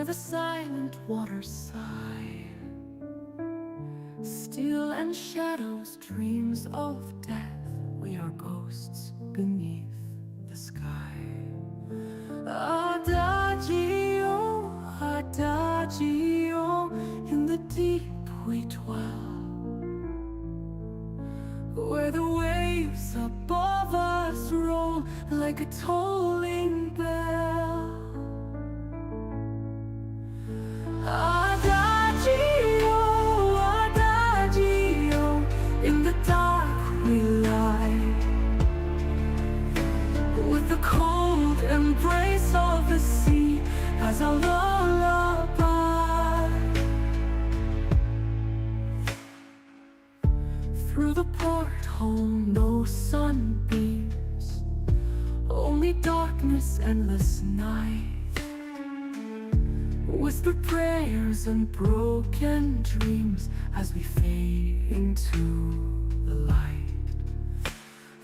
the silent waters sigh, still and shadows, dreams of death. We are ghosts beneath the sky. Adagio, adagio, in the deep we dwell, where the waves above us roll like a tolling bell. Adagio, adagio, in the dark we lie, with the cold embrace of the sea as our lullaby. Through the porthole no sunbeams, only darkness, endless night, whispered prayers and broken dreams as we fade into the light.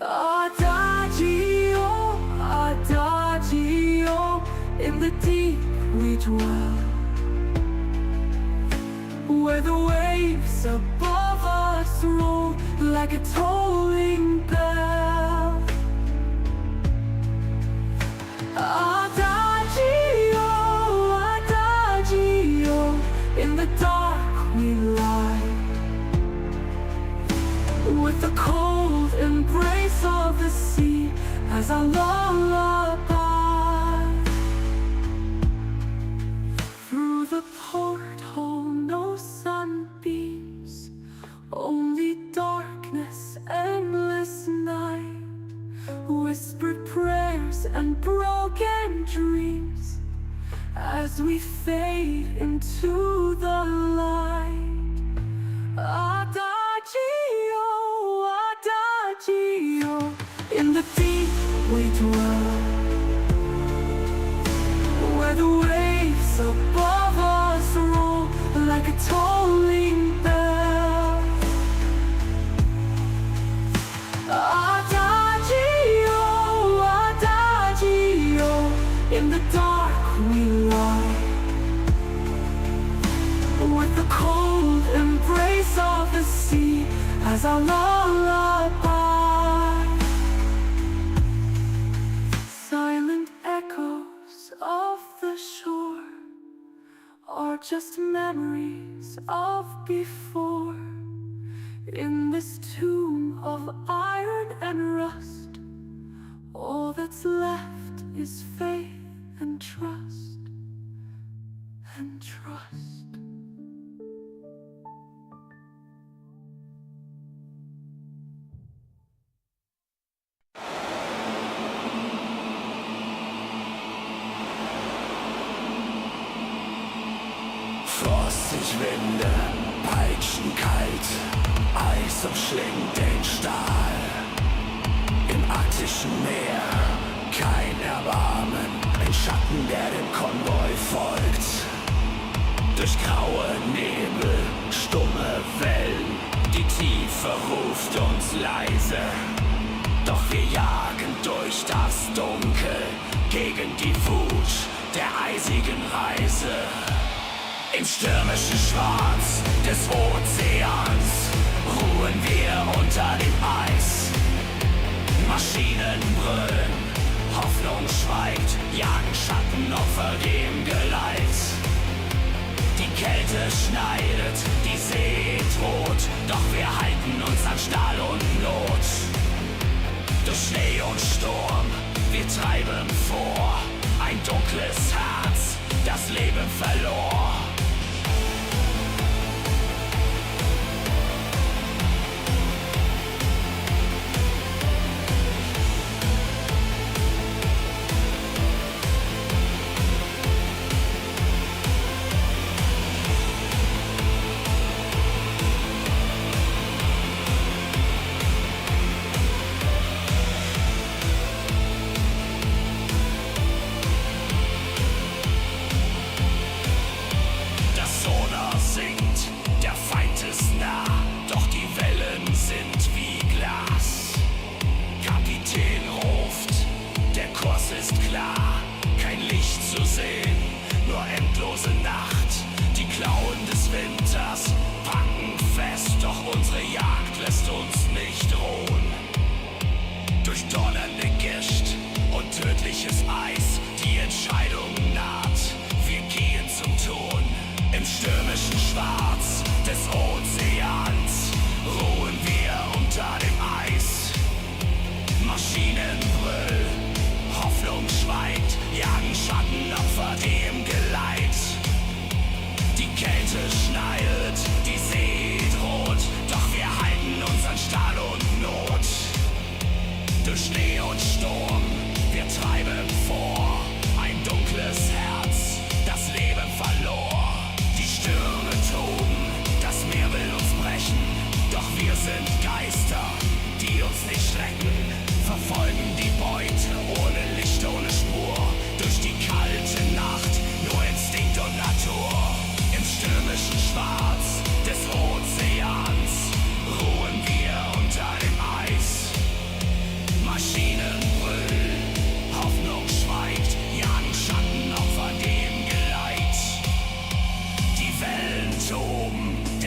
Adagio, adagio, in the deep we dwell, where the waves above us roll like a tolling bell. Adagio, adagio, in the dark we lie, with the cold embrace of the sea as our lullaby. Through the porthole no sunbeams, only darkness, endless night, whispered prayers and broken dreams as we fade into the light. Adagio, adagio, in the deep we dwell, where the waves above us roll like a tolling bell. Adagio, adagio, in the dark we lie, with the cold embrace of the sea as our lullaby. Silent echoes of the shore are just memories of before. In this tomb of iron and rust, all that's left is faith and trust, and trust. Frostig Winde peitschen kalt, Eis umschlingt den Stahl. Im arktischen Meer kein Erbarmen, ein Schatten, der dem Konvoi folgt. Durch graue Nebel, stumme Wellen, die Tiefe ruft uns leise. Doch wir jagen durch das Dunkel, gegen die Wut der eisigen Reise. Im stürmischen Schwarz des Ozeans ruhen wir unter dem Eis. Maschinen brüllen, Hoffnung schweigt, jagen Schattenopfer dem Geleit. Die Kälte schneidet, die See droht, doch wir halten uns an Stahl und Not. Durch Schnee und Sturm, wir treiben vor, ein dunkles Herz, das Leben verlor.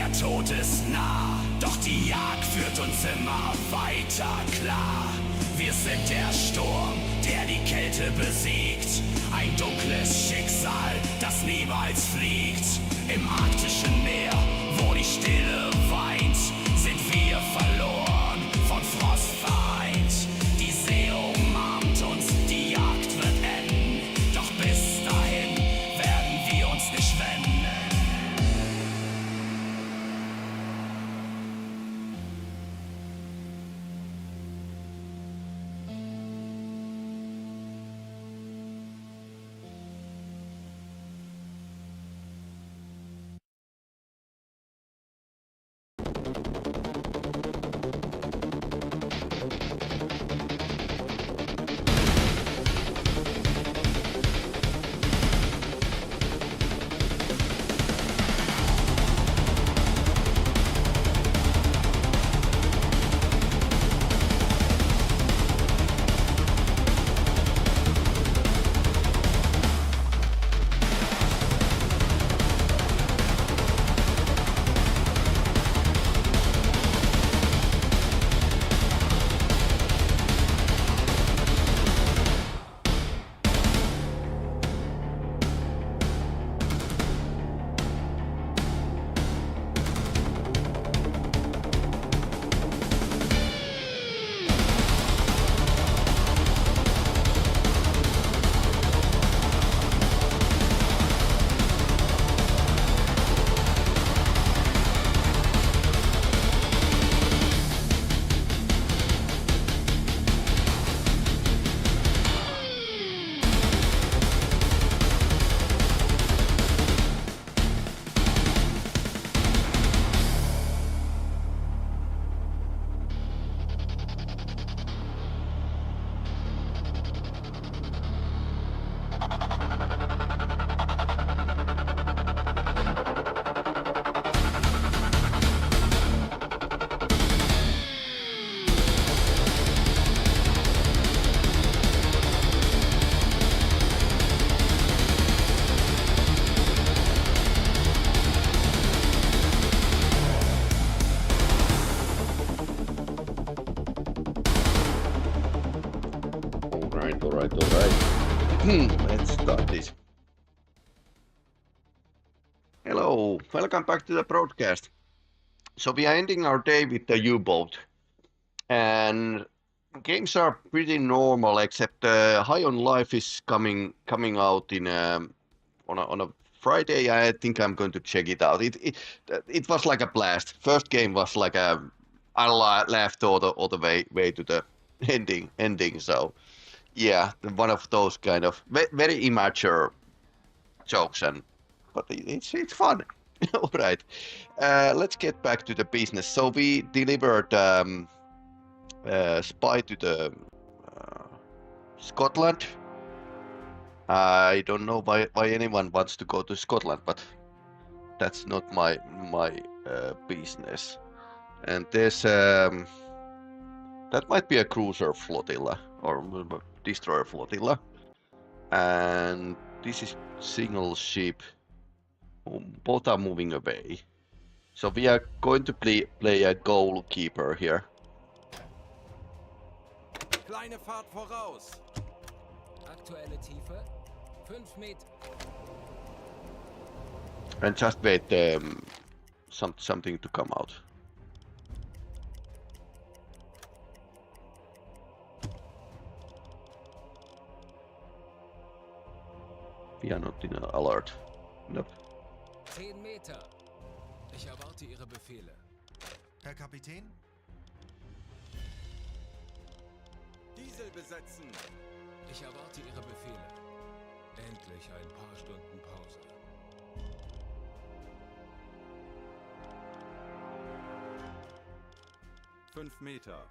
der Tod ist nah, doch die Jagd führt uns immer weiter, klar. Wir sind der Sturm, der die Kälte besiegt. Ein dunkles Schicksal, das niemals fliegt. Im arktischen Meer, wo die Stille weint, sind wir verloren von Frostfeind. Die See umarmt uns, die Jagd wird enden. Doch bis dahin werden wir uns nicht wenden. Alright. Let's start this. Hello, welcome back to the broadcast. So we are ending our day with the U-boat. And games are pretty normal, except High on Life is coming out in on a Friday. I think I'm going to check it out. It was like a blast. First game was like I laughed all the way to the ending. So yeah, one of those kind of very immature jokes, but it's fun. All right, let's get back to the business. So we delivered spy to the Scotland. I don't know why anyone wants to go to Scotland, but that's not my business. And there's that might be a cruiser flotilla or destroyer flotilla, and this is single ship. Both are moving away, so we are going to play a goalkeeper here. Kleine Fahrt voraus. Aktuelle Tiefe 5 Meter. And just wait something to come out. We are not in an alert. Nope. 10 Meter. Ich erwarte Ihre Befehle. Herr Kapitän? Diesel besetzen. Ich erwarte Ihre Befehle. Endlich ein paar Stunden Pause. Fünf Meter.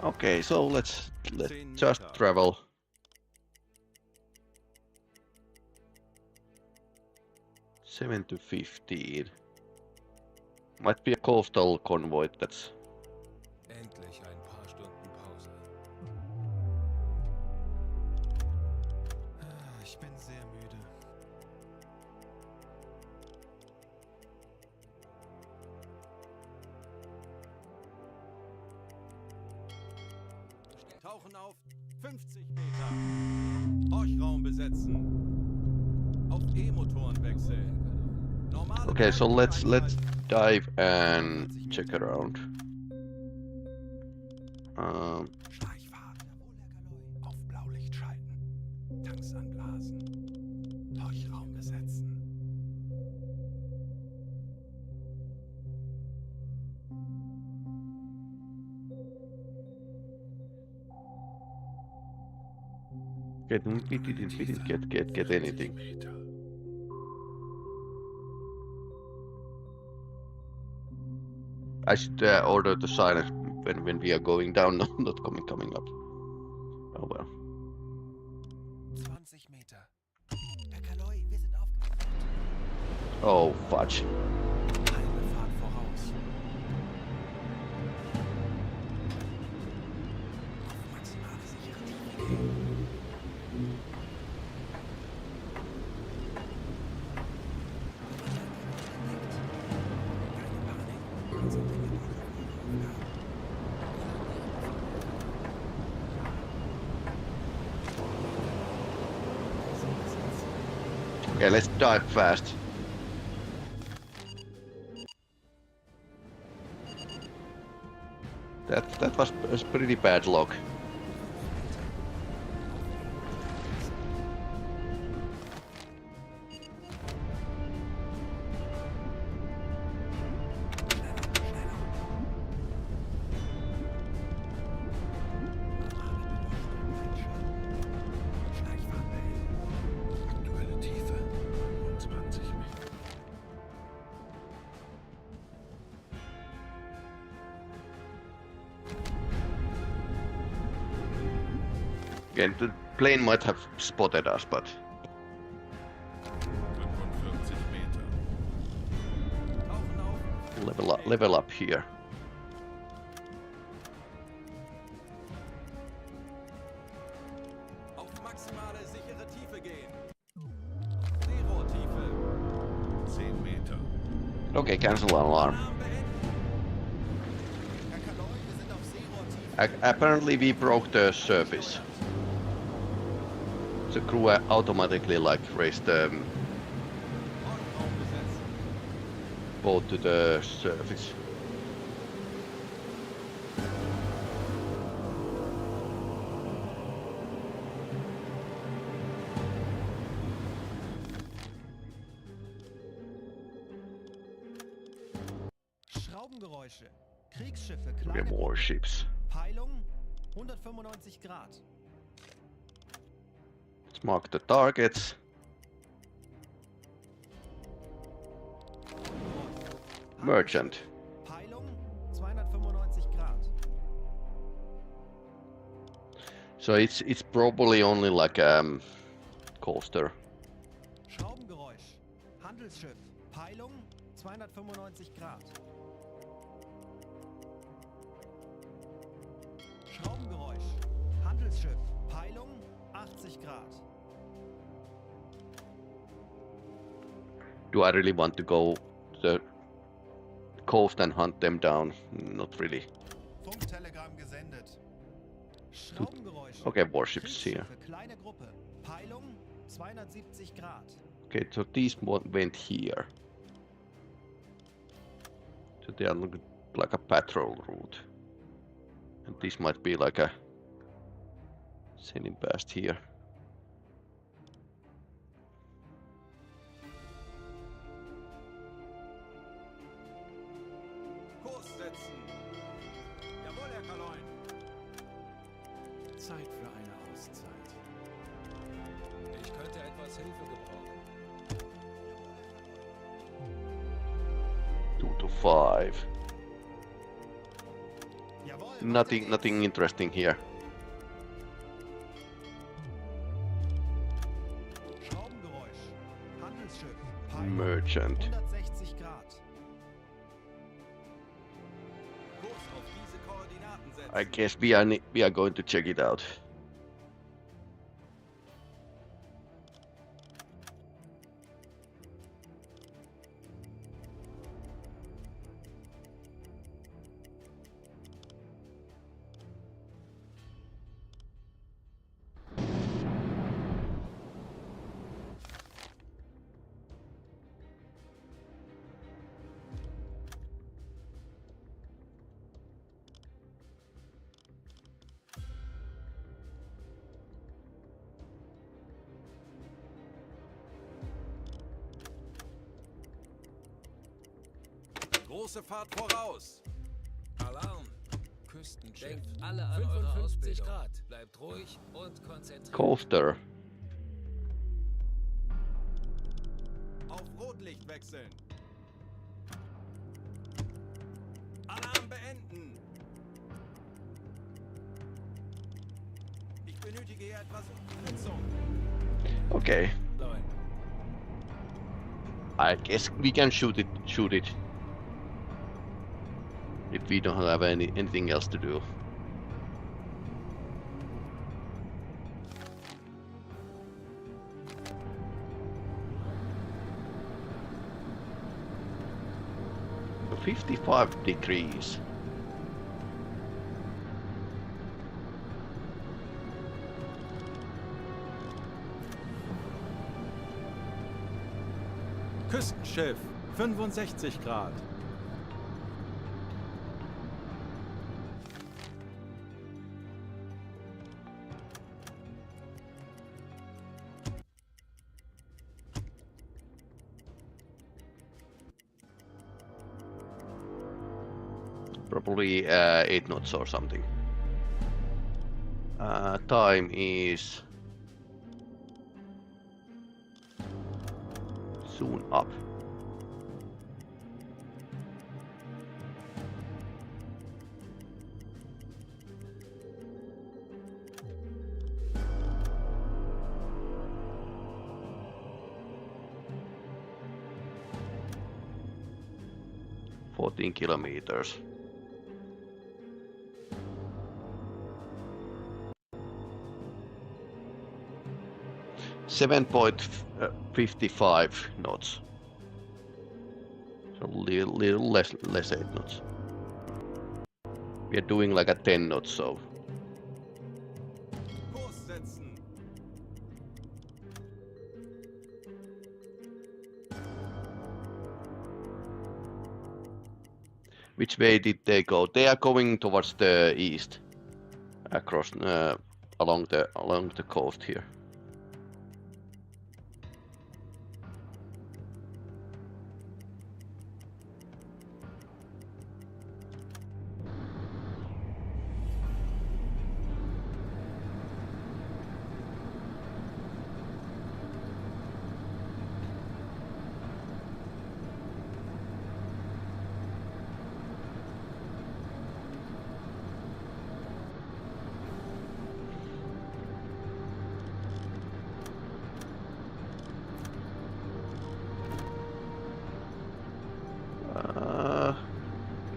Okay, so let's just travel. 7 to 15. Might be a coastal convoy that's... Endlich ein paar Stunden Pause. Ich bin sehr müde. Tauchen auf 50 Meter. Horchraum besetzen. Auf E-Motoren wechseln. Normale Okay, so let's Bereitheit. dive and check around. Schleichfahrt. Auf Blaulicht schalten. Tanks anblasen. Horchraum besetzen. We didn't get anything. Meter. I should order the silence when we are going down, not coming up. Oh well. 20 Meter. Herr Kaloi, wir sind auf Oh fudge. halbe Fahrt voraus. Auf maximale sichere Tiefe gehen. Okay, let's dive fast. That was pretty bad luck. Aktuelle Tiefe 20 Meter. Again, the plane might have spotted us, but 45 Meter. Tauchen auf. level up here. Auf maximale sichere Tiefe gehen. Zero-Tiefe. 10 Meter. Okay, cancel alarm. Alarm beenden. Herr Kaloi, wir sind auf Zero-Tiefe. Apparently we broke the surface. The crew automatically like raised the Horchraum besetzen. boat to the surface. Schraubengeräusche. Kriegsschiffe, Okay, kleine Gruppe. warships. Peilung 195 Grad. Let's mark the targets. Merchant. Peilung 295 Grad. So it's probably only like coaster. Schraubengeräusch. Handelsschiff. Peilung 295 Grad. Schraubengeräusch. Handelsschiff. Peilung 80 Grad. Do I really want to go to the coast and hunt them down? Not really. Funktelegramm gesendet. Schraubengeräusche. Okay, warships here. Kriegsschiffe, kleine Gruppe. Peilung 270 Grad. Okay, so these went here. So they are like a patrol route. And this might be like a sailing past here. Kurs setzen. Jawohl, Herr Kaloi. Zeit für eine Auszeit. Ich könnte etwas Hilfe gebrauchen. 2 to 5. Jawohl. Nothing interesting here. Schraubengeräusch. Handelsschiff. Peilung merchant. 160 Grad. Kurs auf diese Koordinaten setzen. I guess we are going to check it out. Große Fahrt voraus. Alarm! Küstenschiff. Denkt alle an eure 55 Ausbildung. Grad. Bleibt ruhig und konzentriert. Coaster. Auf Rotlicht wechseln. Alarm beenden. Ich benötige hier etwas Unterstützung. Okay. Leute. I guess we can shoot it. If we don't have anything else to do. So 55 degrees. Küstenschiff. 65 Grad. Probably 8 knots or something. Time is soon up. Fourteen kilometers. .55 knots. So little less 8 knots. We are doing like a 10 knots, so Kurs setzen. which way did they go? They are going towards the east, across along the coast here.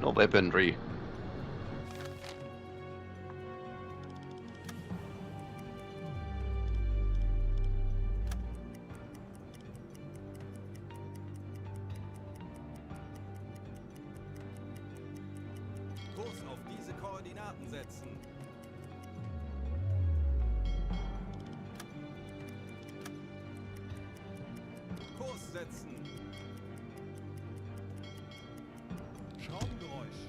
No weaponry. Kurs auf diese Koordinaten setzen. Kurs setzen. Schraubengeräusch.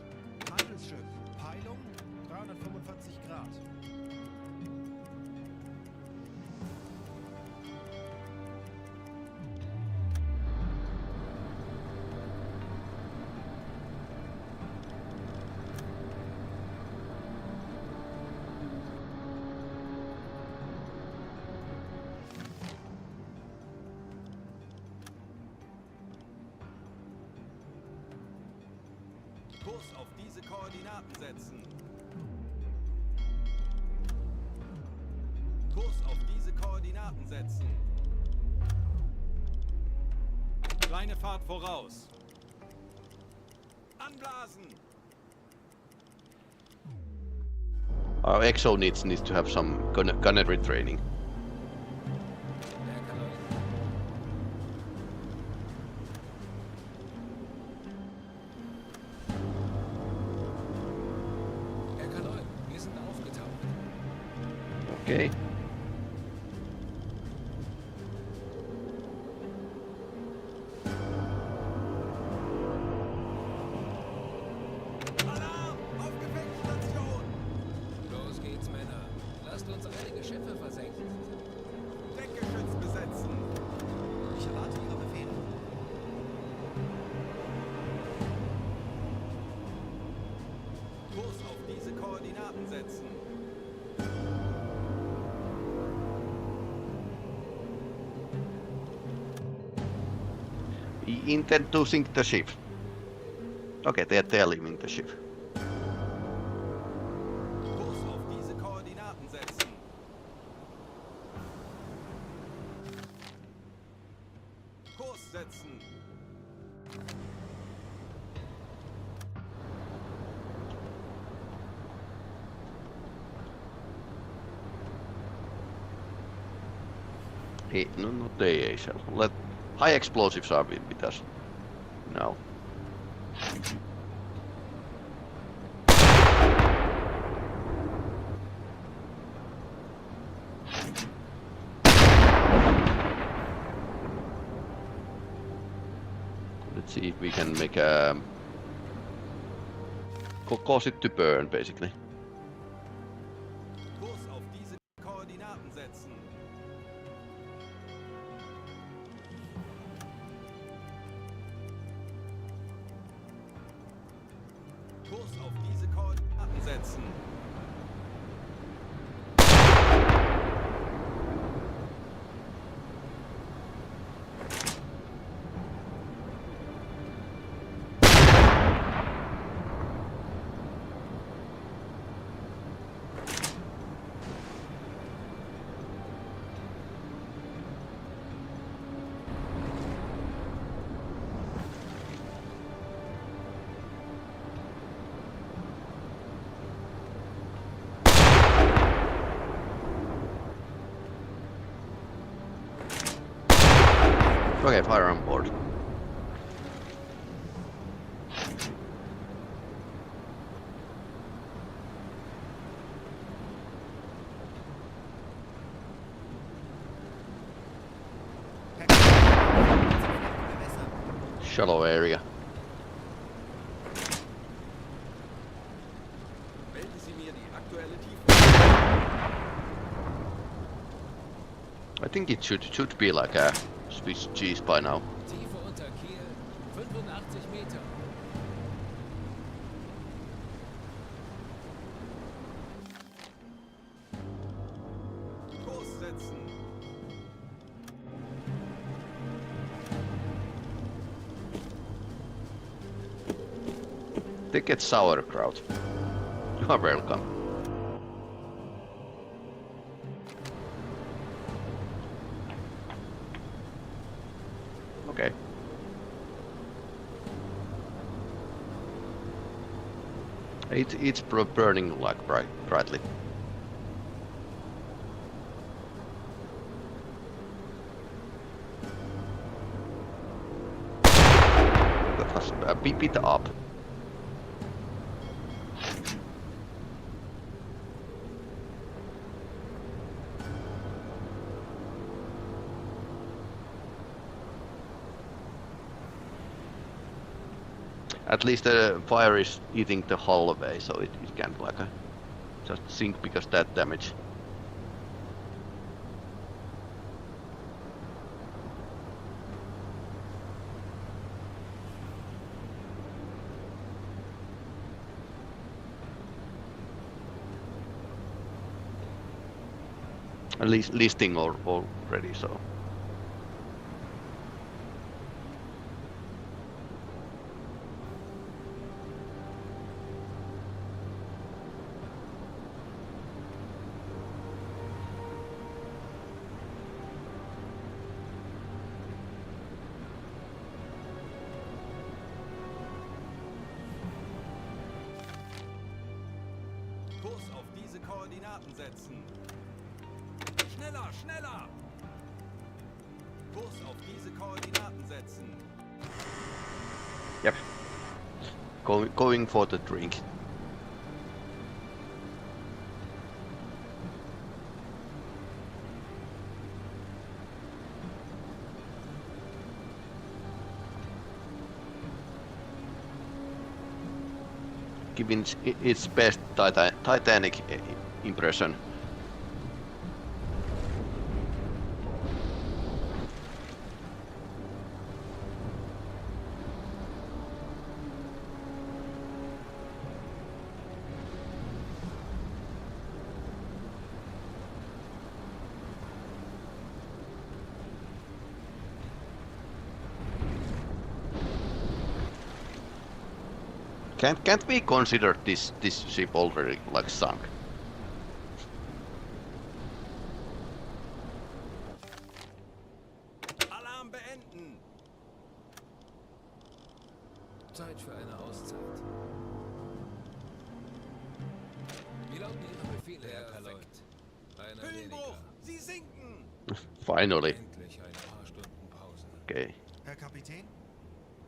Handelsschiff. Peilung 345 Grad. Kurs auf diese Koordinaten setzen. Kurs auf diese Koordinaten setzen. Kleine Fahrt voraus. Anblasen. Our exo needs to have some gunnery training. Herr Kaloi, wir sind aufgetaucht. Okay. Alarm! Auf Gepäckstation! Los geht's, Männer. Lasst uns einige Schiffe versenken. Deckgeschütz besetzen. Ich erwarte Ihre Befehle. Kurs auf diese Koordinaten setzen. We intend to sink the ship. Okay, they're leaving the ship. Kurs auf diese Koordinaten setzen. Kurs setzen. No, not the AHL. Let high explosives are with us now. Let's see if we can make a cause it to burn, basically. Kurs auf diese Koordinaten setzen. Kurs auf diese Koordinaten setzen. Okay, fire on board. Shallow area. Melden Sie mir die aktuelle Tiefe. I think it should be like a Swiss cheese by now. Tiefe unter Kiel, 85 Meter. Kurs setzen. Ticket sauerkraut. You are welcome. Okay. It's burning like brightly. That was a bit up. At least the fire is eating the hull away, so it can't like just sink because that damage. At least listing already, so. Kurs auf diese Koordinaten setzen. Schneller, schneller! Kurs auf diese Koordinaten setzen. Yep. Going for the drink. Giving its best Titanic impression. Can't we consider this ship already like sunk? Alarm beenden! Zeit für eine Auszeit. Wie lauten Ihre Befehle, Herr Kaloy? Einer Höhenbruch! weniger. Sie sinken! Finally. Endlich ein paar Stunden Pause. Okay. Herr Kapitän?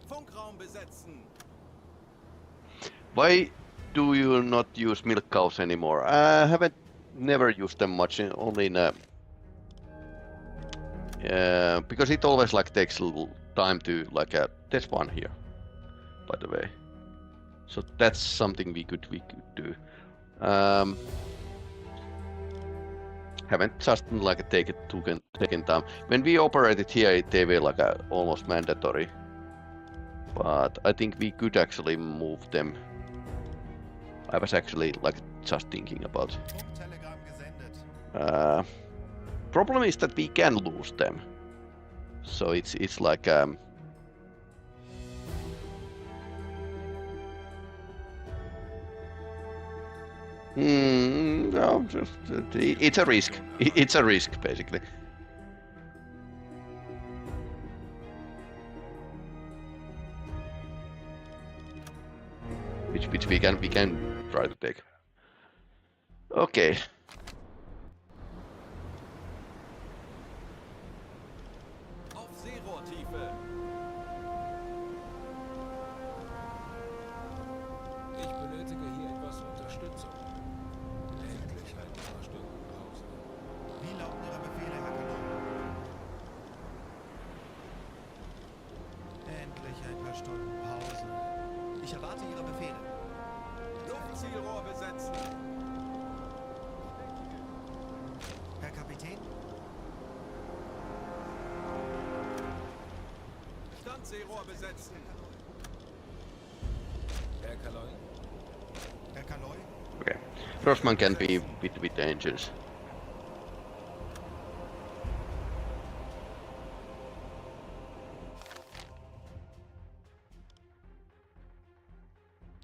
Funkraum besetzen! Why do you not use milk cows anymore? I haven't never used them much, only in because it always like takes a little time to like there's one here, by the way. So that's something we could do. Haven't just like taken time. When we operated here, they were like almost mandatory. But I think we could actually move them. I was actually like just thinking about. Funktelegramm gesendet. Problem is that we can lose them. So it's like no, it's a risk. It's a risk basically. Which we can try to take. Okay. Auf Seerohrtiefe! Ich benötige hier etwas Unterstützung. Endlich ein paar Stunden Pause. Wie lauten Ihre Befehle, Herr Kaloy? Endlich ein paar Stunden Pause. Ich erwarte Ihre Befehle. Luftzielrohr besetzen! Herr Kapitän? Standseerohr besetzen! Herr Kaloy? Herr Kaloy? Okay. First one can be with the engines.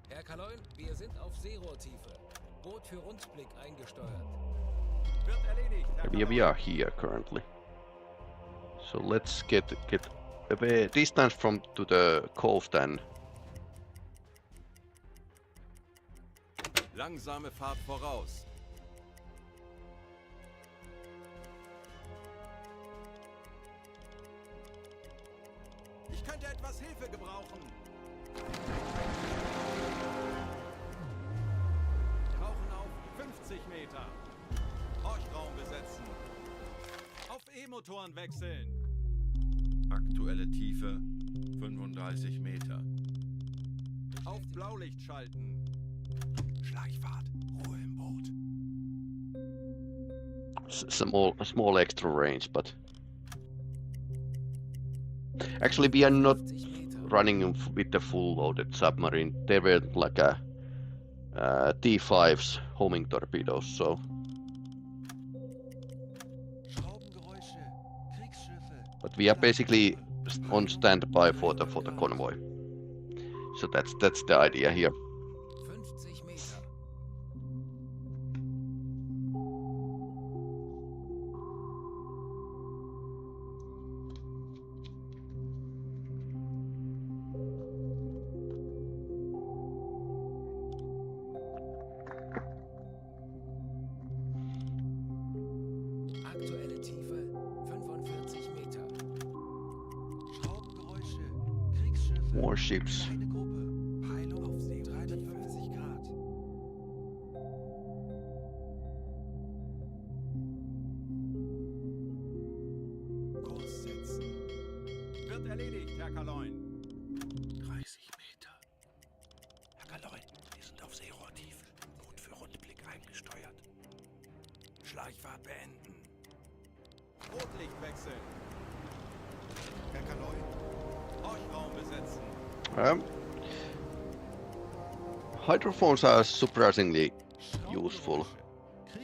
Herr Kaloy, wir sind auf Seerohrtiefe. Boot für Rundblick eingesteuert. Wird erledigt, Herr We Kaloy. are here currently. So let's get a bit distance from to the coast and Langsame Fahrt voraus. Ich könnte etwas Hilfe gebrauchen. Tauchen auf 50 Meter. Horchraum besetzen. Auf E-Motoren wechseln. Aktuelle Tiefe 35 Meter. Auf Blaulicht schalten. Schleichfahrt. Ruhe im Boot. small extra range, but actually we are not 50 Meter. running with the full loaded submarine. They were like a T5's homing torpedoes, so Schraubengeräusche. Kriegsschiffe. but we are basically on standby for the convoy. So that's the idea here. 50 Meter. warships. Kleine Gruppe. Peilung auf See 350 Grad. Kurs setzen. Wird erledigt, Herr Kaloin. 30 Meter. Herr Kaloin, wir sind auf Seerohrtiefe. Gut für Rundblick eingesteuert. Schleichfahrt beenden. Rotlicht wechseln. Herr Kaloi. Horchraum besetzen. Hydrophones are surprisingly useful,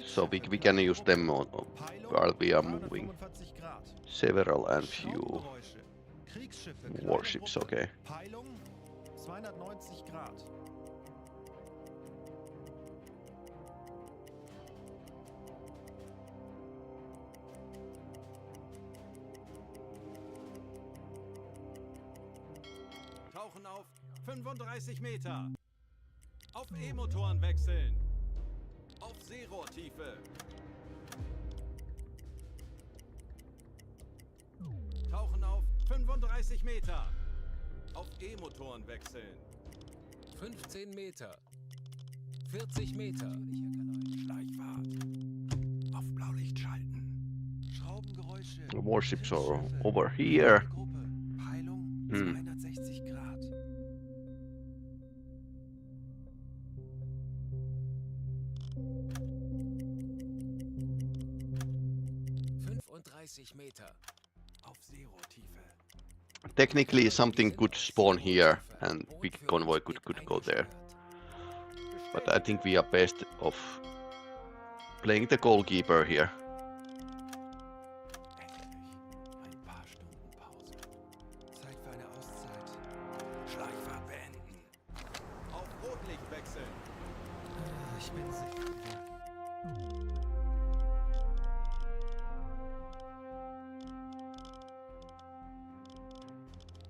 so we can use them on while we are moving 345 Grad. several and few Schraubengeräusche. Kriegsschiffe. kleine warships. Gruppe. Okay. Peilung 290 Grad. Tauchen auf 35 Meter. Auf E-Motoren wechseln. Auf Seerohrtiefe. Tauchen auf 35 Meter. Auf E-Motoren wechseln. 15 Meter. 40 Meter. Schleichfahrt. Auf Blaulicht schalten. Schraubengeräusche. The warships are Kriegsschiffe. over here. Kleine Gruppe. Peilung 260 Grad. Meter. Auf Seerohrtiefe. Technically, something could spawn here, and big convoy could go there. But I think we are best off playing the goalkeeper here. Ein paar Stunden Pause. Zeit für eine Auszeit. Schleichfahrt beenden. Auf Rotlicht wechseln. Ich bin sicher.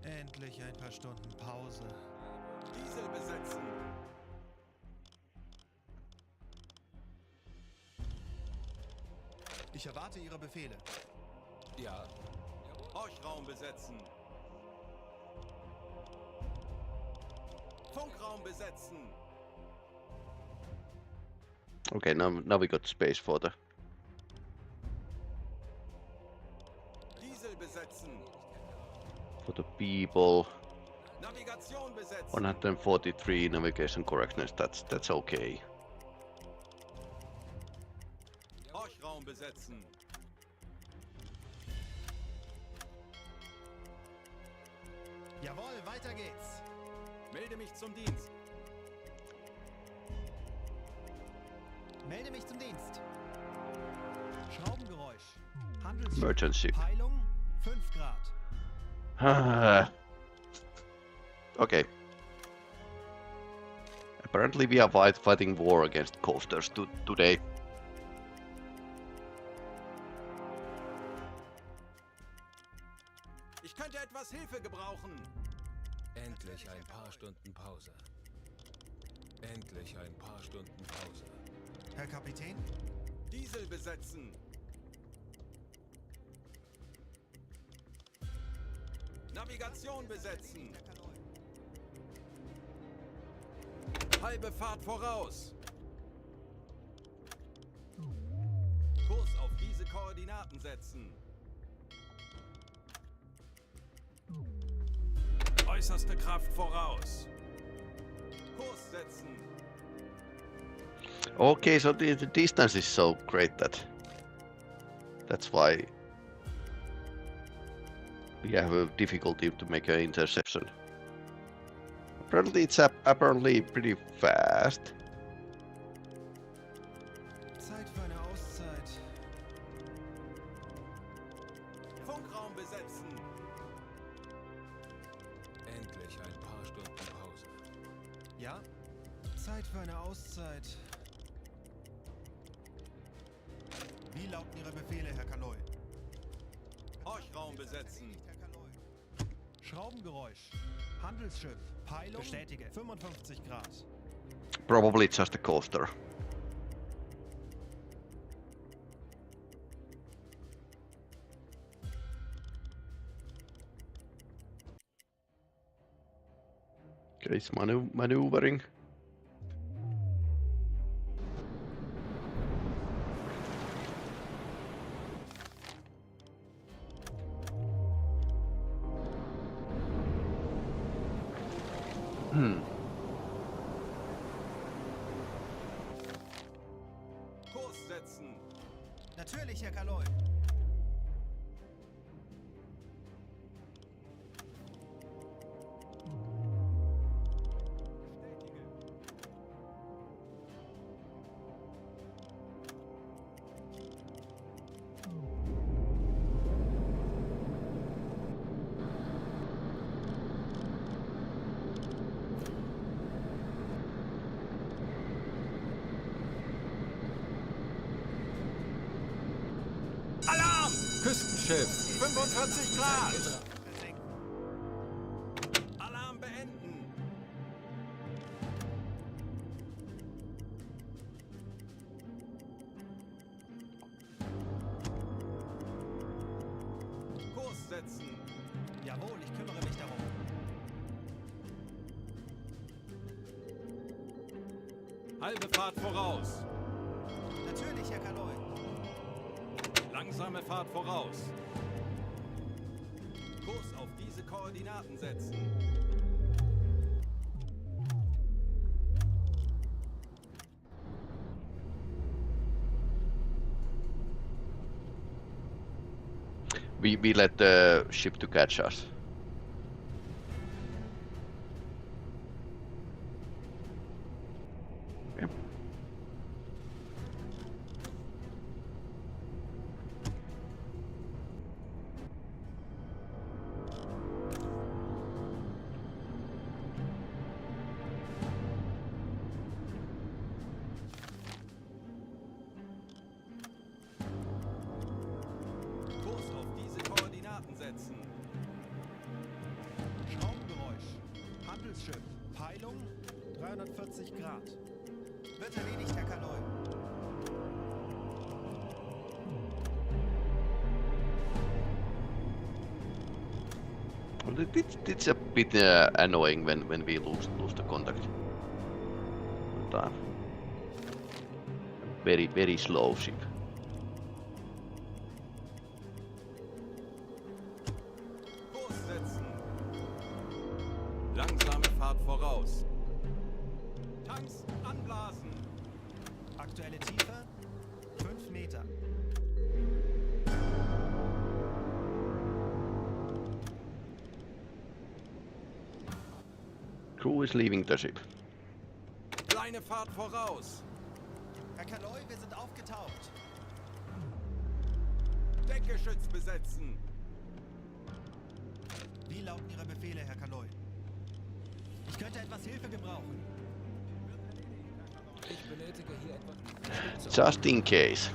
Endlich ein paar Stunden Pause. Diesel besetzen. Ich erwarte Ihre Befehle. Ja. Horchraum besetzen. Funkraum besetzen. Okay, now we got space for the Diesel besetzen. people. Navigation besetzen. 143 navigation correctness. That's okay. Horchraum besetzen. Jawohl, weiter geht's. Melde mich zum Dienst. Melde mich zum Dienst. Schraubengeräusch. Handelsschiff. Emergency. Peilung 5 Grad. Okay. Apparently we are fighting war against coasters today. Ich könnte etwas Hilfe gebrauchen. Endlich ein paar Stunden Pause. Endlich ein paar Stunden Pause. Herr Kapitän? Diesel besetzen. Navigation besetzen. Halbe Fahrt voraus. Kurs auf diese Koordinaten setzen. Äußerste Kraft voraus. Kurs setzen. Okay, so the distance is so great that's why we have a difficulty to make an interception. Apparently it's apparently pretty fast. Zeit für eine Auszeit. Funkraum besetzen. Endlich ein paar Stunden Pause. Ja? Zeit für eine Auszeit. Wie lauten Ihre Befehle, Herr Kaloi? Horchraum besetzen. Herr Kaloi. Schraubengeräusch. Handelsschiff. Peilung. Bestätige. 55 Grad. Probably just a coaster. Okay, it's maneuvering. Kurs setzen. Natürlich, Herr Kaloi. Alarm! Küstenschiff. 45 Grad. Alarm beenden. Kurs setzen. Jawohl, ich kümmere mich darum. Halbe Fahrt voraus. Natürlich, Herr Kaloi. Langsame Fahrt voraus. Kurs auf diese Koordinaten setzen. We let the ship to catch us. Okay. Kurs auf diese Koordinaten setzen. Schraubengeräusch. Handelsschiff. Peilung 340 Grad. Wird erledigt, Herr Kaloi. Well, it's a bit annoying when we lose the contact. But, very slow ship. Kurs setzen. Langsame Fahrt voraus. Tanks anblasen. Aktuelle Tiefe 5 Meter. Crew is leaving the ship. Kleine Fahrt voraus. Herr Kaloi, wir sind aufgetaucht. Deckgeschütz besetzen. Wie lauten Ihre Befehle, Herr Kaloi? Ich könnte etwas Hilfe gebrauchen. Ich benötige hier etwas Unterstützung. Just in case.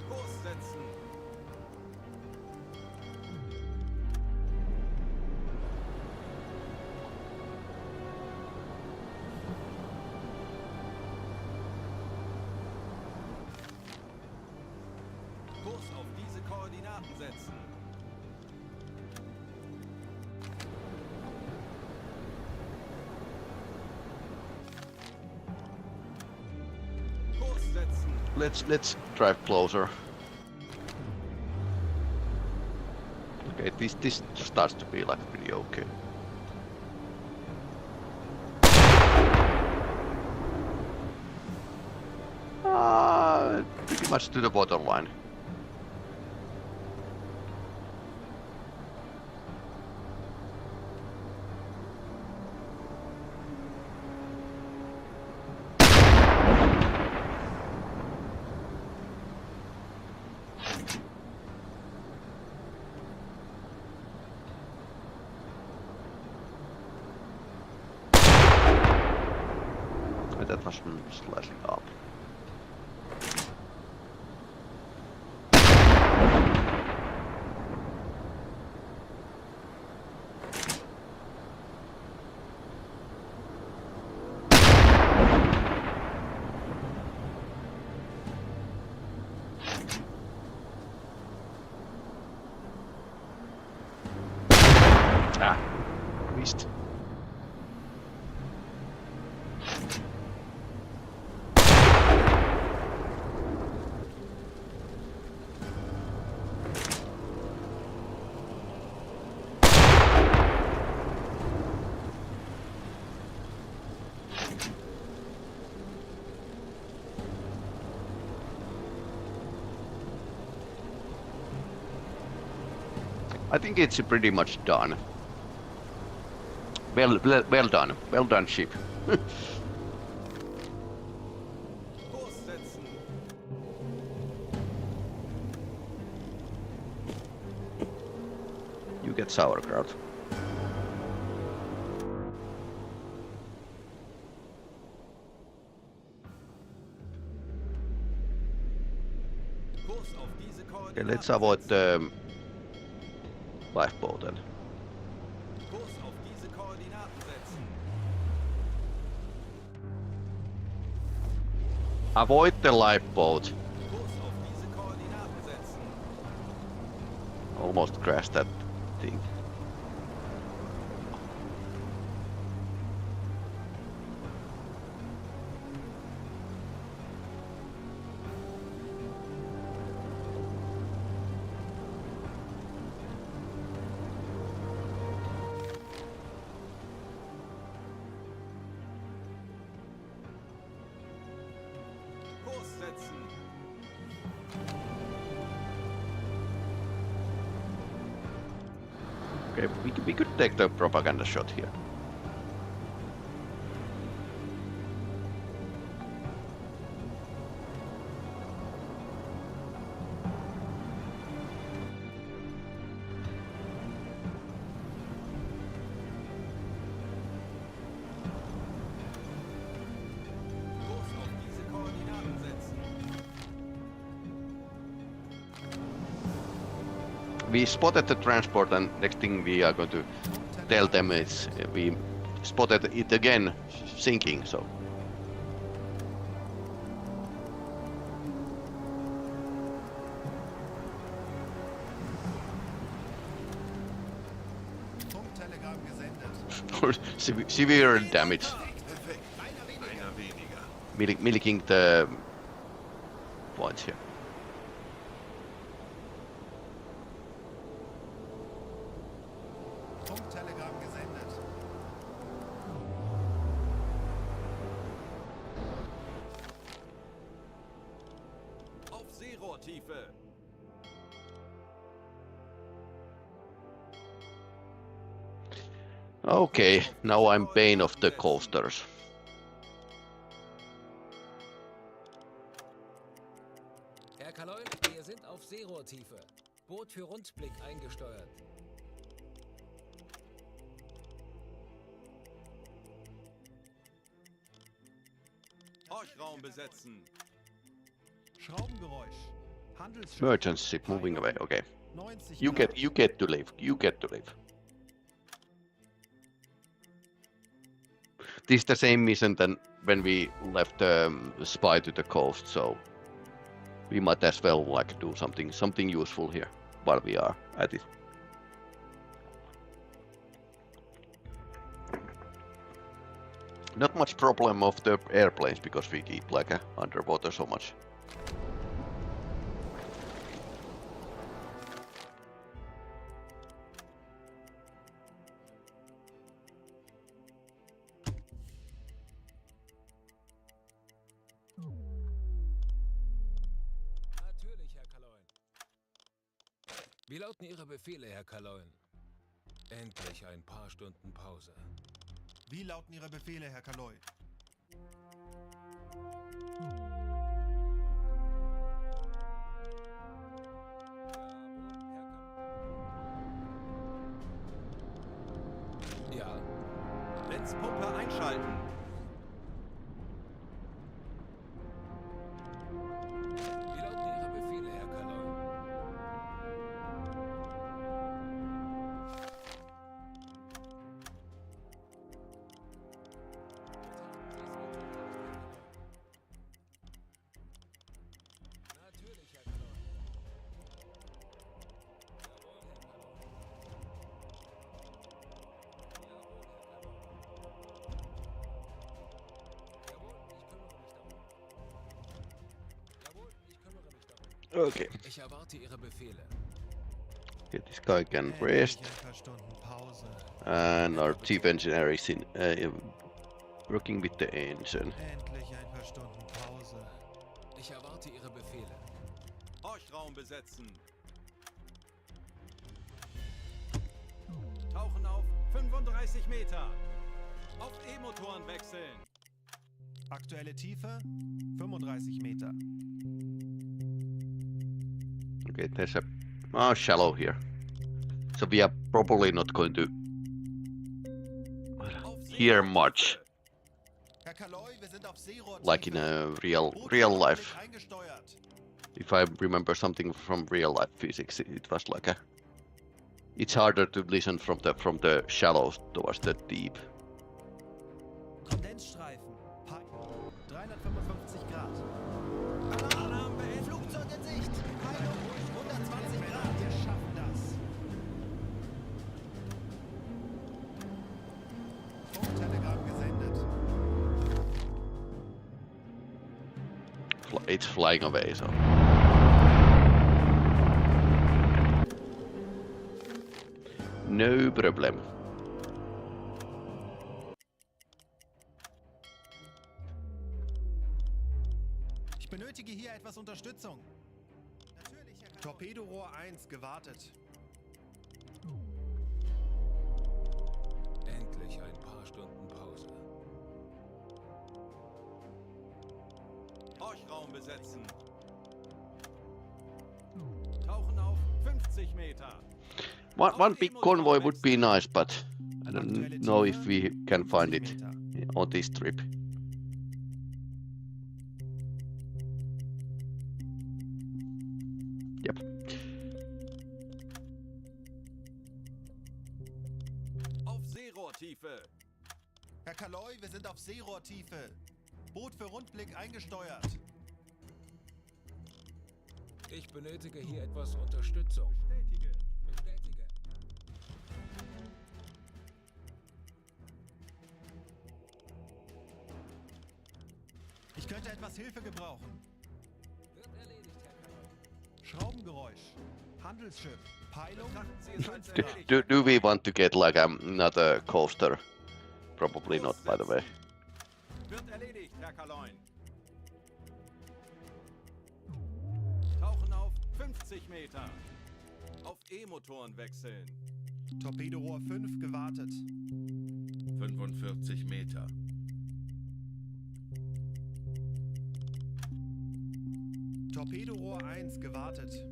Kurs setzen. Kurs auf diese Koordinaten setzen. Kurs setzen. Let's drive closer. Okay, this starts to be like pretty okay. Pretty much to the borderline. That was slightly up. east. I think it's pretty much done. Well done. Well done, ship. Kurs setzen. You get sauerkraut. Kurs auf diese Okay, Koordinaten let's avoid setzen. the lifeboat then. Kurs auf diese Koordinaten setzen. Avoid the lifeboat. Kurs auf diese Koordinaten setzen. Almost crashed that thing. Kurs setzen. Okay, we could take the propaganda shot here. Kurs auf diese Koordinaten setzen. We spotted the transport, and next thing we are going to tell them is we spotted it again sinking, so Funktelegramm gesendet. severe damage, Perfekt. Einer weniger. milking the points here. Funktelegramm gesendet. Auf Seerohrtiefe. Okay, now I'm bane of the coasters. Herr Kaloy, wir sind auf Seerohrtiefe. Boot für Rundblick eingesteuert. Horchraum besetzen. Schraubengeräusch. Handelsschiff. Merchant ship moving away. Okay, 90 you Grad. get to live. You get to live. This is the same mission than when we left the spy to the coast, so we might as well like do something useful here while we are at it. Not much problem of the airplanes because we keep like underwater so much. Natürlich, Herr Kaloy. Wie lauten Ihre Befehle, Herr Kaloy? Endlich ein paar Stunden Pause. Wie lauten Ihre Befehle, Herr Kaloy? Ja, Letzpumpe einschalten. wie lauten Ihre Befehle, Herr Kaloy? Natürlich, Herr Kaloy. Jawohl, Herr Kaloy. Jawohl, Okay. Ich erwarte Ihre Befehle. Okay, this guy can Endlich rest. ein paar Stunden Pause. And our chief engineer is in, working with the engine. Endlich ein paar Stunden Pause. Ich erwarte Ihre Befehle. Horchraum besetzen. Tauchen auf 35 Meter. Auf E-Motoren wechseln. Aktuelle Tiefe 35 Meter. Okay, there's a shallow here. So we are probably not going to hear much, Herr Kaloi, wir sind auf Seerohr. like in a real life. If I remember something from real life physics, it was like a. It's harder to listen from the shallows towards the deep. Kondensstreifen. 355 Grad. Alarm beendet. Flugzeug in Sicht. Peilung 120 Grad. Wir schaffen das. Funktelegramm gesendet. It's flying away, so. No problem. Ich benötige hier etwas Unterstützung. Natürlich, Herr Torpedorohr 1 gewartet. Endlich ein paar Stunden Pause. Horchraum besetzen. Tauchen auf 50 Meter. One big convoy would be nice, but I don't know if we can find it on this trip. Yep. Auf Seerohrtiefe. Herr Kaloi, wir sind auf Seerohrtiefe. Boot für Rundblick eingesteuert. Ich benötige hier etwas Unterstützung. Bestätige. Bestätige. Ich könnte etwas Hilfe gebrauchen. Wird erledigt, Herr Kaloi. Schraubengeräusch. Handelsschiff. Peilung. Betrachten Sie es als Do, erledigt. do we want to get like another coaster? Probably not, by the way. Wird erledigt, Herr Kaloin. Tauchen auf 50 Meter. Auf E-Motoren wechseln. Torpedorohr 5 gewartet. 45 Meter. Torpedorohr 1 gewartet.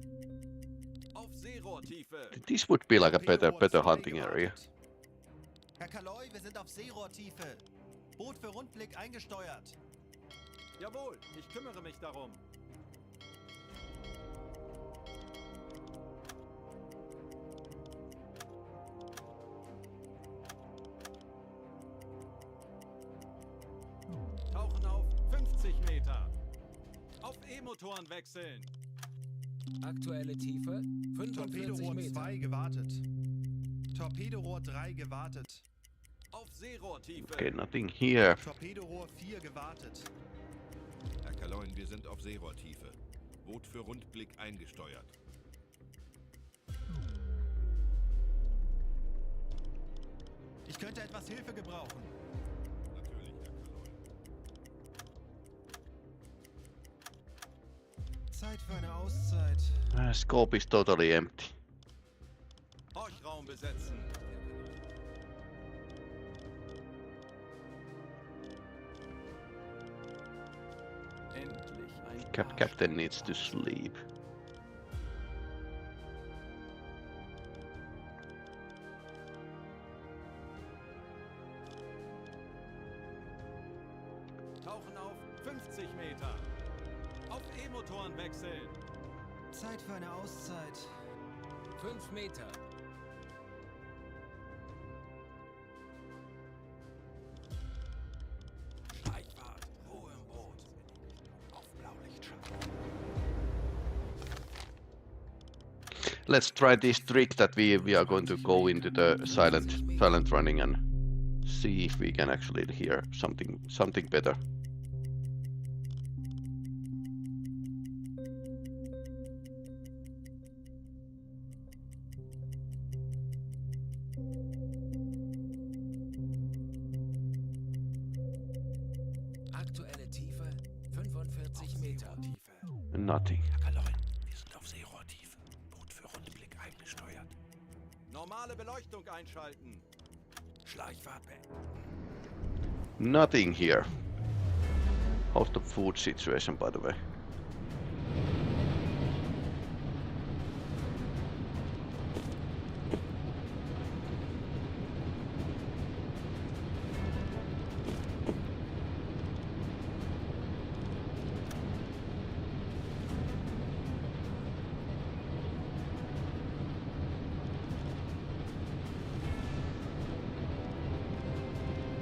Auf Seerohrtiefe. This would be like a Torpedorohr better 2 hunting area. gewartet. Herr Kaloi, wir sind auf Seerohrtiefe. Boot für Rundblick eingesteuert. Jawohl, ich kümmere mich darum. Tauchen auf 50 Meter. Auf E-Motoren wechseln. Aktuelle Tiefe 45 Torpedorohr Meter. 2 gewartet. Torpedorohr 3 gewartet. Auf Seerohrtiefe. Okay, nothing here. Torpedorohr 4 gewartet. Herr Kaloin, wir sind auf Seerohrtiefe. Boot für Rundblick eingesteuert. Ich könnte etwas Hilfe gebrauchen. Natürlich, Herr Kaloin. Zeit für eine Auszeit. Scope is totally empty. Horchraum besetzen. Endlich ein Captain needs to sleep. Tauchen auf 50 Meter. Auf E-Motoren wechseln. Zeit für eine Auszeit. 5 Meter. Schleichfahrt. Ruhe im Boot. Auf Blaulichtschalter. Let's try this trick that we are going to go into the silent running and see if we can actually hear something better. 45 Meter. Nothing. Herr Kaloin, wir sind auf Seerohrtiefe. Boot für Rundblick eingesteuert. Normale Beleuchtung einschalten. Schleichfahrt Nothing here. How's the food situation, by the way?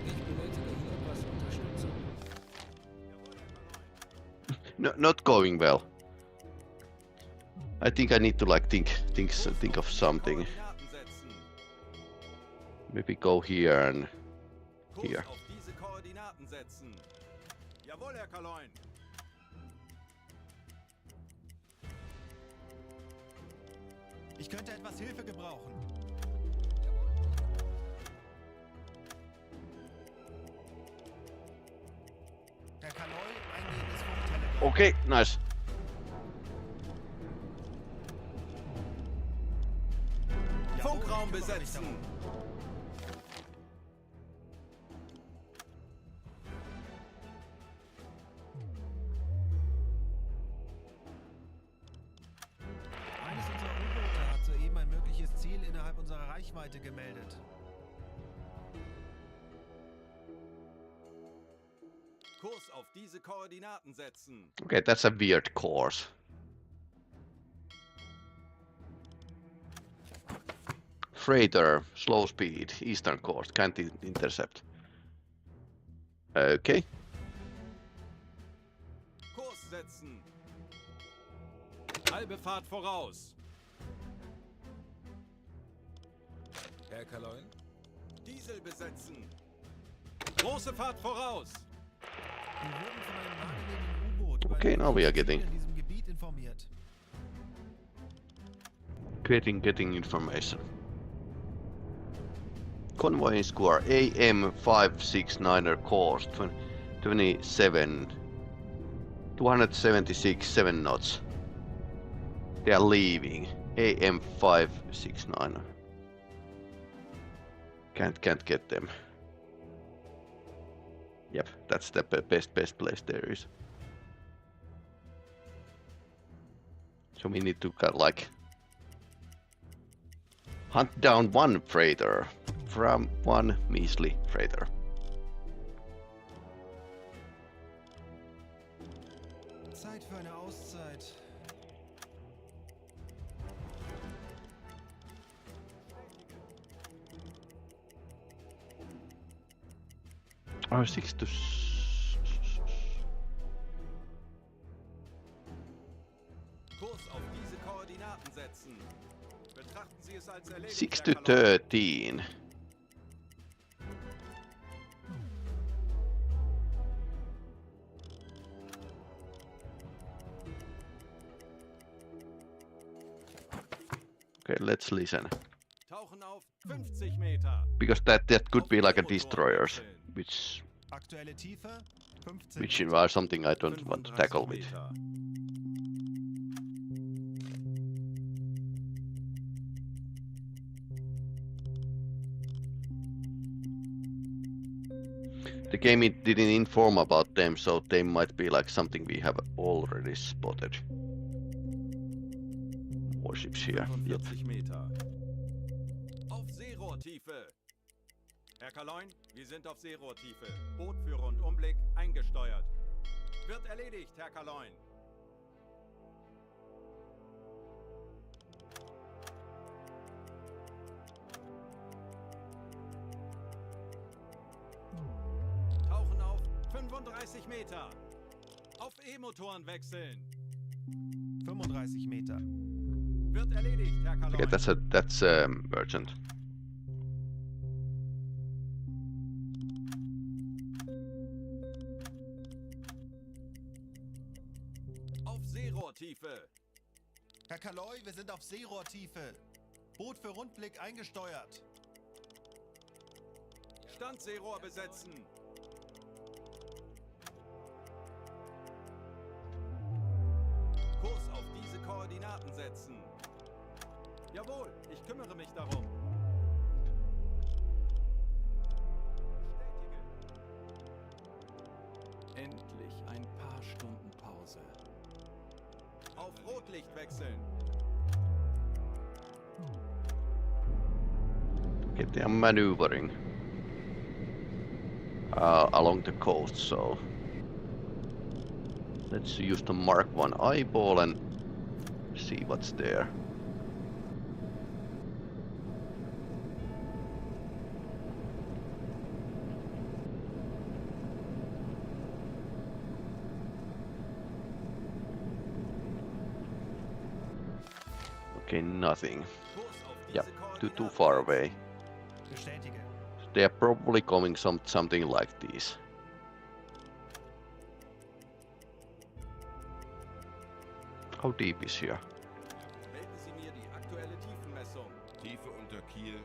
Ich benötige hier etwas Unterstützung. No, not going well. I think I need to like think of something. Koordinaten setzen. Maybe go here and Kurs here. auf diese Koordinaten setzen. Jawohl, Herr Kaloin. Ich könnte etwas Hilfe gebrauchen. Herr Kaloi, eingehendes Funktelegramm. Okay, nice. Jawohl, Funkraum ich kümmere mich besetzen. darum. Eines unserer U-Boote hat soeben ein mögliches Ziel innerhalb unserer Reichweite gemeldet. Kurs auf diese Koordinaten setzen. Okay, that's a weird course. Freighter, slow speed, eastern coast, can't intercept. Okay. Kurs setzen. Halbe Fahrt voraus. Herr Kaloin? Diesel besetzen. Große Fahrt voraus. Wir wurden von einem nahegelegenen U-Boot über Okay, ein now we are mögliches Ziel getting- in diesem Gebiet informiert. Getting information. Convoy score AM569er course 27 276 7 knots. They are leaving AM569. Can't get them. Yep, that's the best place there is. So we need to like hunt down one freighter from one measly freighter. Zeit für eine Auszeit. Oh, 6 to Kurs auf diese Koordinaten setzen. Betrachten Sie es als erledigt, 6 Herr to Kaloin. 13. Okay, let's listen. Tauchen auf 50 Meter. Because that could Auf be like a E-Motoren destroyers, wechseln. Aktuelle Tiefe 15 which Meter. are something I don't want to 35 tackle with. Meter. The game didn't inform about them, so they might be like something we have already spotted. Warships here. Yep. 45 Meter. Auf Seerohrtiefe. Herr Kaloin, wir sind auf Seerohrtiefe. Boot für Rundumblick eingesteuert. Wird erledigt, Herr Kaloin. Tauchen auf 35 Meter. Auf E-Motoren wechseln. 35 Meter. Wird erledigt, Herr Kaloin. Okay, that's urgent. Auf Seerohrtiefe. Herr Kaloi, wir sind auf Seerohrtiefe. Boot für Rundblick eingesteuert. Standseerohr besetzen. Koordinaten setzen. Jawohl, ich kümmere mich darum. Bestätige. Endlich ein paar Stunden Pause. Auf Rotlicht wechseln. Get them maneuvering along the coast, so let's use the Mark 1 eyeball and see what's there. Okay, nothing. Yep, too far away. Bestätige. They are probably coming something like this. How deep is here? Melden Sie mir die aktuelle Tiefenmessung. Tiefe unter Kiel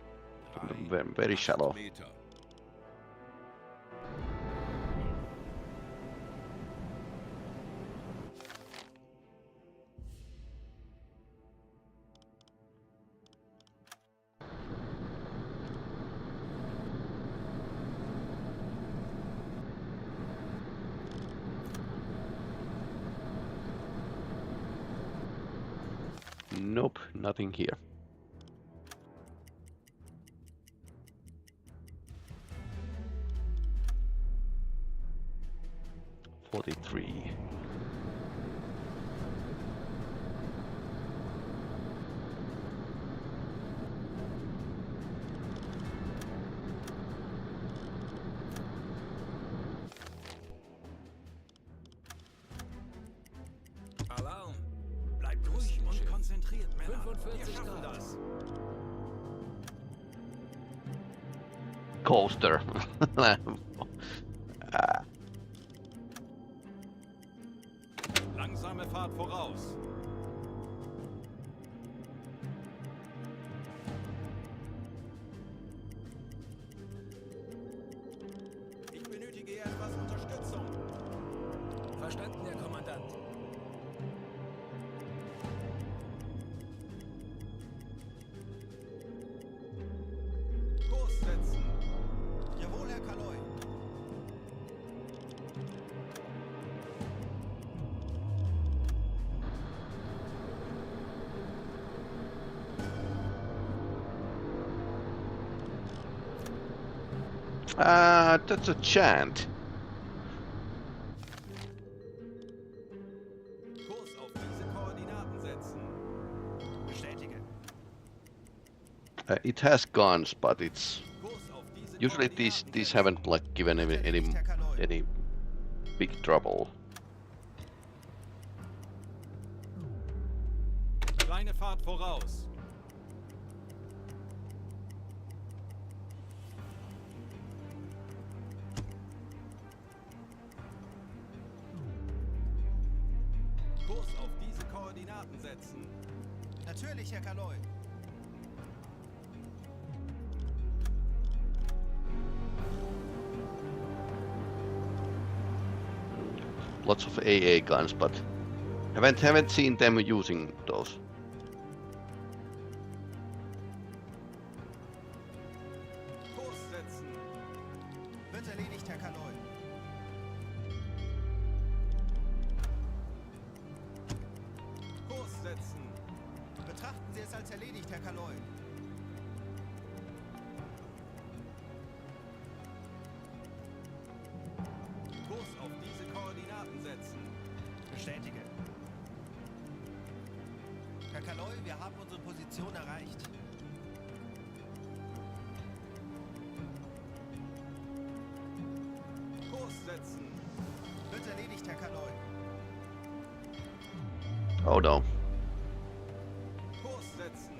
Very shallow. Meter. Nope, nothing here. $43. Alarm! Bleibt ruhig und konzentriert, Männer. 45 Wir schaffen Grad. das. Coaster. Langsame Fahrt voraus. Ich benötige hier etwas Unterstützung. Verstanden, Herr Kommandant. Kurs setzen. Jawohl, Herr Kaloi. That's a chant. Kurs auf diese Koordinaten setzen. Bestätige. It has guns, but it's Kurs auf diese usually Koordinaten these setzen. haven't like given any big trouble. Kleine Fahrt voraus. Kurs auf diese Koordinaten setzen. Natürlich, Herr Kaloi. Lots of AA guns, but haven't seen them using those. Kurs setzen. Wird erledigt, Herr Kaloi. Kurs setzen. Betrachten Sie es als erledigt, Herr Kaloi. Kurs auf diese Koordinaten setzen. Bestätige. Herr Kaloi, wir haben unsere Position erreicht. Kurs setzen. Wird erledigt, Herr Kaloi. Oh no. Kurs setzen.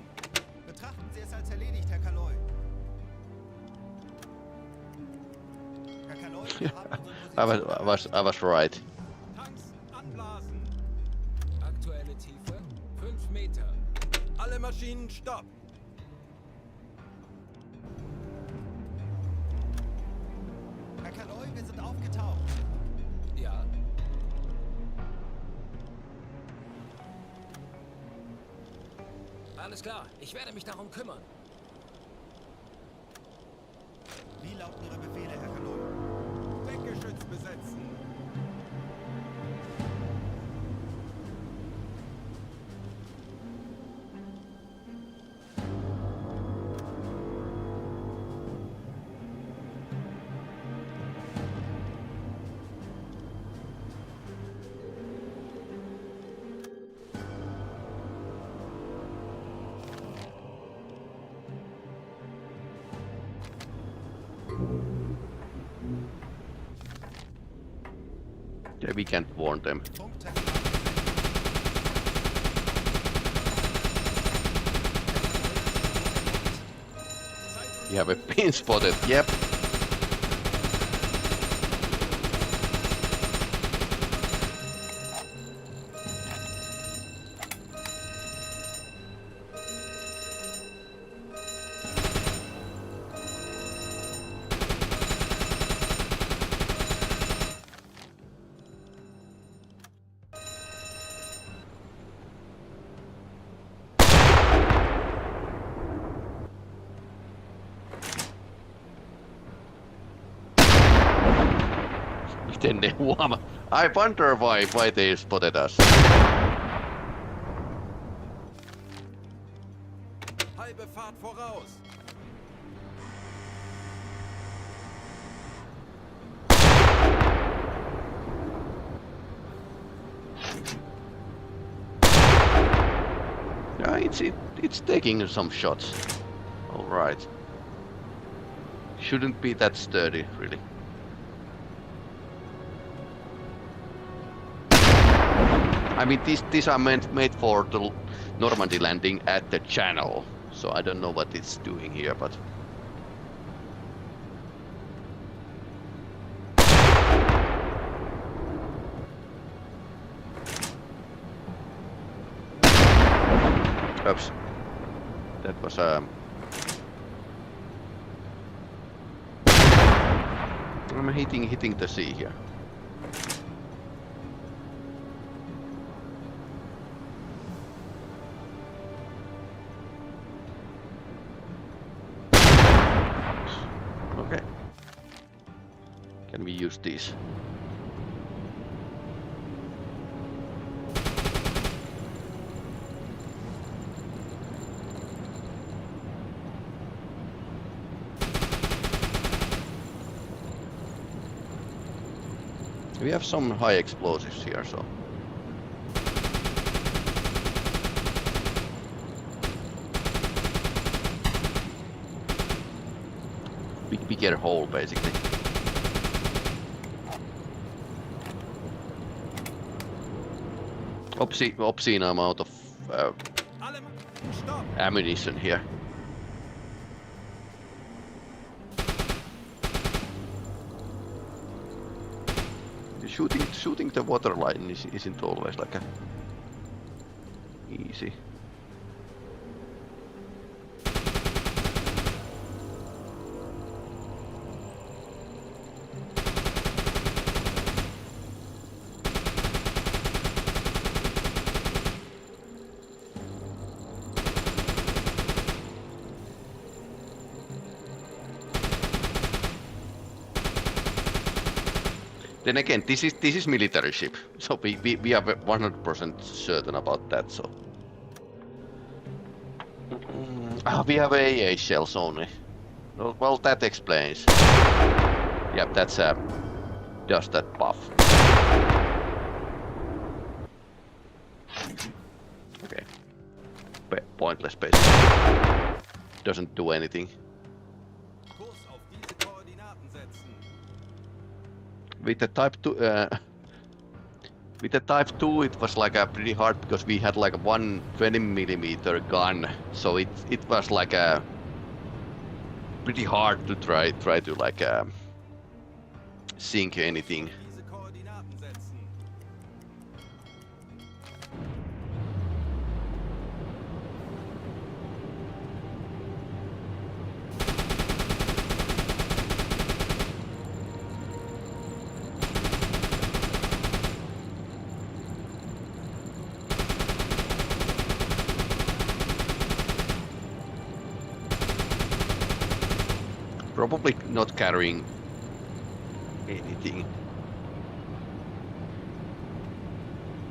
Betrachten Sie es als erledigt, Herr Kaloi. Herr Kaloi, wir haben unsere Position I was right. Tanks anblasen. Aktuelle Tiefe 5 Meter. Alle Maschinen stopp. Herr Kaloi, wir sind aufgetaucht. Ja. Alles klar, ich werde mich darum kümmern. Wie lauten Ihre Befehle, Herr Kaloi? Deckgeschütz besetzen. Yeah, we can't warn them. You have a pin spotted, yep. Then they warm. I wonder why they spotted us. Halbe Fahrt voraus. Yeah, it's taking some shots. All right. Shouldn't be that sturdy, really. I mean, these are made for the Normandy landing at the channel, so I don't know what it's doing here, but... Oops. That was I'm hitting the sea here. Okay. Can we use these? We have some high explosives here, so... Bigger hole, basically. Obscene amount of ammunition here. Shooting the water line isn't always like a easy. Then again, this is military ship, so we are 100% certain about that. So we have AA shells only. Well, that explains. Yep, that's just that buff. Okay, pointless basically. Doesn't do anything. With the Type 2, it was like a pretty hard because we had like a 120mm gun, so it was like a pretty hard to try to like sink anything. probably not carrying anything.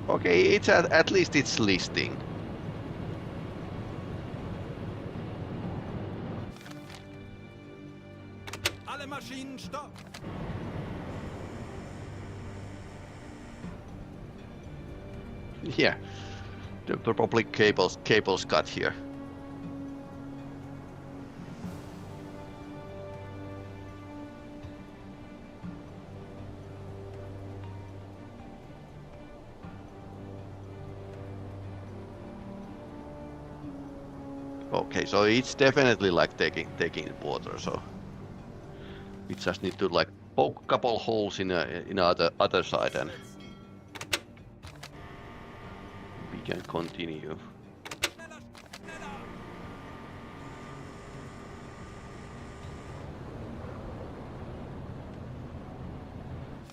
Okay, it's at least it's listing. Alle Maschinen stopp! Yeah, probably cables cut here. Okay, so it's definitely like taking water. So we just need to like poke a couple holes in other side, and we can continue.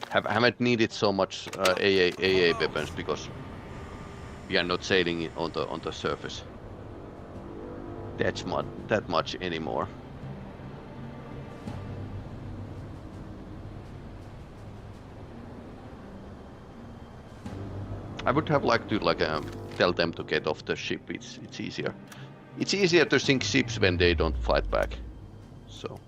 Haven't needed so much AA weapons because we are not sailing on the surface that much anymore. I would have liked to tell them to get off the ship. It's easier. It's easier to sink ships when they don't fight back. So.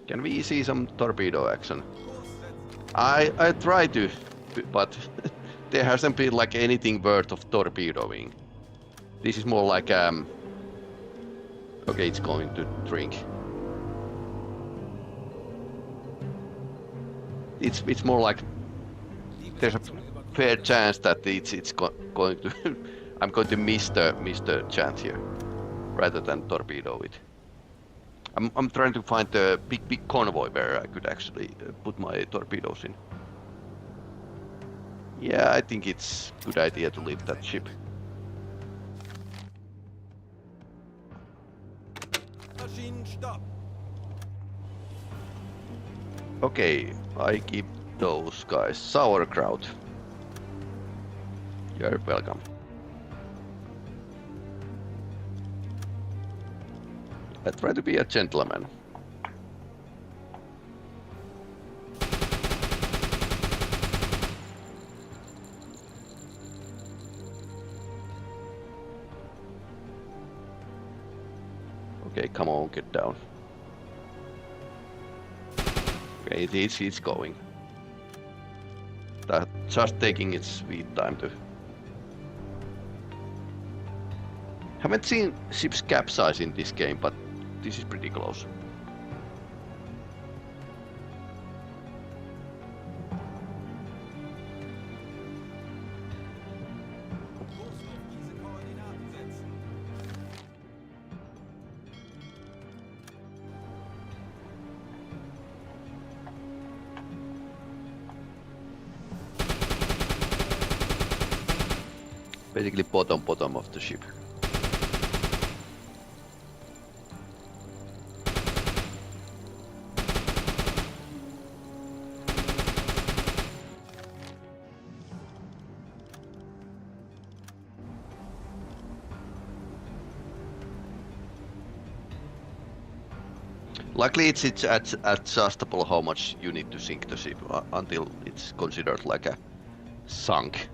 Can we see some torpedo action? I try to, but there hasn't been like anything worth of torpedoing. This is more like okay, it's going to drink. It's more like there's a fair chance that it's going to I'm going to miss the chance here rather than torpedo it. I'm trying to find a big convoy where I could actually put my torpedoes in. Yeah, I think it's a good idea to leave that ship. Maschinen stopp! Okay, I give those guys sauerkraut. You're welcome. I try to be a gentleman. Okay, come on, get down. Okay, it's going. That just taking its sweet time to. Haven't seen ships capsize in this game, but this is pretty close. Basically bottom of the ship. Luckily it's adjustable how much you need to sink the ship until it's considered like a sunk.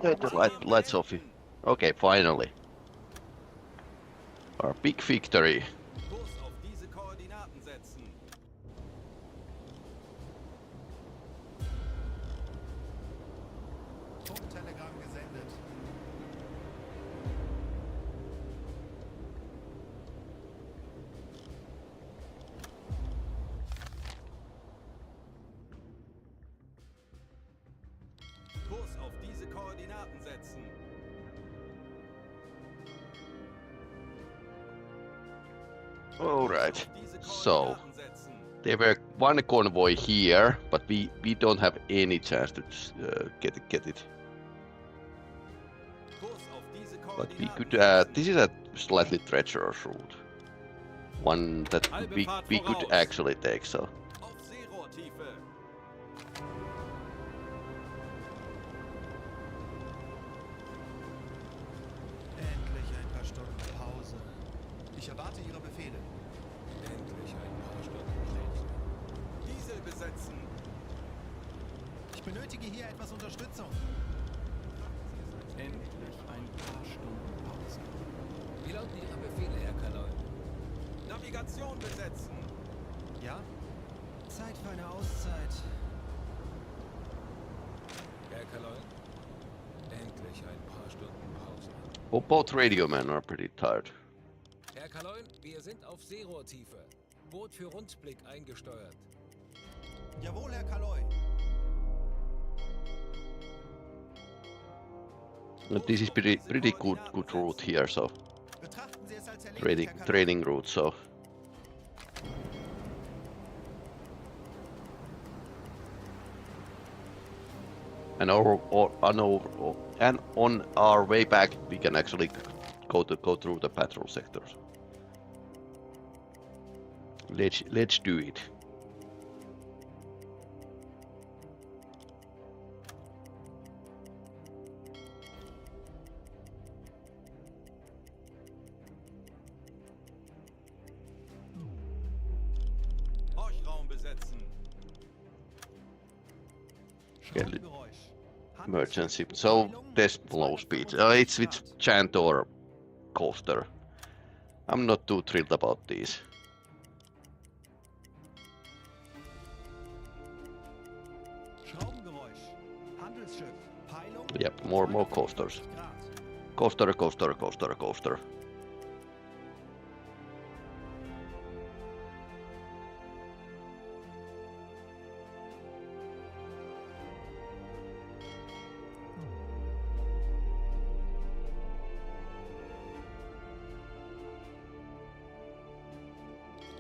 The lights off. Okay, finally. Our big victory. Kurs auf diese Koordinaten setzen. Funktelegramm gesendet. Kurs auf diese Koordinaten setzen. Alright, so there were one convoy here, but we don't have any chance to get it. But we could, this is a slightly treacherous route. One that we could actually take, so. Auf Seerohrtiefe. Endlich ein paar Stunden Pause. Ich erwarte Ihre Befehle. Endlich ein paar Stunden Pause. Diesel besetzen. Ich benötige hier etwas Unterstützung. Endlich ein paar Stunden Pause. Wie lauten Ihre Befehle, Herr Kaloy? Navigation besetzen. Ja? Zeit für eine Auszeit. Herr Kaloy? Endlich ein paar Stunden Pause. Well, both radio men are pretty tired. Herr Kaloy, wir sind auf Seerohrtiefe. Boot für Rundblick eingesteuert. Jawohl, Herr Kaloy. And this is pretty good route here, so Betrachten Sie es als erledigt, Herr Kaloy. trading route, so. And on our way back, we can actually go through the patrol sectors. Let's do it. Horchraum besetzen. Stromgeräusch. Emergency. So there's low speed. It's with chant or coaster. I'm not too thrilled about these. Schraubengeräusch. Handelsschiff. Peilung. Yep, more coasters. 90 Grad. Coaster.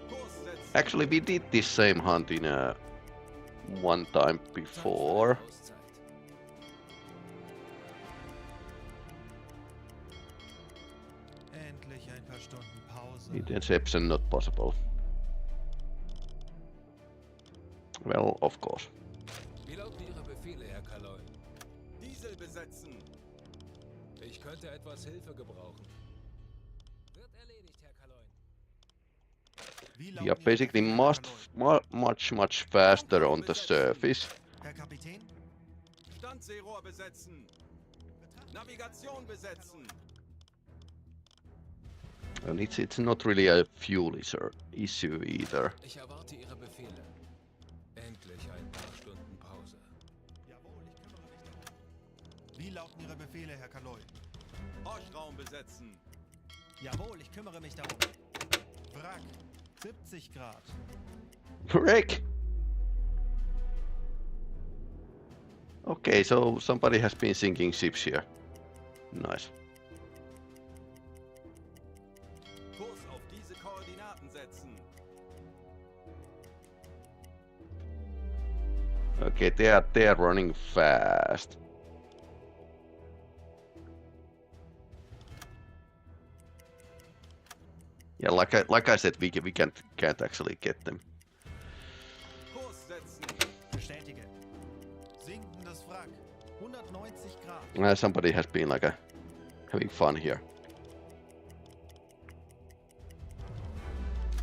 Kurs setzen. Actually, we did this same hunt in one time before. Auszeit. Endlich ein paar Stunden Pause. Interception not possible. Well, of course. Wie lauten Ihre Befehle, Herr Kaloy? Diesel besetzen. Ich könnte etwas Hilfe gebrauchen. Wird erledigt, Herr Kaloy. Wie We lauten are Ihre basically Befehle, Herr Kaloy? much faster on the surface. Herr Kapitän? Standseerohr besetzen. Navigation besetzen. And it's not really a fuel issue either. Ich erwarte Ihre Befehle. Endlich ein paar Stunden Pause. Jawohl, ich kümmere mich darum. Wie lauten Ihre Befehle, Herr Kaloy? Horchraum besetzen. Jawohl, ich kümmere mich darum. Wrack. 70 Grad. Rick! Okay, so somebody has been sinking ships here. Nice. Kurs auf diese Koordinaten setzen. Okay, they are running fast. Yeah, like I said, we can't actually get them. Kurs setzen. Bestätige. Sinkendes Wrack. 190 Grad. Somebody has been having fun here.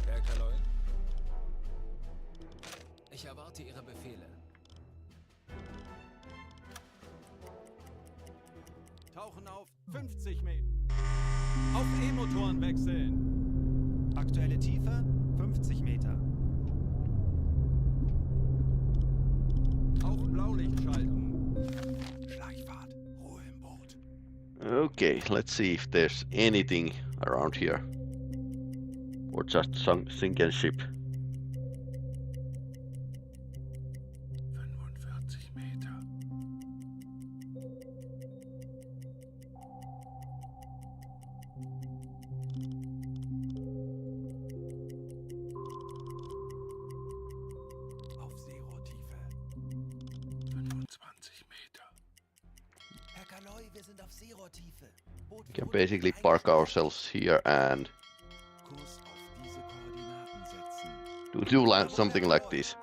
Herr Kaloy? Ich erwarte Ihre Befehle. Tauchen auf 50 Meter. Auf E-Motoren wechseln. Aktuelle Tiefe 50 Meter. Auf Blaulicht schalten. Schleichfahrt. Ruhe im Boot. Okay, let's see if there's anything around here. Or just some sinking ship. 45 Meter. Kaloi, wir sind auf Seerohrtiefe. Boot We can für basically Rundblick park eingesteuert. ourselves here and Kurs auf diese Koordinaten setzen. do something like this.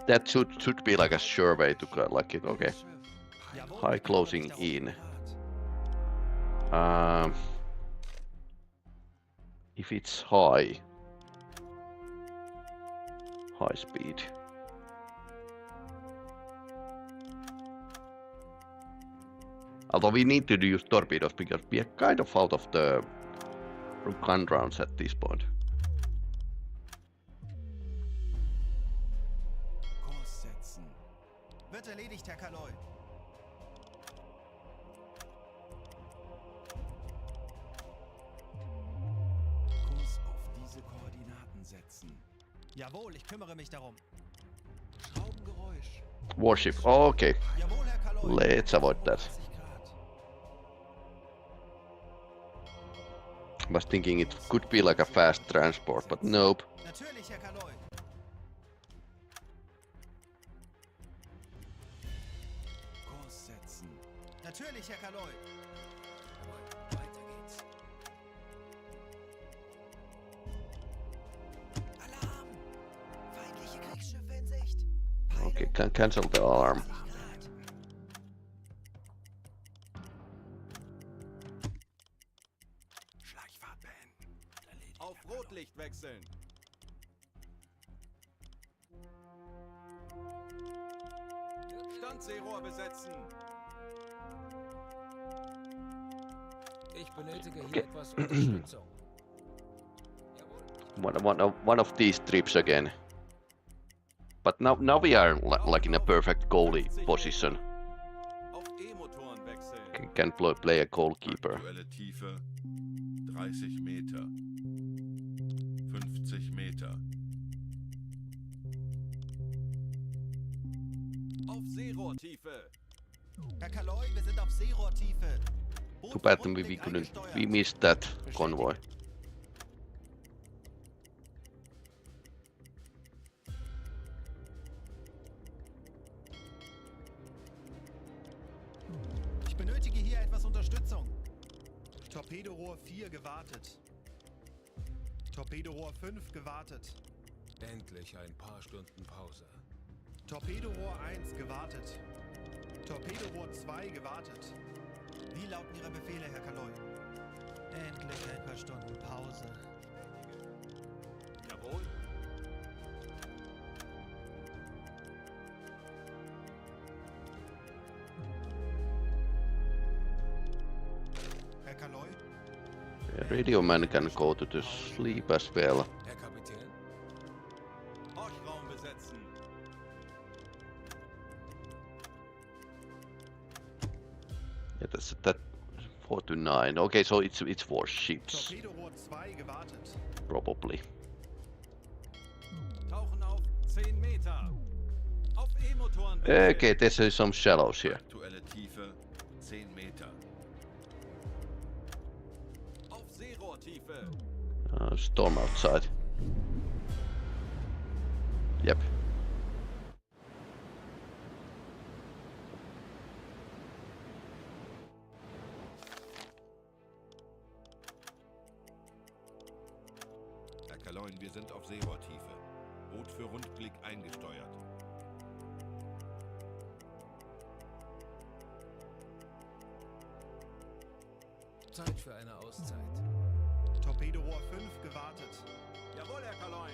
That should be like a sure way to go, like it. Okay. Jawohl, High ich kümmere closing mich darum. in. If it's high speed. Although we need to use torpedoes because we are kind of out of the gun rounds at this point. Kurs setzen. Wird erledigt, Herr Kaloi. Kurs auf diese Koordinaten setzen. Jawohl, ich kümmere mich darum. Schraubengeräusch. Warship. Okay, Jawohl, Herr Kaloi. let's avoid that. 30 Grad. I was thinking it could be like a fast transport, but nope. Natürlich, Herr Kaloi. Kurs setzen. Natürlich, Herr Kaloi. Weiter geht's. Alarm! Feindliche Kriegsschiffe in Sicht. Okay, can cancel the alarm. 30 Grad. Schleichfahrt beenden. Erledigt. Auf Rotlicht wechseln. Standseerohr besetzen. Ich benötige hier etwas Unterstützung. One of these trips again. But now we are like in a perfect goalie position. Auf E-Motoren wechseln. Can play a goalkeeper. Aktuelle Tiefe 30 Meter. 50 Meter. Auf Seerohrtiefe. Herr Kaloi, wir sind auf Seerohrtiefe. Boot Too für bad Rundblick we eingesteuert. missed that convoy. Ich benötige hier etwas Unterstützung. Torpedorohr 4 gewartet. Torpedorohr 5 gewartet. Endlich ein paar Stunden Pause. Torpedorohr 1 gewartet. Torpedorohr 2 gewartet. Wie lauten Ihre Befehle, Herr Kaloi? Endlich ein paar Stunden Pause. Jawohl. Herr Kaloi? Radio man can go to the sleep as well. Herr Kapitän, Horchraum besetzen. Yeah, that's that 4 to 9. Okay, so it's 4 ships Torpedorohr 2 gewartet. probably. Tauchen auf 10 Meter. Auf E-Motoren Okay, there's some shallows here. Aktuelle Tiefe 10 Meter. Auf Seerohrtiefe. Storm outside. Yep. Herr Kaloin, wir sind auf Seerohrtiefe. Boot für Rundblick eingesteuert. Zeit für eine Auszeit. Torpedorohr 5 gewartet. Jawohl, Herr Kaloin.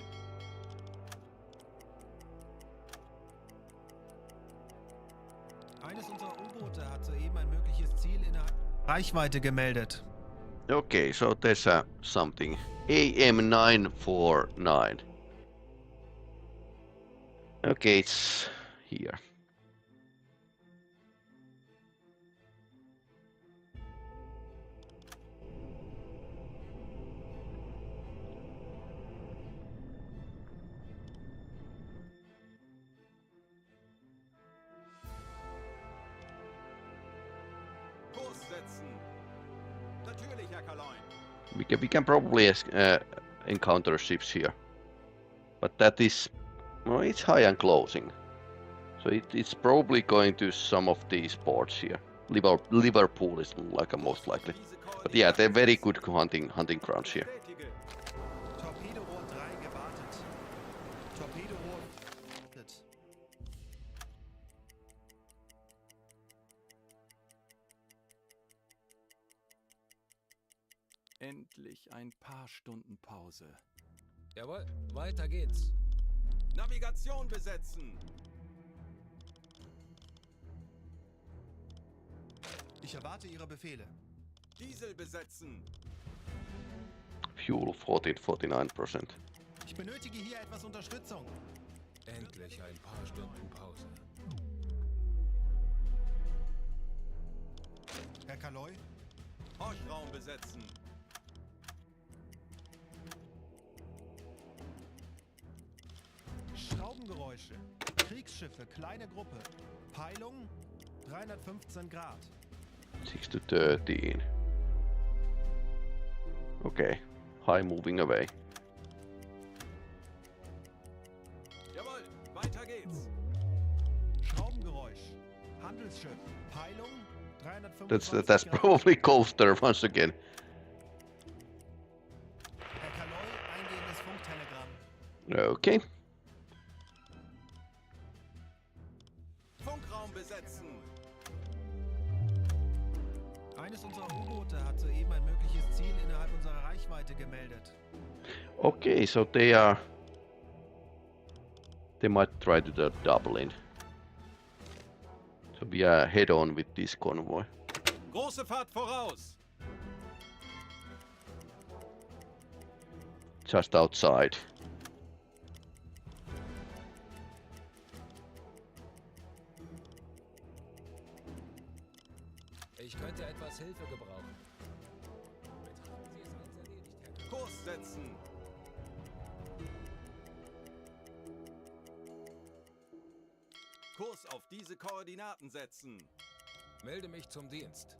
Eines unserer U-Boote hat soeben ein mögliches Ziel innerhalb Reichweite gemeldet. Okay, so there's something. AM949. Okay, it's here. Kurs setzen. Natürlich, Herr Kaloin. We can probably encounter ships here. But that is... Well, it's high and closing. So it's probably going to some of these ports here. Liverpool is like a most likely. But yeah, they're very good hunting grounds here. Bestätige. Torpedorohr 3 gewartet. Torpedorohr gewartet. Endlich ein paar Stunden Pause. Jawohl, weiter geht's. Navigation besetzen. Ich erwarte Ihre Befehle. Diesel besetzen. Fuel 49%. Ich benötige hier etwas Unterstützung. Endlich ein paar Stunden Pause. Herr Kaloy, Horchraum besetzen. Schraubengeräusche. Kriegsschiffe, kleine Gruppe. Peilung 315 Grad. 6 to 13. Okay, high moving away. Jawohl, weiter geht's. Schraubengeräusch. Handelsschiff. Peilung 325 That's Grad. probably coaster once again. Herr Kaloy, eingehendes Funktelegramm. Okay. Funkraum besetzen. Eines unserer U-Boote hat soeben ein mögliches Ziel innerhalb unserer Reichweite gemeldet. Okay, so they might try to do double in. So we are head on with this convoy. Große Fahrt voraus. Just outside. Ich könnte etwas Hilfe gebrauchen. Betrachten Sie es als erledigt, Herr Kapitän. Kurs setzen. Kurs auf diese Koordinaten setzen. Melde mich zum Dienst.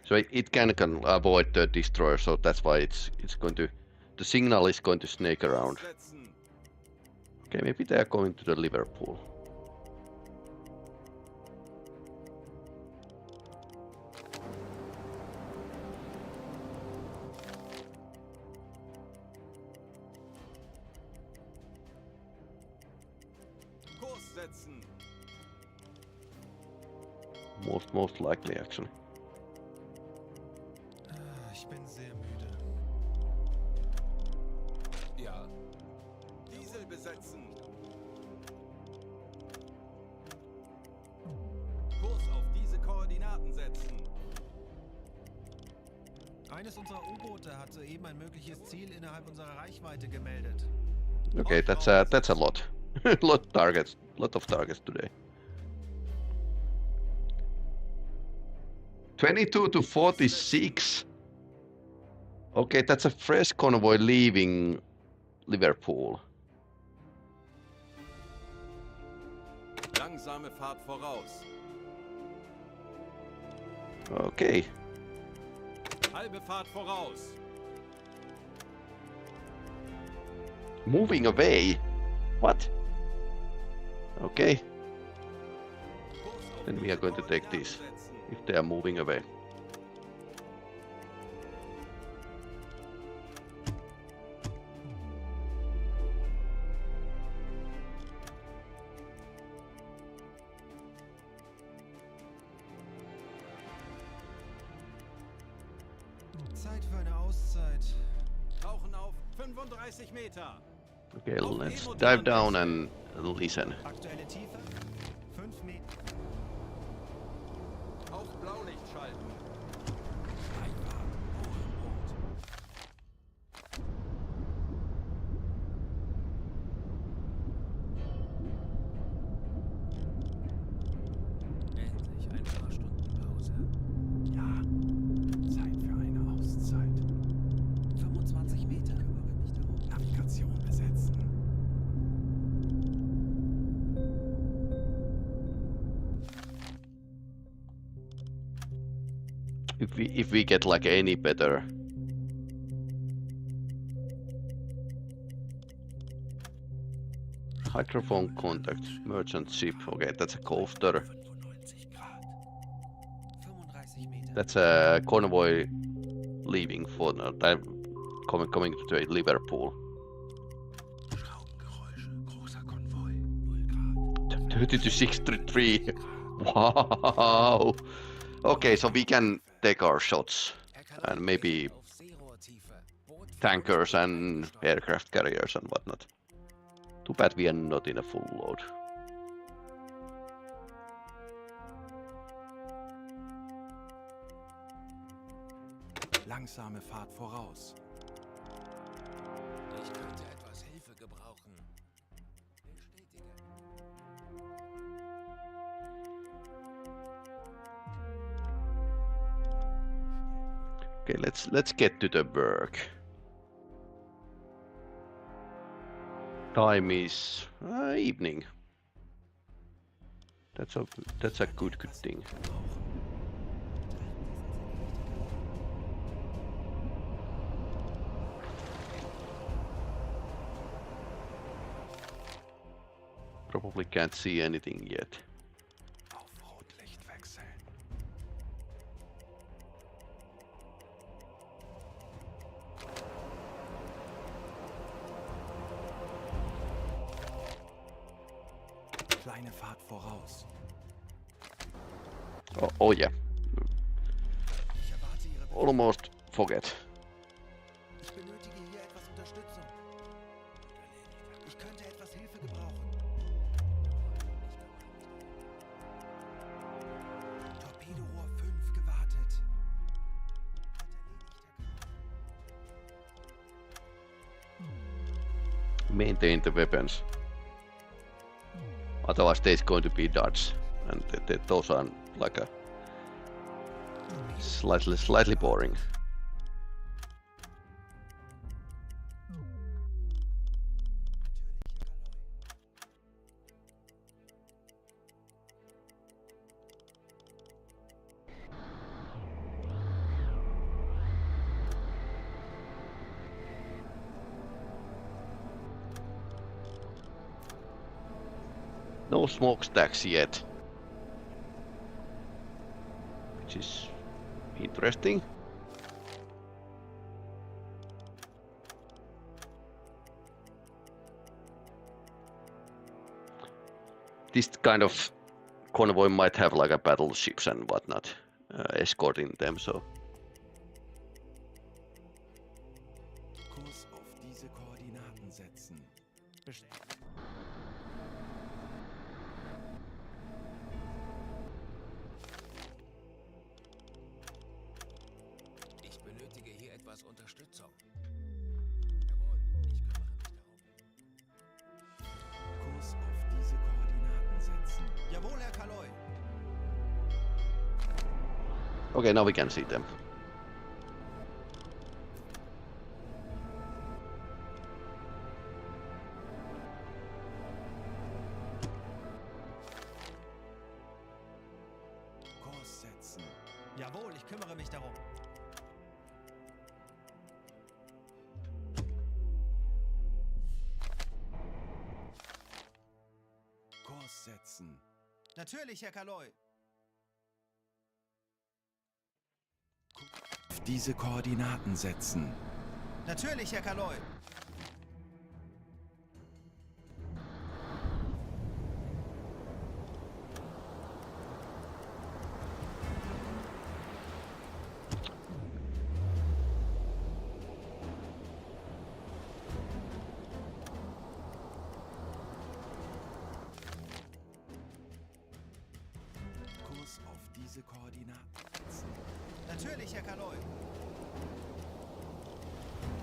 So it can avoid the destroyer, so that's why it's going to, the signal is going to snake around. Kurs setzen. Okay, maybe they are going to the Liverpool. Kurs setzen. Most likely actually. Ich bin sehr müde. Ja, Diesel besetzen. Kurs auf diese Koordinaten setzen. Eines unserer U-Boote hat soeben ein mögliches Ziel innerhalb unserer Reichweite gemeldet. Okay, that's a lot. lot of targets today. 22 to 46. Okay, that's a fresh convoy leaving Liverpool. Langsame Fahrt voraus. Okay, Halbe Fahrt voraus. moving away. What? Okay, Kurs auf then we diese are going to take Koordinaten this setzen. if they are moving away. Zeit für eine Auszeit. Tauchen auf 35 Meter. Okay, let's dive down and listen. Aktuelle Tiefe 5 Meter. Auf Blaulicht schalten. endlich ein paar Stunden Pause. Ja, Zeit für eine Auszeit. 25 Meter. Kümmere mich darum. Navigation besetzen. If we get like any better. Hydrophone contact, merchant ship. Okay, that's a coaster. That's a convoy leaving for coming to Liverpool. 30 to 63. Wow. Okay, so we can take our shots and maybe tankers and aircraft carriers and whatnot. Too bad we are not in a full load. Langsame Fahrt voraus. Ich könnte etwas Hilfe gebrauchen. Bestätige. Okay, let's get to the work. Time is evening. That's a good thing. Probably can't see anything yet. Auf Rotlicht wechseln. Kleine Fahrt voraus. Oh yeah. Ich erwarte Ihre Almost forget. Ich benötige hier etwas Unterstützung. Ich könnte etwas Hilfe gebrauchen. Torpedorohr 5 gewartet. Maintain the weapons. Otherwise there's going to be darts. And those are like a slightly boring. No smokestacks yet, which is interesting. This kind of convoy might have like a battleships and whatnot escorting them, so Kurs auf diese Koordinaten setzen. Ich benötige hier etwas Unterstützung. Jawohl, ich kümmere mich darum. Kurs auf diese Koordinaten setzen. Jawohl, Herr Kaloy. okay, now we can see them. Kurs setzen. Jawohl, ich kümmere mich darum. Kurs setzen. Natürlich, Herr Kaloy. Auf diese Koordinaten setzen. Natürlich, Herr Kaloy. Kurs auf diese Koordinaten setzen. Natürlich, Herr Kaloy.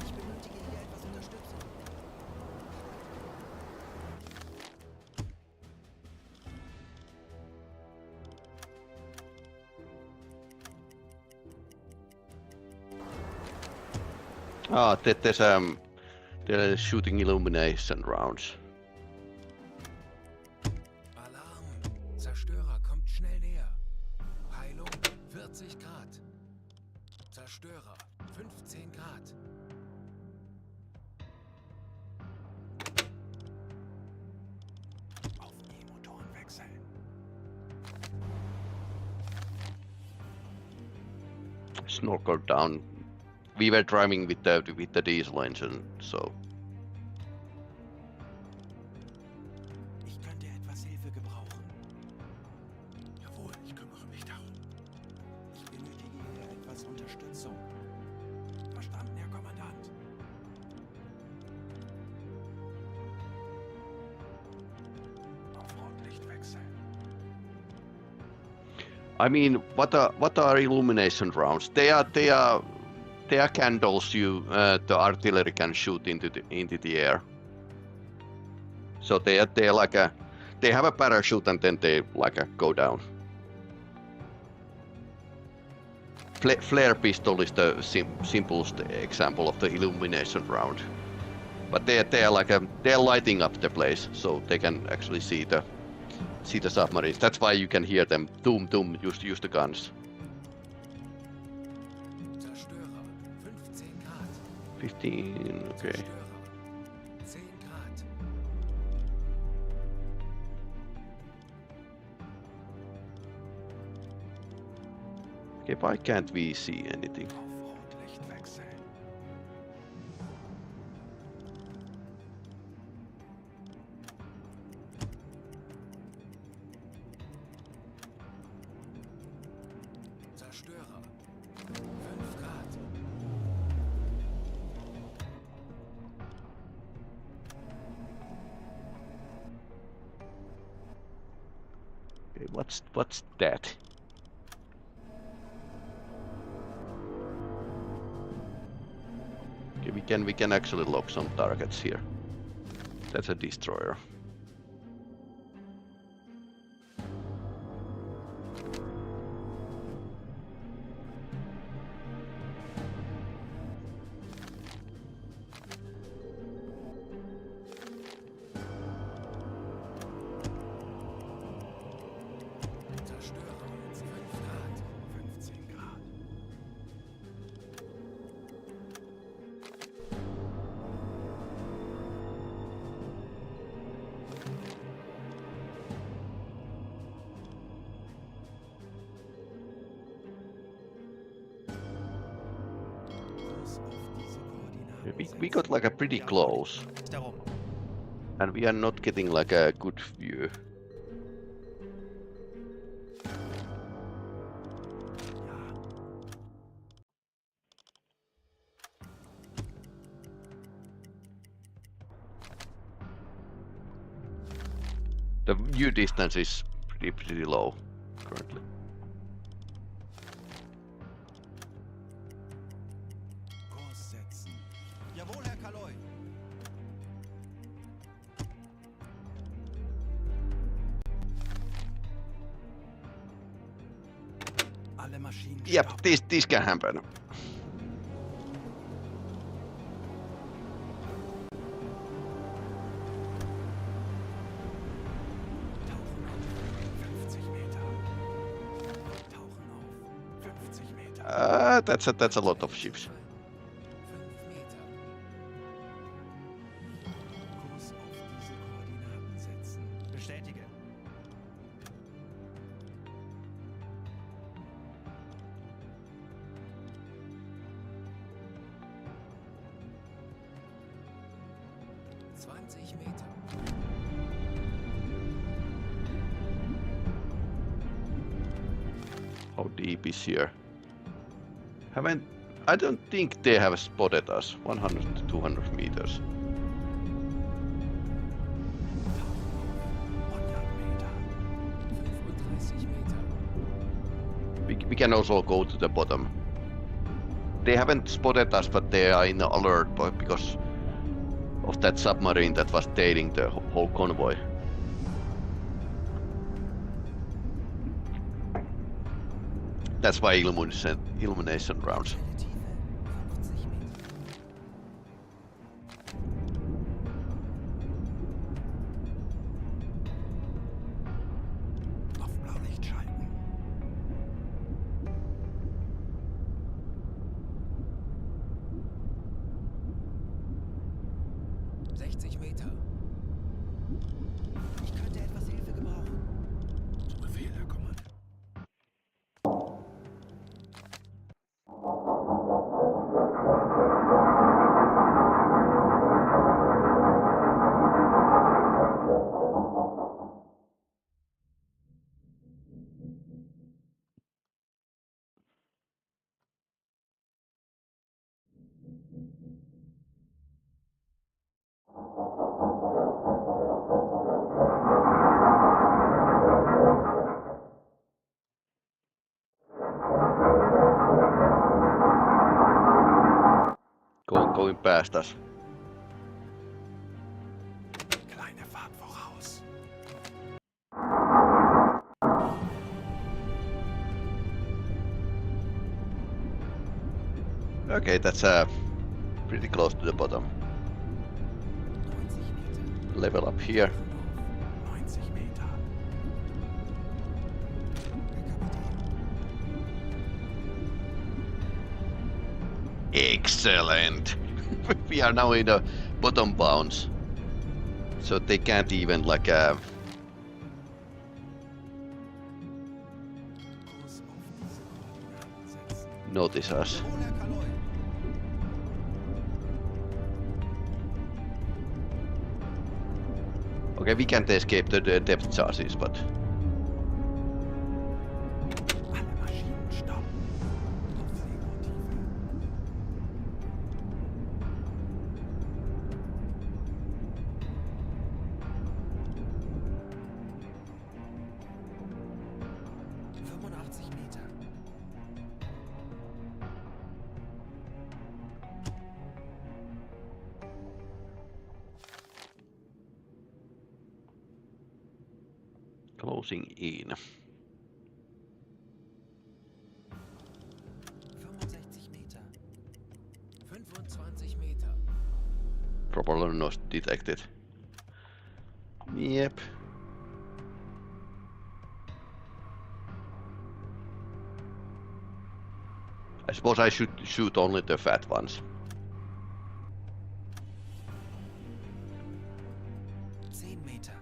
Ich benötige hier etwas Unterstützung. Ah, they're shooting illumination rounds. Alarm! Zerstörer, kommt schnell näher. Heilung 40 Grad. Zerstörer 15 Grad. snorkel down. We were driving with the diesel engine, so. Ich könnte etwas Hilfe gebrauchen. Jawohl, ich kümmere mich darum. Ich benötige hier etwas Unterstützung. Verstanden, Herr Kommandant. Auf Rotlicht wechseln. I mean, what are illumination rounds? They are candles the artillery can shoot into the air. So they are like they have a parachute and then they go down. Flare pistol is the simplest example of the illumination round, but they are lighting up the place so they can actually see the submarines. That's why you can hear them doom doom use the guns. Zerstörer, 15 Grad. 15, okay. Zerstörer, 10 Grad. Okay, why can't we see anything? Auf Rotlicht wechseln. Zerstörer, 5 Grad. Okay, what's that? Okay, we can actually lock some targets here. That's a destroyer. Zerstörer, 5 Grad. 15 Grad. Kurs auf diese Koordinaten We got like a pretty close, Darum. and we are not getting like a good view. The view distance is pretty low currently. Kurs setzen. Jawohl, Herr Kaloi. Alle Maschinen Yep, stoppen. this can happen. Tauchen auf. 50 Meter. Tauchen auf. 50 Meter. That's a lot of ships. 5 Meter. Kurs auf diese Koordinaten setzen. Bestätige. Meter. How deep is here? I don't think they have spotted us. 100 to 200 meters. 100 Meter. 35 Meter. We can also go to the bottom. They haven't spotted us, but they are in alert because of that submarine that was tailing the whole convoy. That's why illumination rounds. Auf Blaulicht schalten. Meter. Ich könnte etwas Hilfe gebrauchen. Zu Befehl, Herr Kommandant. going past us. Kleine Fahrt voraus. Okay, that's pretty close to the bottom. 90 Meter. Level up here. 90 Meter. Excellent. We are now in the bottom bounds, so they can't even like Kurs auf diese Koordinaten setzen. notice us. Jawohl, Herr Kaloi. Okay, we can't escape the depth charges, but Alle Maschinen stopp. Auf Seerotiefe. Meter. closing in. 65 Meter. 25 Meter. Probably not detected. Yep. I suppose I should shoot only the fat ones. 10 Meter.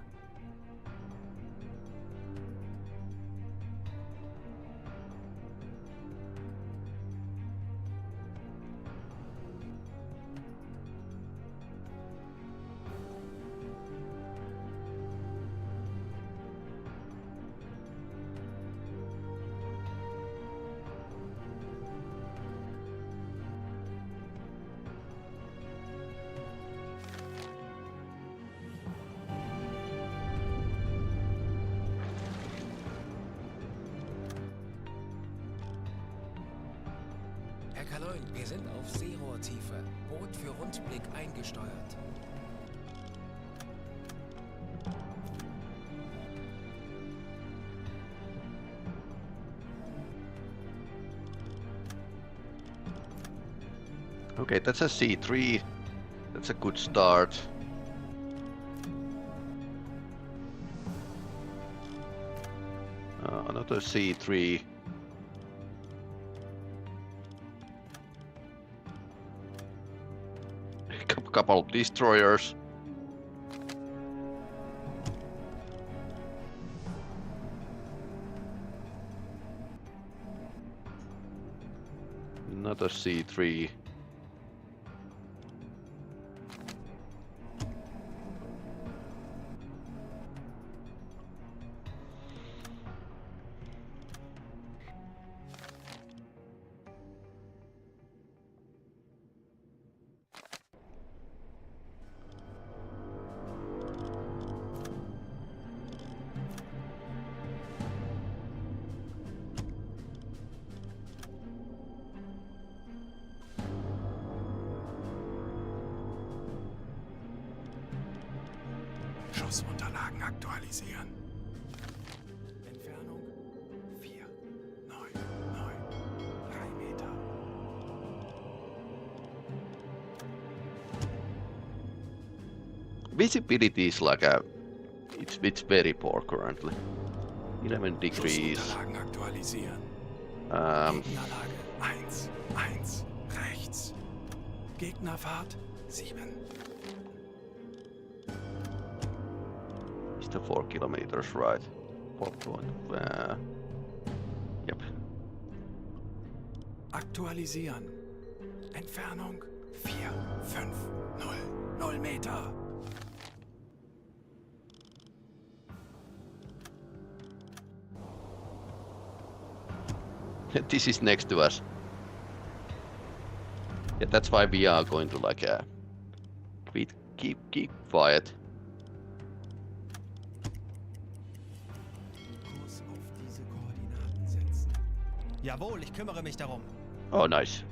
Herr Kaloin, wir sind auf Seerohrtiefe. Boot für Rundblick eingesteuert. Okay, that's a C3. That's a good start. Another C3. Couple of destroyers. Another C3. Schussunterlagen aktualisieren. Entfernung 4, 9, 9, 3 Meter. Visibility is like a... It's very poor currently. 11 degrees. Schussunterlagen aktualisieren. Gegnerlage 1, 1, rechts. Gegnerfahrt 7. It's the 4 kilometers, right? 4 point. Yep. Aktualisieren. Entfernung 4, 5, 0, 0 Meter. This is next to us. Yeah, that's why we are going to like keep quiet. Kurs auf diese Koordinaten setzen. Jawohl, ich kümmere mich darum. Oh, nice.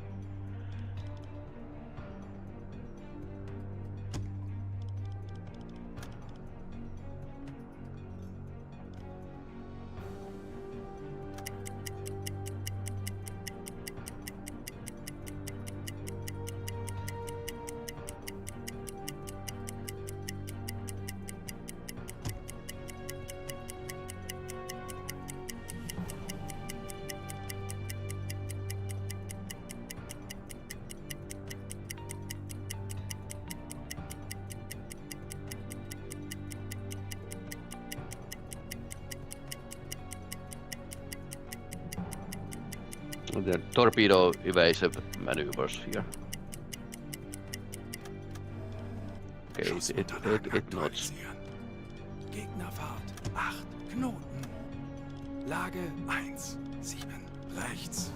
The torpedo evasive maneuvers here. Okay, it nods. Gegnerfahrt 8 Knoten. Lage 1, 7 rechts.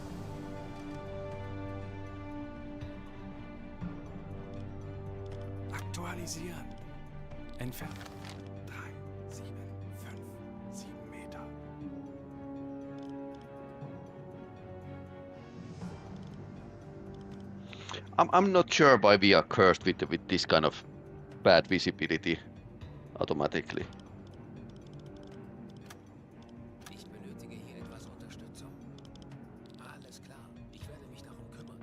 Aktualisieren. Entfernen. 3, 7, 5, 7 Meter. I'm not sure why we are cursed with this kind of bad visibility automatically. Ich benötige hier etwas Unterstützung. Alles klar, ich werde mich darum kümmern.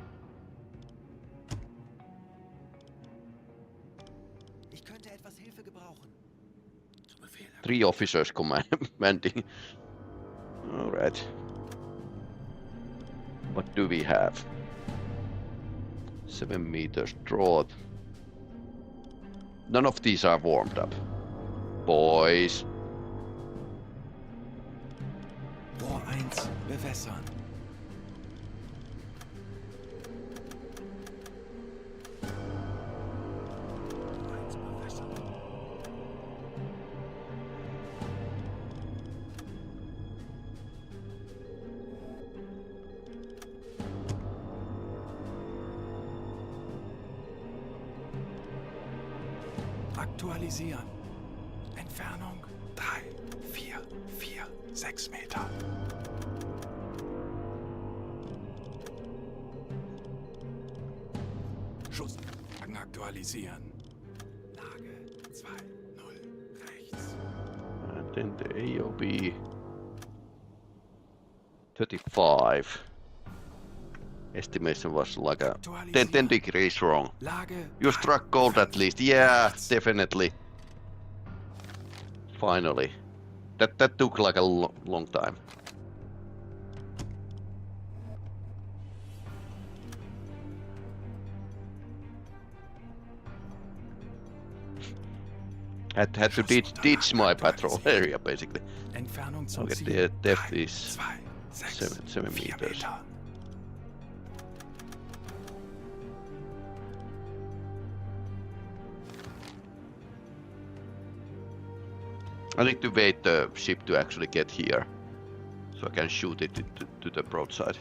Ich könnte etwas Hilfe gebrauchen. Zu Befehl, Herr 3 officers commanding. Alright. What do we have? 7 meters draught. None of these are warmed up. Boys. Rohr 1 bewässern. Aktualisieren. Entfernung 3, 4, 4, 6 Meter. Schuss. Aktualisieren. Lage 2, 0, rechts. And then the AOB 35. Estimation was like a 10 degrees wrong. Lage You struck gold at least. Yeah, definitely. Finally. That took like a long time. Had to ditch my patrol area basically. Entfernung zum Okay, Ziel. the depth 3, is 2, 6, 7 4 meters. Meter. I need to wait the ship to actually get here, so I can shoot it to the broadside.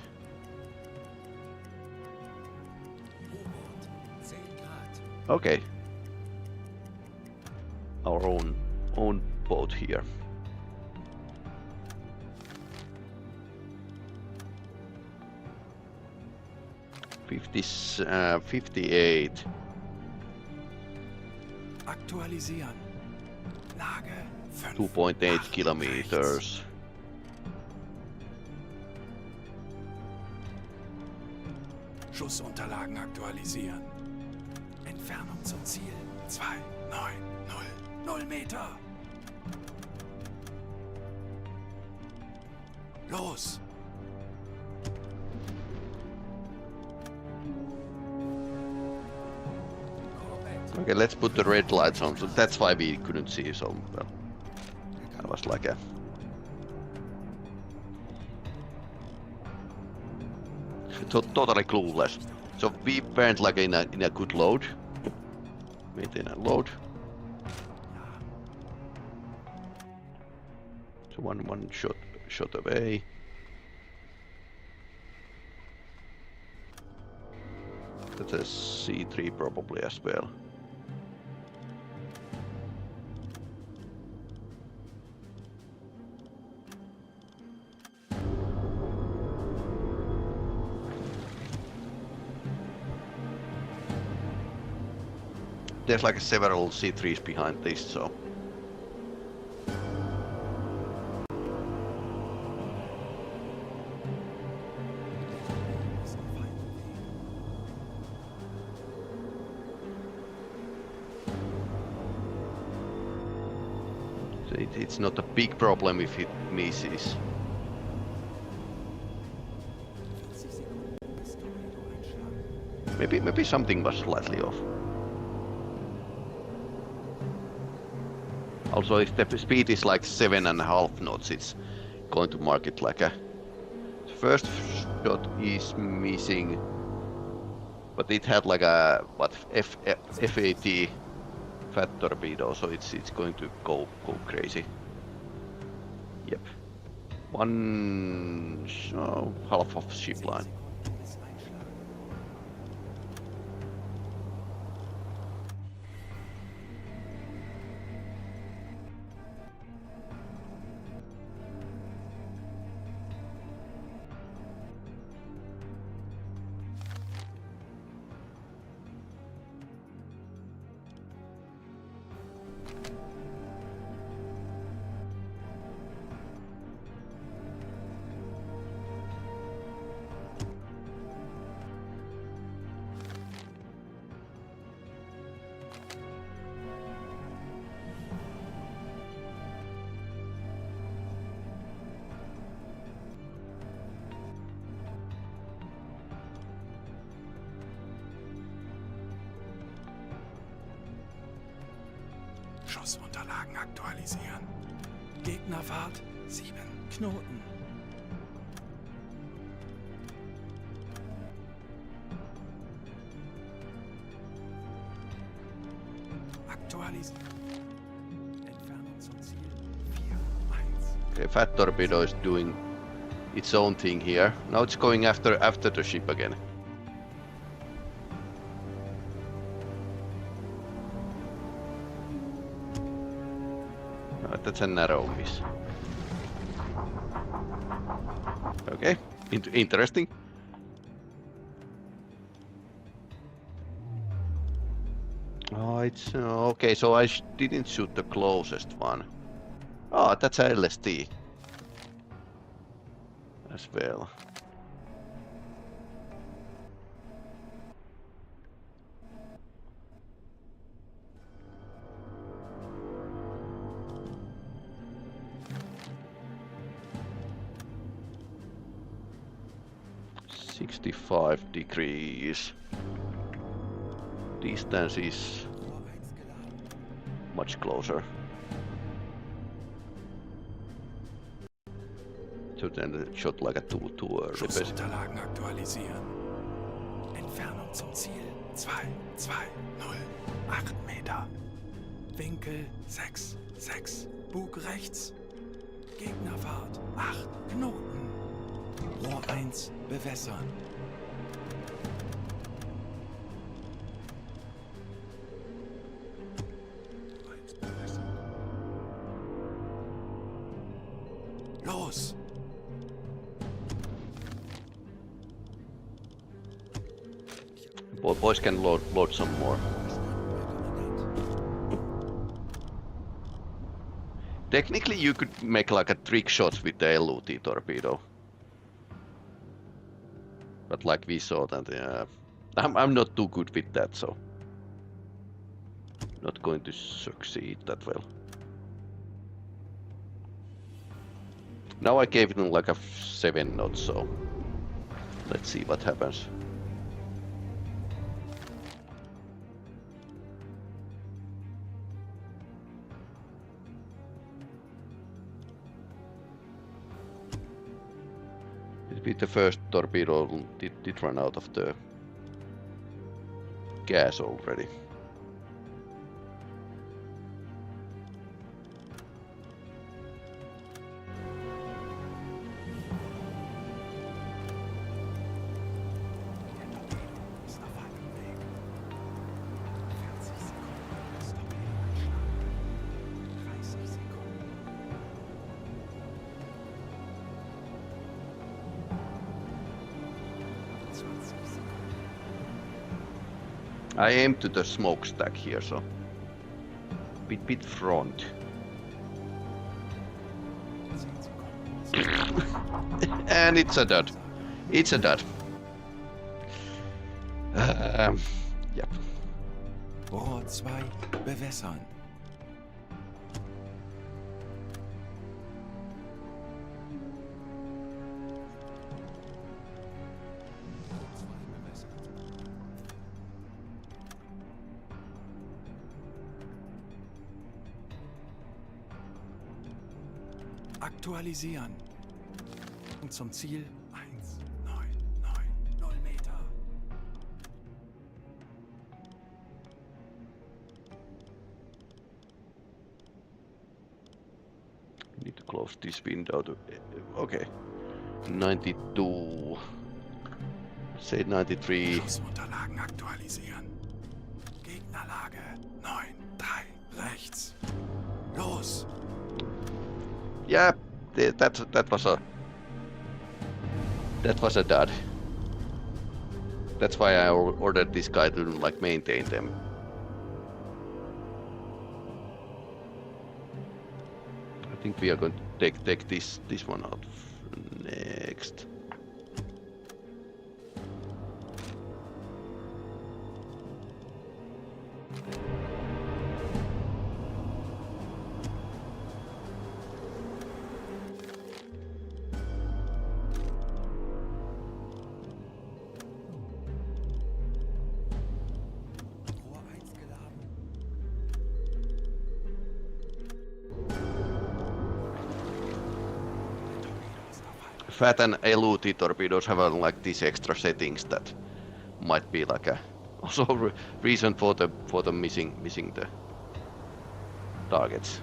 U-Boot, 10 Grad. Okay. Our own boat here. Uh, 58. Aktualisieren. Lage 5, 2.8 8 kilometers. rechts. Schussunterlagen aktualisieren. Entfernung zum Ziel 2, 9, 0, 0 Meter. Los! Okay, let's put the red lights on. So that's why we couldn't see so well. That was like a totally clueless. So we went like in a good load. Maintain a load. So one shot away. That's a C3 probably as well. There's like several C3s behind this, so. So it's not a big problem if it misses. Maybe something was slightly off. Also, if the speed is like 7.5 knots, it's going to mark it like a first shot is missing, but it had like a FAT fat torpedo, so it's going to go crazy. Yep. Half of ship line. Schussunterlagen aktualisieren. Gegnerfahrt 7 Knoten. Aktualisieren. Entfernung zum Ziel 4-1. Okay, fat torpedo is doing its own thing here. Now it's going after the ship again. That's a narrow miss. Okay, interesting. Oh, it's okay. So I didn't shoot the closest one. Oh, that's a LST as well. $65. Distance is much closer. So then it shot like a too early. Schussunterlagen aktualisieren. Entfernung zum Ziel 2-2-0. 8 Meter. Winkel 6-6. Bug rechts. Gegnerfahrt 8 Knoten. Rohr 1 bewässern. Los! Boys can load some more. Technically, you could make like a trick shots with the LUT torpedo. But like we saw that, I'm not too good with that, so not going to succeed that well. Now I gave them like a 7 knots, so let's see what happens. With the first torpedo did run out of the gas already. I aim to the smokestack here, so bit front. And it's a dud. It's a dud. Yep. Rohr 2 bewässern. Aktualisieren. Und zum Ziel 1990 Meter. Need to close this window to... Okay. 92. Say 93. Schussunterlagen aktualisieren. Gegnerlage 9-3 rechts. Los! Yeah, that was a dud. That's why I ordered this guy to like maintain them. I think we are going to take this one out next. Rohr 1 geladen. Fat and LUT torpedoes have like these extra settings that might be like a also reason for the missing the targets.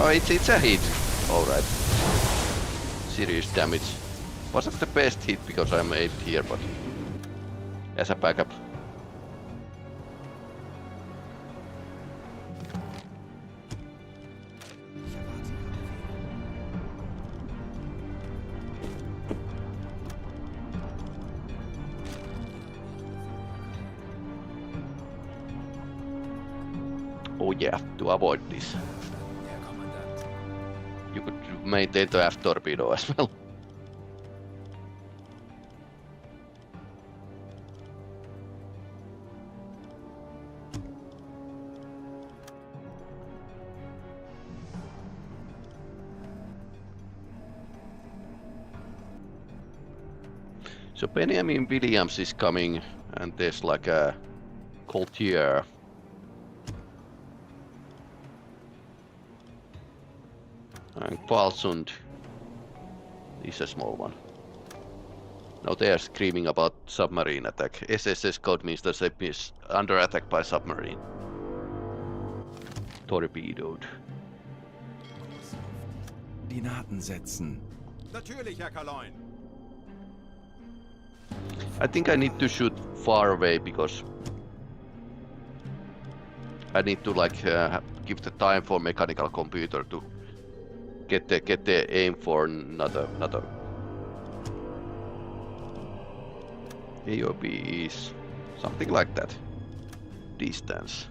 Oh, it's a hit. Alright. Serious damage. Wasn't the best hit because I'm 8 here, but as a backup. Oh yeah, to avoid this. Herr Kommandant. You could maintain the F torpedo as well. So Benjamin Williams is coming, and there's like a Coltier. And Kvalsund is a small one. Now they are screaming about submarine attack. SSS code means the ship is under attack by submarine. Torpedoed. Koordinaten setzen. Natürlich, Herr Kaloin. I think I need to shoot far away because I need to like give the time for mechanical computer to get the aim for another AOB is something like that distance.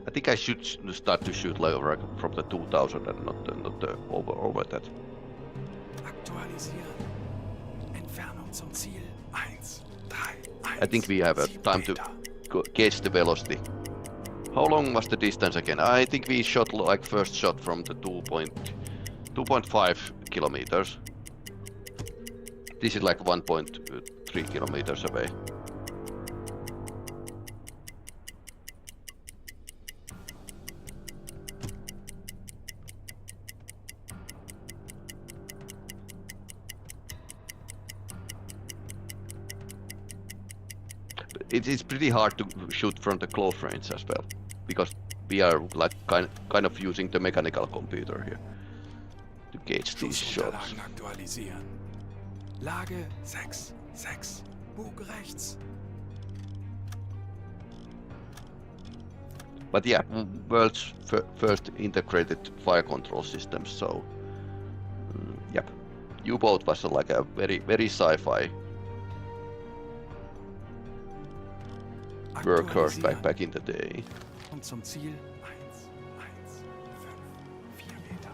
I think I should start to shoot like from the 2000 and not over that. Aktualisieren. Entfernung zum Ziel 1-3-1. I think we have a time to gauge the velocity. How long was the distance again? I think we shot like first shot from the 2.5 kilometers. This is like 1.3 kilometers away. It is pretty hard to shoot from the close range as well, because we are like kind of using the mechanical computer here to gauge these shots. Schussunterlagen aktualisieren. Lage 6-6. Bug rechts. But yeah, world's first integrated fire control system. So, yep, U-boat was like a very sci-fi workhorse Aktualisieren. back in the day. Und zum Ziel 1, 1, 5, 4 Meter.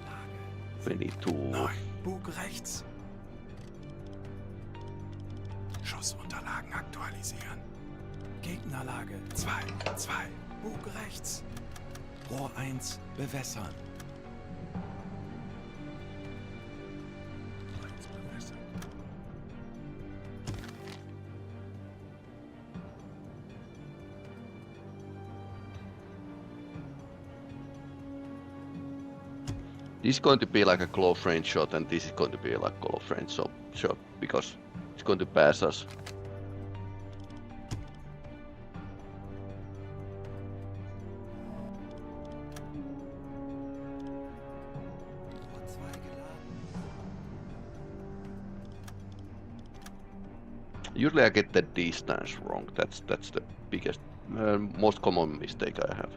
Lage 22. 9. Bug rechts. Schussunterlagen aktualisieren. Gegnerlage 2, 2. Bug rechts. Rohr 1 bewässern. This is going to be like a close range shot, and this is going to be like close range shot because it's going to pass us. Rohr 2 geladen. Usually I get the distance wrong. That's the biggest, most common mistake I have.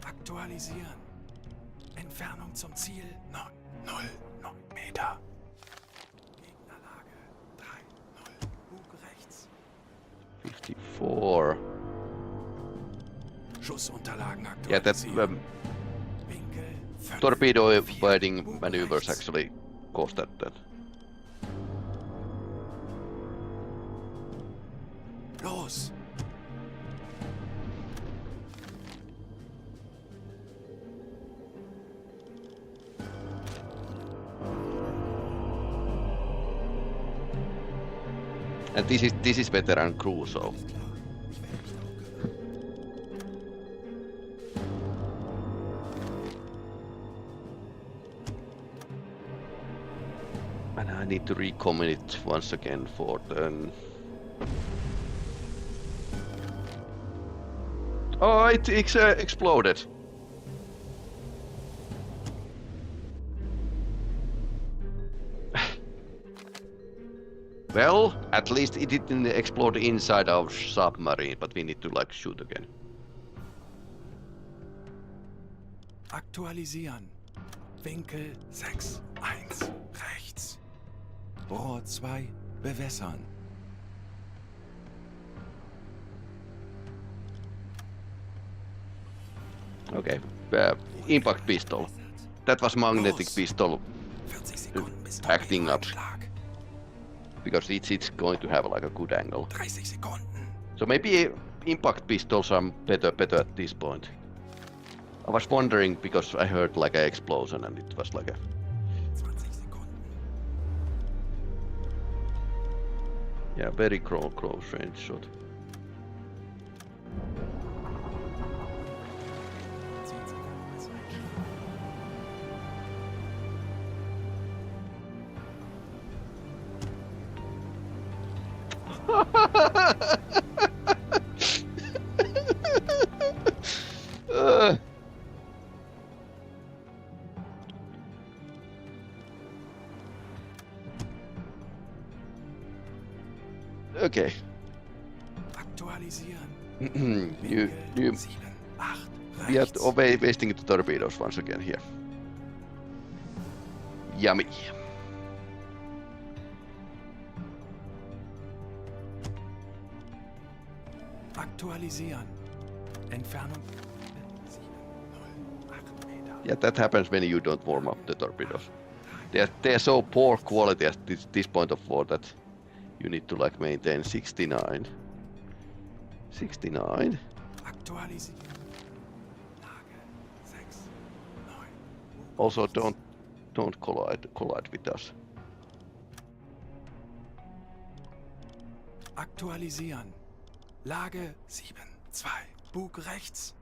Aktualisieren. Entfernung zum Ziel 9, 0, 9 Meter. Gegnerlage 3, 0. Bug rechts. 54. Schussunterlagen Yeah, that aktualisieren. Winkel 5, torpedo 4, fighting Bug maneuvers rechts. actually caused that. Los! And this is veteran crew, so Alles klar. Ich werde mich darum kümmern. and I need to recommit it once again for the. Oh, it exploded. Well, at least it didn't explode inside our submarine, but we need to like shoot again. Aktualisieren. Winkel 6, 1, rechts. Rohr 2, bewässern. Okay, impact pistol. That was magnetic Los. pistol 40 Sekunden bis acting up Torpedoeinschlag. because it's going to have like a good angle. 30 Sekunden. So maybe impact pistols are better at this point. I was wondering because I heard like an explosion and it was like a 20 Sekunden. very close range shot. 10 Sekunden bis Einschlag. Okay. Aktualisieren. you, Winkel 7, 8, we are rechts. wasting the torpedoes once again here. Yummy. Aktualisieren. Entfernung 7, 0, 8 Meter. Yeah, that happens when you don't warm up the torpedoes. They're so poor quality at this point of war that you need to like maintain 69. 69. Aktualisieren. Lage 6, 9. Also don't collide with us. Aktualisieren. Lage 7, 2. Bug rechts.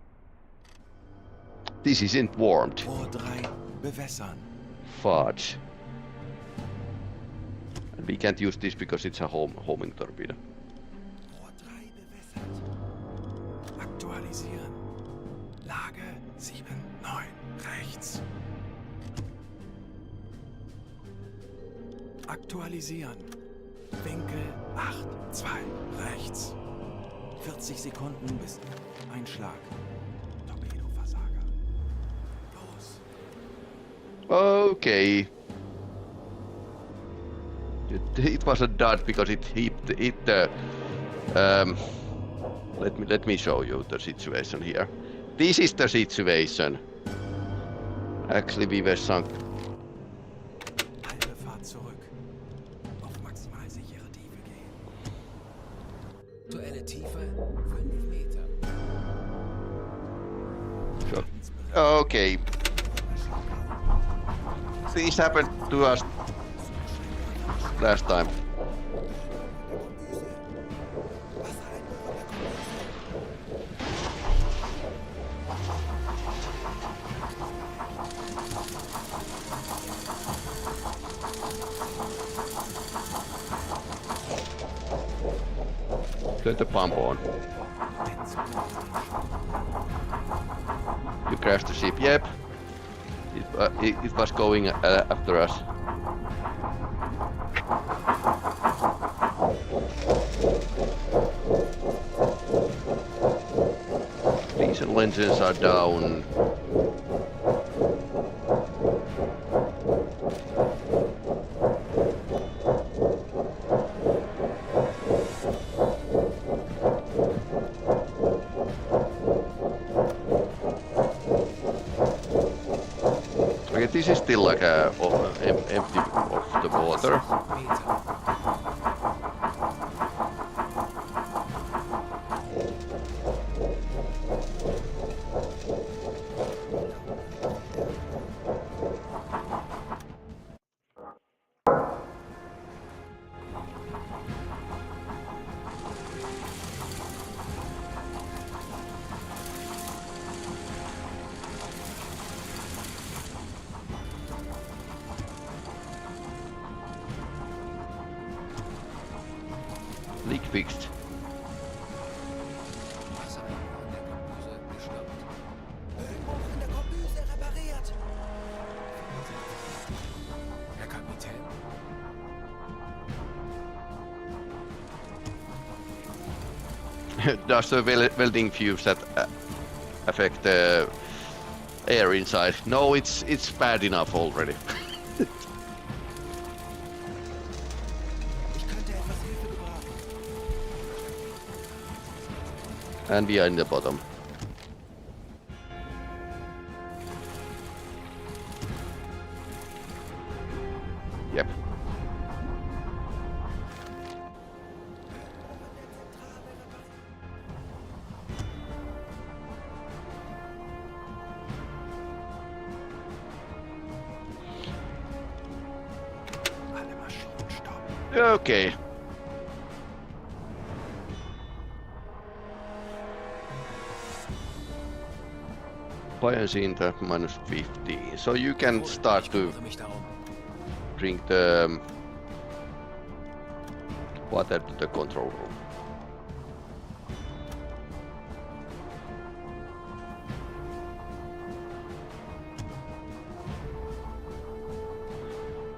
This isn't warmed. Rohr 3. Bewässern. Fudge. And we can't use this because it's a homing torpedo. Rohr 3 bewässert. Aktualisieren. Lage 7, 9. Rechts. Aktualisieren. Winkel 8, 2. Rechts. 40 Sekunden bis Einschlag. Torpedoversager. Los. Okay. it was a dud because it hit the. Let me show you the situation here. This is the situation. Actually, we were sunk. Halbe Fahrt zurück. Auf maximal sichere Tiefe gehen. Aktuelle Tiefe 5 Meter. So, okay. This happened to us last time. Turn the pump on. You crashed the ship. Yep. It was going after us. Diesel engines are down. Okay, this is still like a empty of the water. Leak fixed. Irgendwo noch in der Kombüse repariert. Herr Kapitän. Does the welding fuse that affect the air inside? No, it's bad enough already. Ich könnte etwas Hilfe gebrauchen. And we are in the bottom. Yep. Alle Maschinen stoppen. Okay. Buoyancy in the minus 15. So you can start to Kümmere mich darum. drink the water to the control room.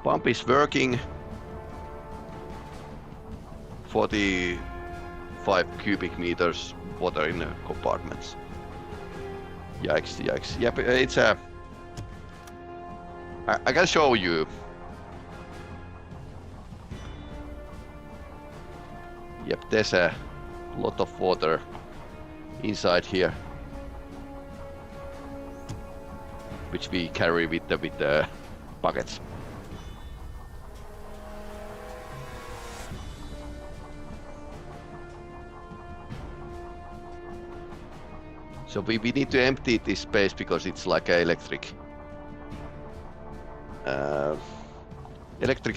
Pump is working. 45 cubic meters water in the compartments. Yikes, yikes. Yep, it's a... I can show you. Yep, there's a lot of water inside here, which we carry with the buckets. So we need to empty this space because it's like a electric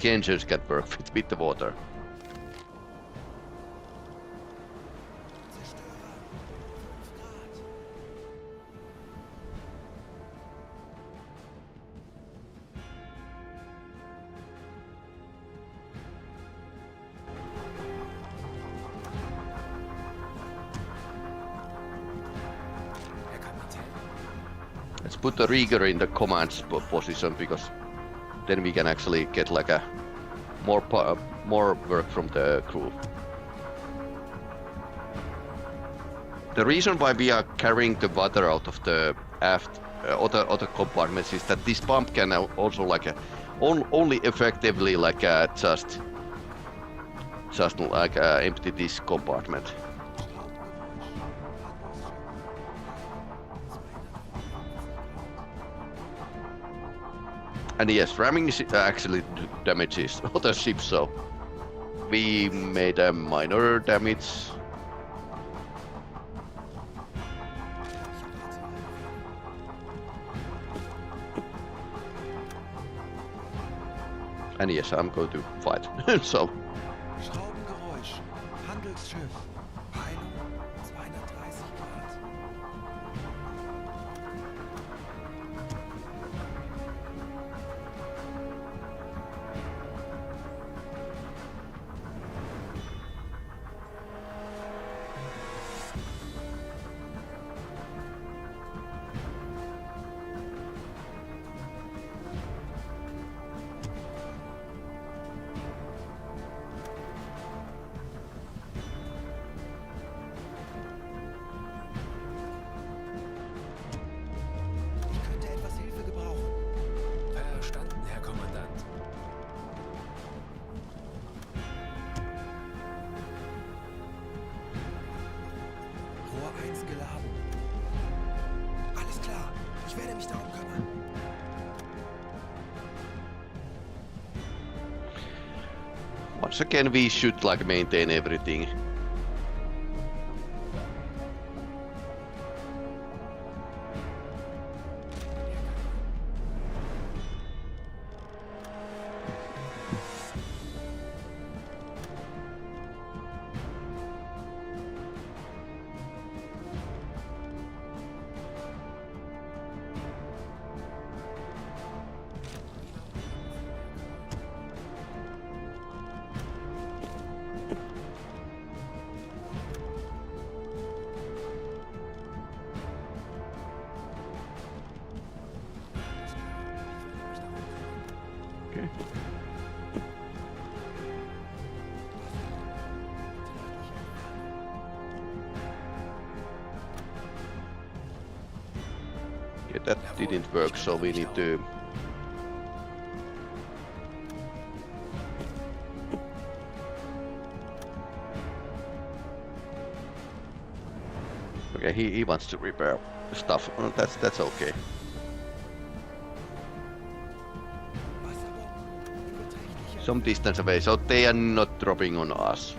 engines can work with the water. Let's put the rigger in the command position because then we can actually get like a more work from the crew. The reason why we are carrying the water out of the aft other compartments is that this pump can also like only effectively like just just like empty this compartment. And yes, ramming actually damages other ships, so we made a minor damage. And yes, I'm going to fight. So. Schraubengeräusch. Handelsschiff. Peilung 230 Grad. Ich könnte etwas Hilfe gebrauchen. Verstanden, Herr Kommandant. Rohr 1 geladen. Alles klar. Ich werde mich darum kümmern. Once again, we should like maintain everything. Okay. Yeah, that didn't work, so we need to. Okay, he wants to repair stuff. That's okay. Some distance away, so they are not dropping on us.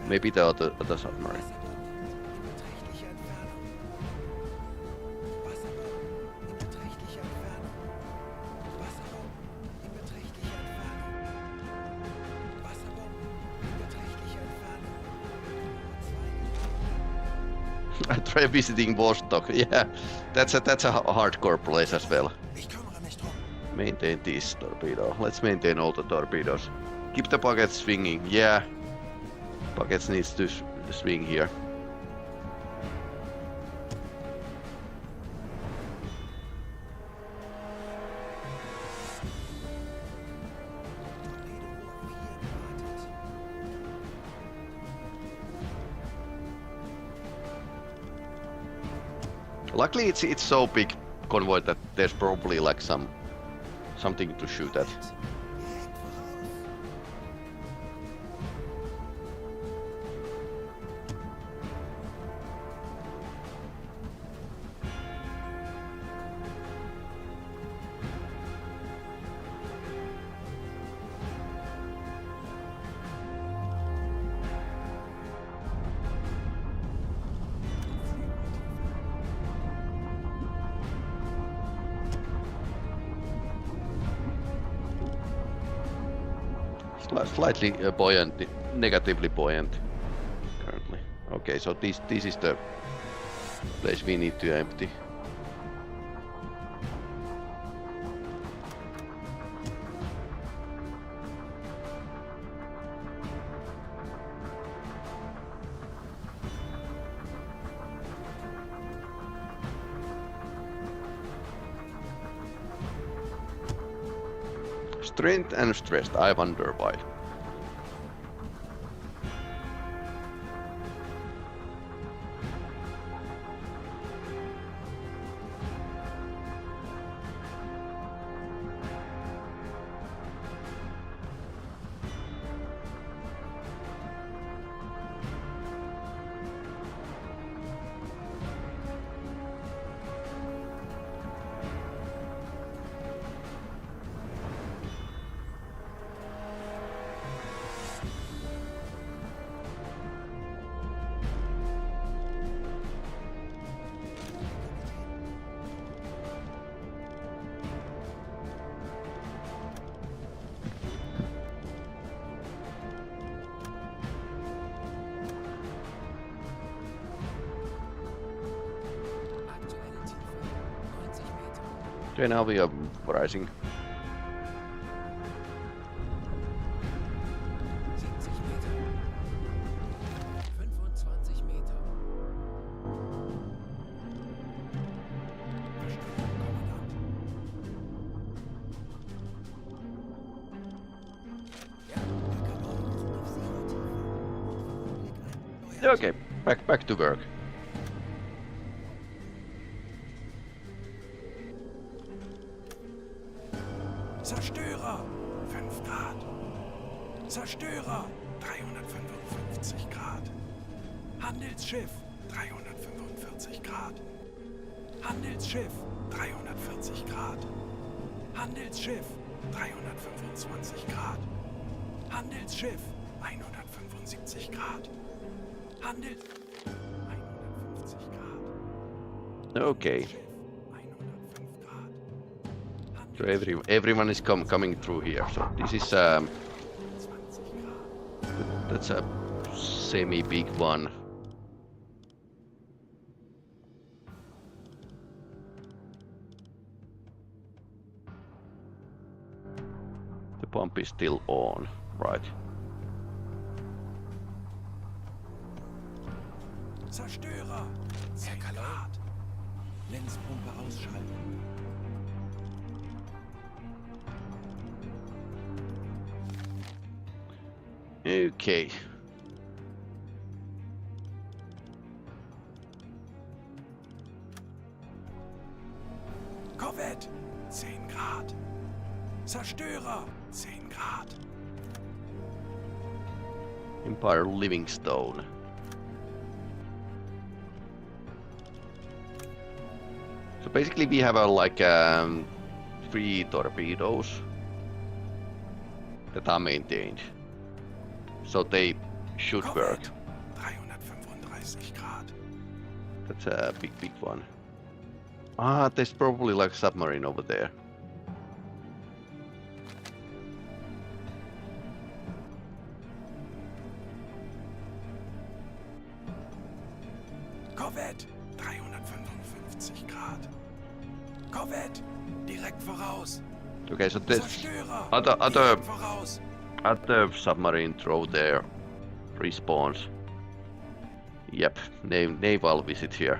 Maybe the other submarine. I try visiting Vostok. Yeah, that's a hardcore place as well. Ich kümmere mich drum. Maintain this torpedo. Let's maintain all the torpedoes. Keep the buckets swinging. Yeah, buckets needs to swing here. Luckily, it's so big convoy that there's probably like something to shoot at. Slightly buoyant, negatively buoyant currently. Okay, so this is the place we need to empty. Strength and stressed, I wonder why. Okay, now we are rising. 70 Meter. 25 Meter. Okay, back to work. Zerstörer, 5 Grad. Zerstörer, 355 Grad. Handelsschiff, 345 Grad. Handelsschiff, 340 Grad. Handelsschiff, 325 Grad. Handelsschiff, 175 Grad. 150 Grad. Okay. Schiff, 105 Grad. So everyone is coming through here. So this is 20 Grad. that's a semi-big one. The pump is still on, right? Zerstörer, 10 Grad. Lenzpumpe ausschalten. Okay. Korvette, 10 Grad. Zerstörer, 10 Grad. Empire Livingstone. So basically we have like 3 torpedoes that are maintained. So they should work. Korvette, 335 Grad. That's a big one. Ah, there's probably like a submarine over there. Korvette, 355 Grad. Korvette, direkt voraus. Okay, so there's Zerstörer, other direkt voraus. submarine throw there respawns. Yep, naval visit here.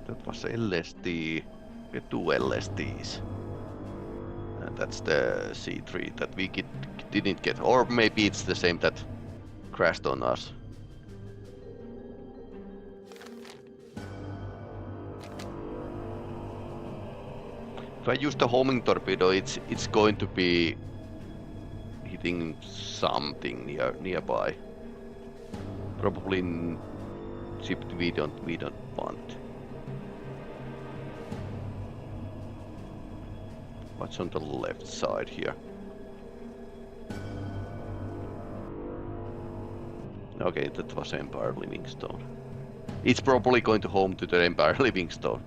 That was LSD. We had 2 LSDs. And that's the C3 that we didn't get. Or maybe it's the same that crashed on us. If I use the homing torpedo, it's going to be hitting something nearby. Probably ship we don't want. What's on the left side here? Okay, that was Empire Livingstone. It's probably going to home to the Empire Livingstone.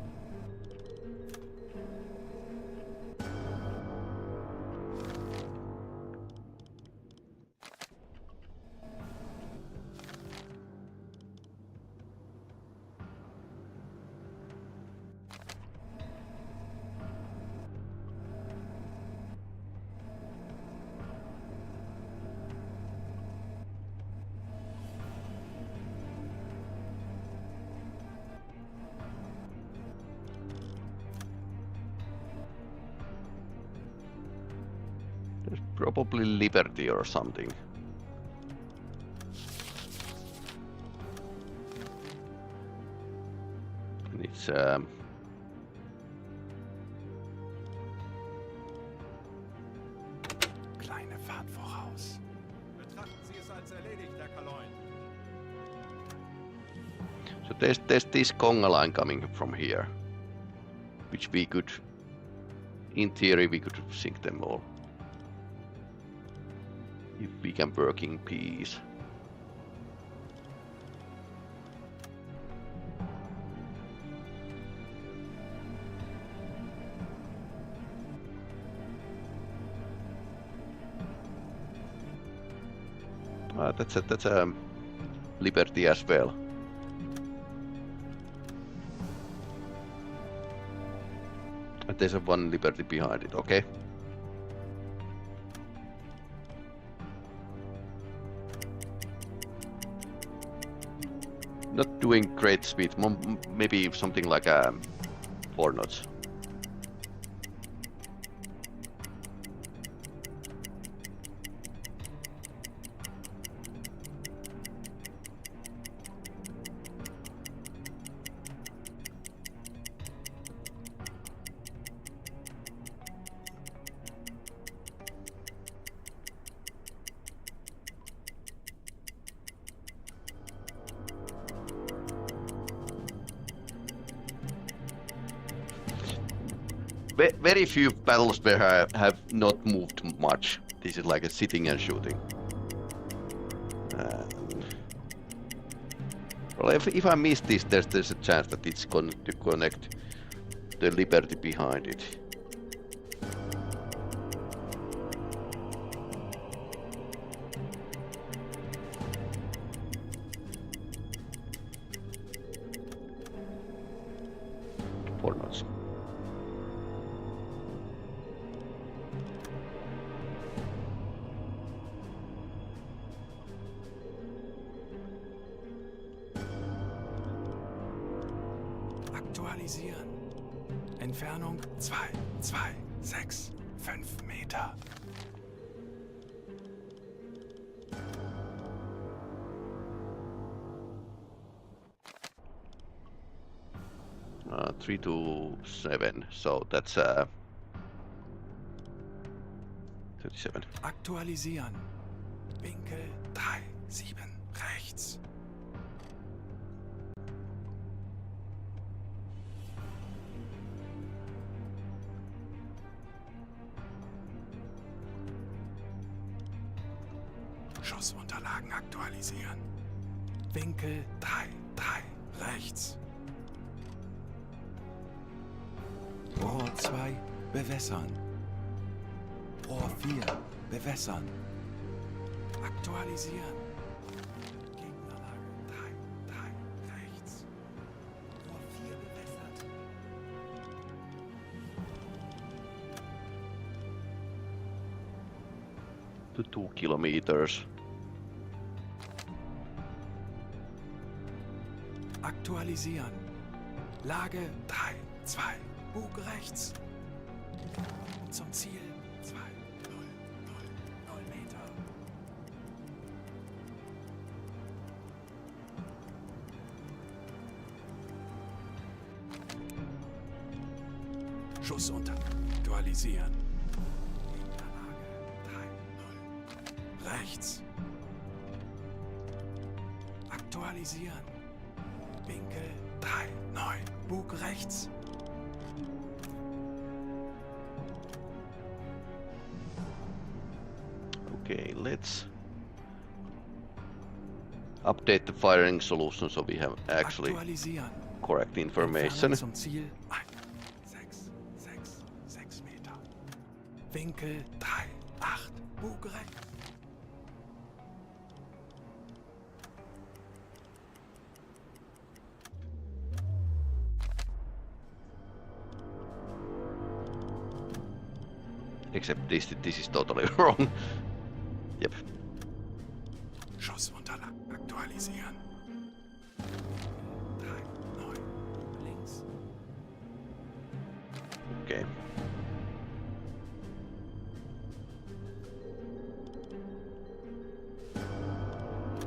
There's probably Liberty or something. And it's Kleine Fahrt voraus. Betrachten Sie es als erledigt, Herr Kaloin. So there's this conga line coming from here, which we could, in theory, we could sink them all if we can work in peace. That's a liberty as well. And there's a one liberty behind it, okay? Not doing great speed, maybe something like 4 knots. Very few battles where I have not moved much. This is like a sitting and shooting. Well, if I miss this, there's a chance that it's going to connect the liberty behind it. Four knots. Aktualisieren. Entfernung 2, 2, 6, 5 Meter. Three to 7, so that's 37. Aktualisieren. Winkel 3, 7, rechts. Schussunterlagen aktualisieren. Winkel 3, 3, rechts. Rohr 2, bewässern. Rohr 4, bewässern. Aktualisieren. Gegnerlage 3, 3, rechts. Rohr 4 bewässert. To 2 kilometers. Aktualisieren. Lage 3, 2, Bug rechts. Zum Ziel 2, 0, 0, 0 Meter. Schussunter. Aktualisieren. Gegnerlage 3, 0. Rechts. Aktualisieren. Winkel 3, 9. Bug rechts. Okay, let's update the firing solution so we have actually Aktualisieren. correct information. Entfernung zum Ziel 1, 6, 6, 6 Meter. Winkel 3, 8. Bug rechts. Except this is totally wrong. Yep. Schussunterlagen aktualisieren. 3, 9. Links. Okay.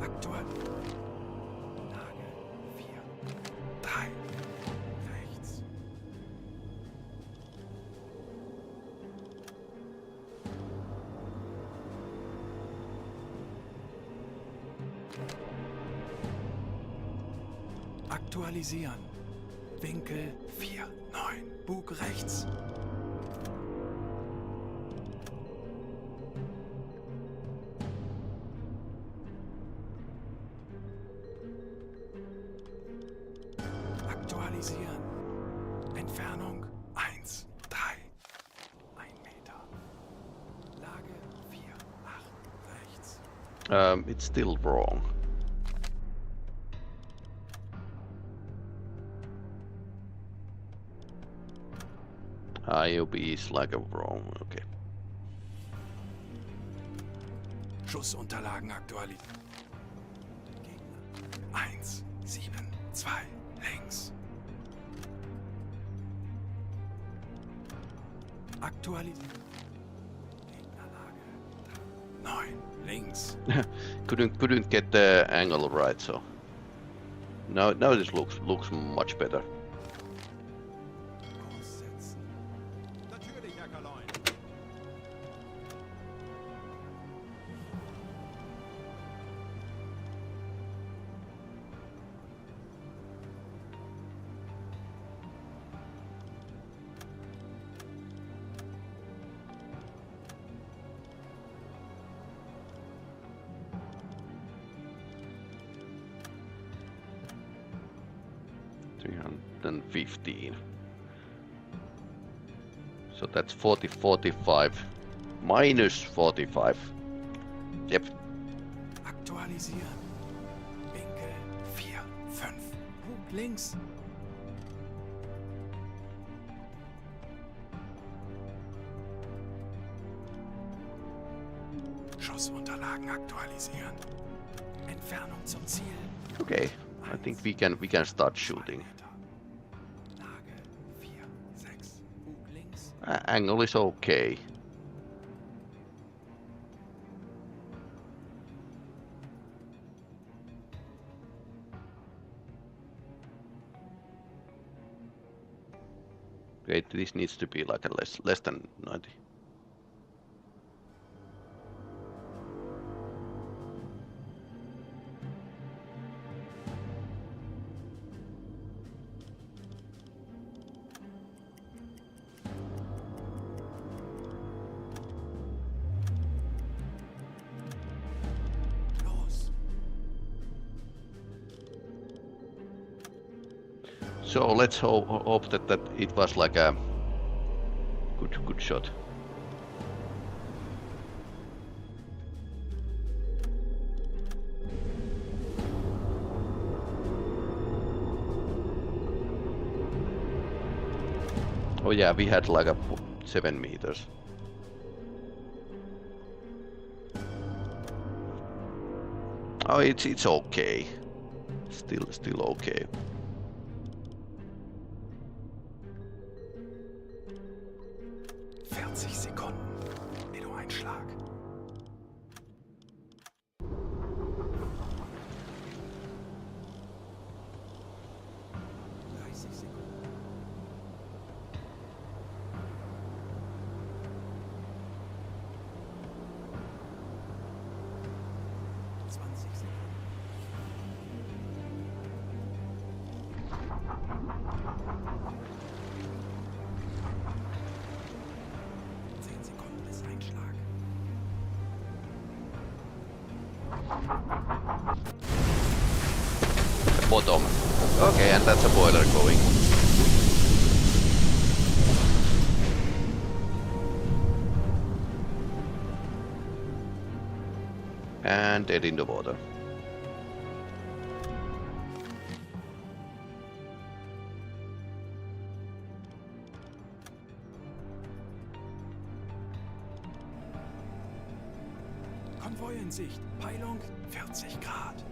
Aktuell. Lage 4, 3. Rechts. Aktualisieren. Winkel 4, 9. Bug rechts. Aktualisieren. Entfernung 1, 3. 1 Meter. Lage 4, 8, rechts. It's still wrong. IOB is like a wrong, okay. Schussunterlagen aktualisieren. Gegner 1, 7, 2, links. Aktualisieren. Gegnerlage 9, links. couldn't get the angle right, so now this looks much better. Aussetzen. Natürlich, Herr Kaloin. $315. So that's 45 minus 45. Yep. Aktualisieren. Winkel 4, 5. Bug links. Schussunterlagen aktualisieren. Entfernung zum Ziel. Okay. I think we can start shooting. Lage 4, 6. Bug links. Angle is okay. Okay, this needs to be like a less than 90. So let's hope that it was like a good shot. Oh yeah, we had like a 7 meters. Oh, it's okay. Still okay. Bottom. Okay, and that's a boiler going. And dead in the water. Konvoi in Sicht. Peilung 40 Grad.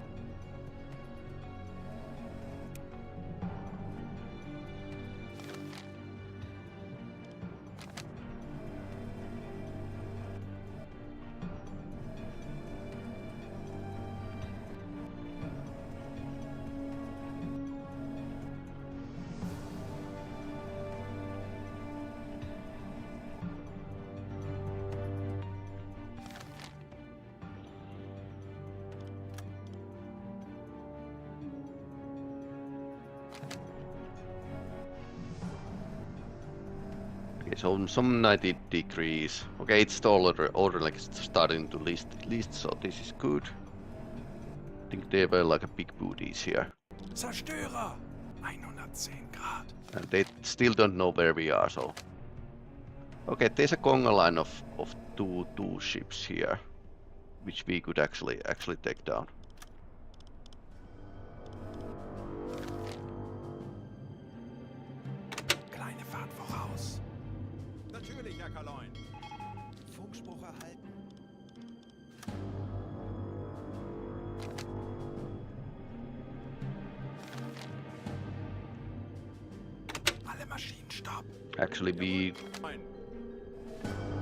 Okay, so some 90 degrees. Okay, it's already like starting to list, so this is good. I think they were like a big booties here. Zerstörer! 110 Grad. And they still don't know where we are, so... Okay, there's a conga line of two ships here, which we could actually take down. Kleine Fahrt voraus. Natürlich, Herr Kaloin. Funkspruch erhalten. Alle Maschinen stopp. Actually, we... Nein.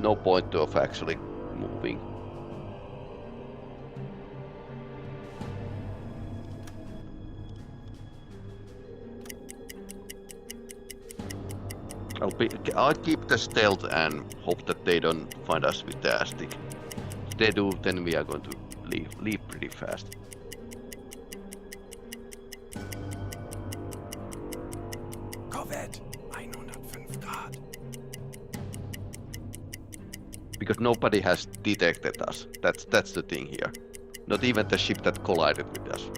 No point of actually moving. I'll keep the stealth and hope that they don't find us with the stick. If they do, then we are going to leave pretty fast. Korvette. 105 Grad. Because nobody has detected us. That's the thing here. Not even the ship that collided with us.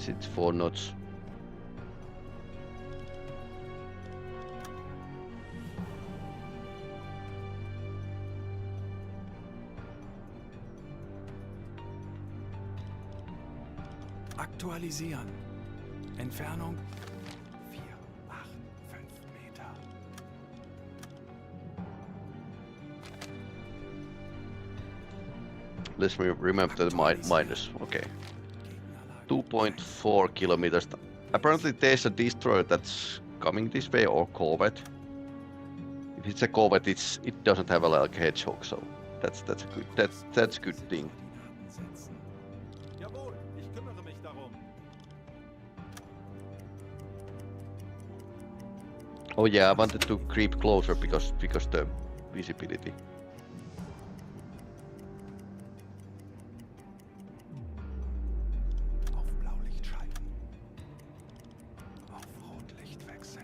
It's 4 knots. Aktualisieren. Entfernung 485 Meter. Let's remember the minus. Okay. 2.4 kilometers. Apparently there's a destroyer that's coming this way, or corvette. If it's a corvette, it doesn't have a like hedgehog, so that's a good thing. Jawohl, ich kümmere mich darum. Oh yeah, I wanted to creep closer because the visibility. Auf Blaulicht schalten. Auf Rotlicht wechseln.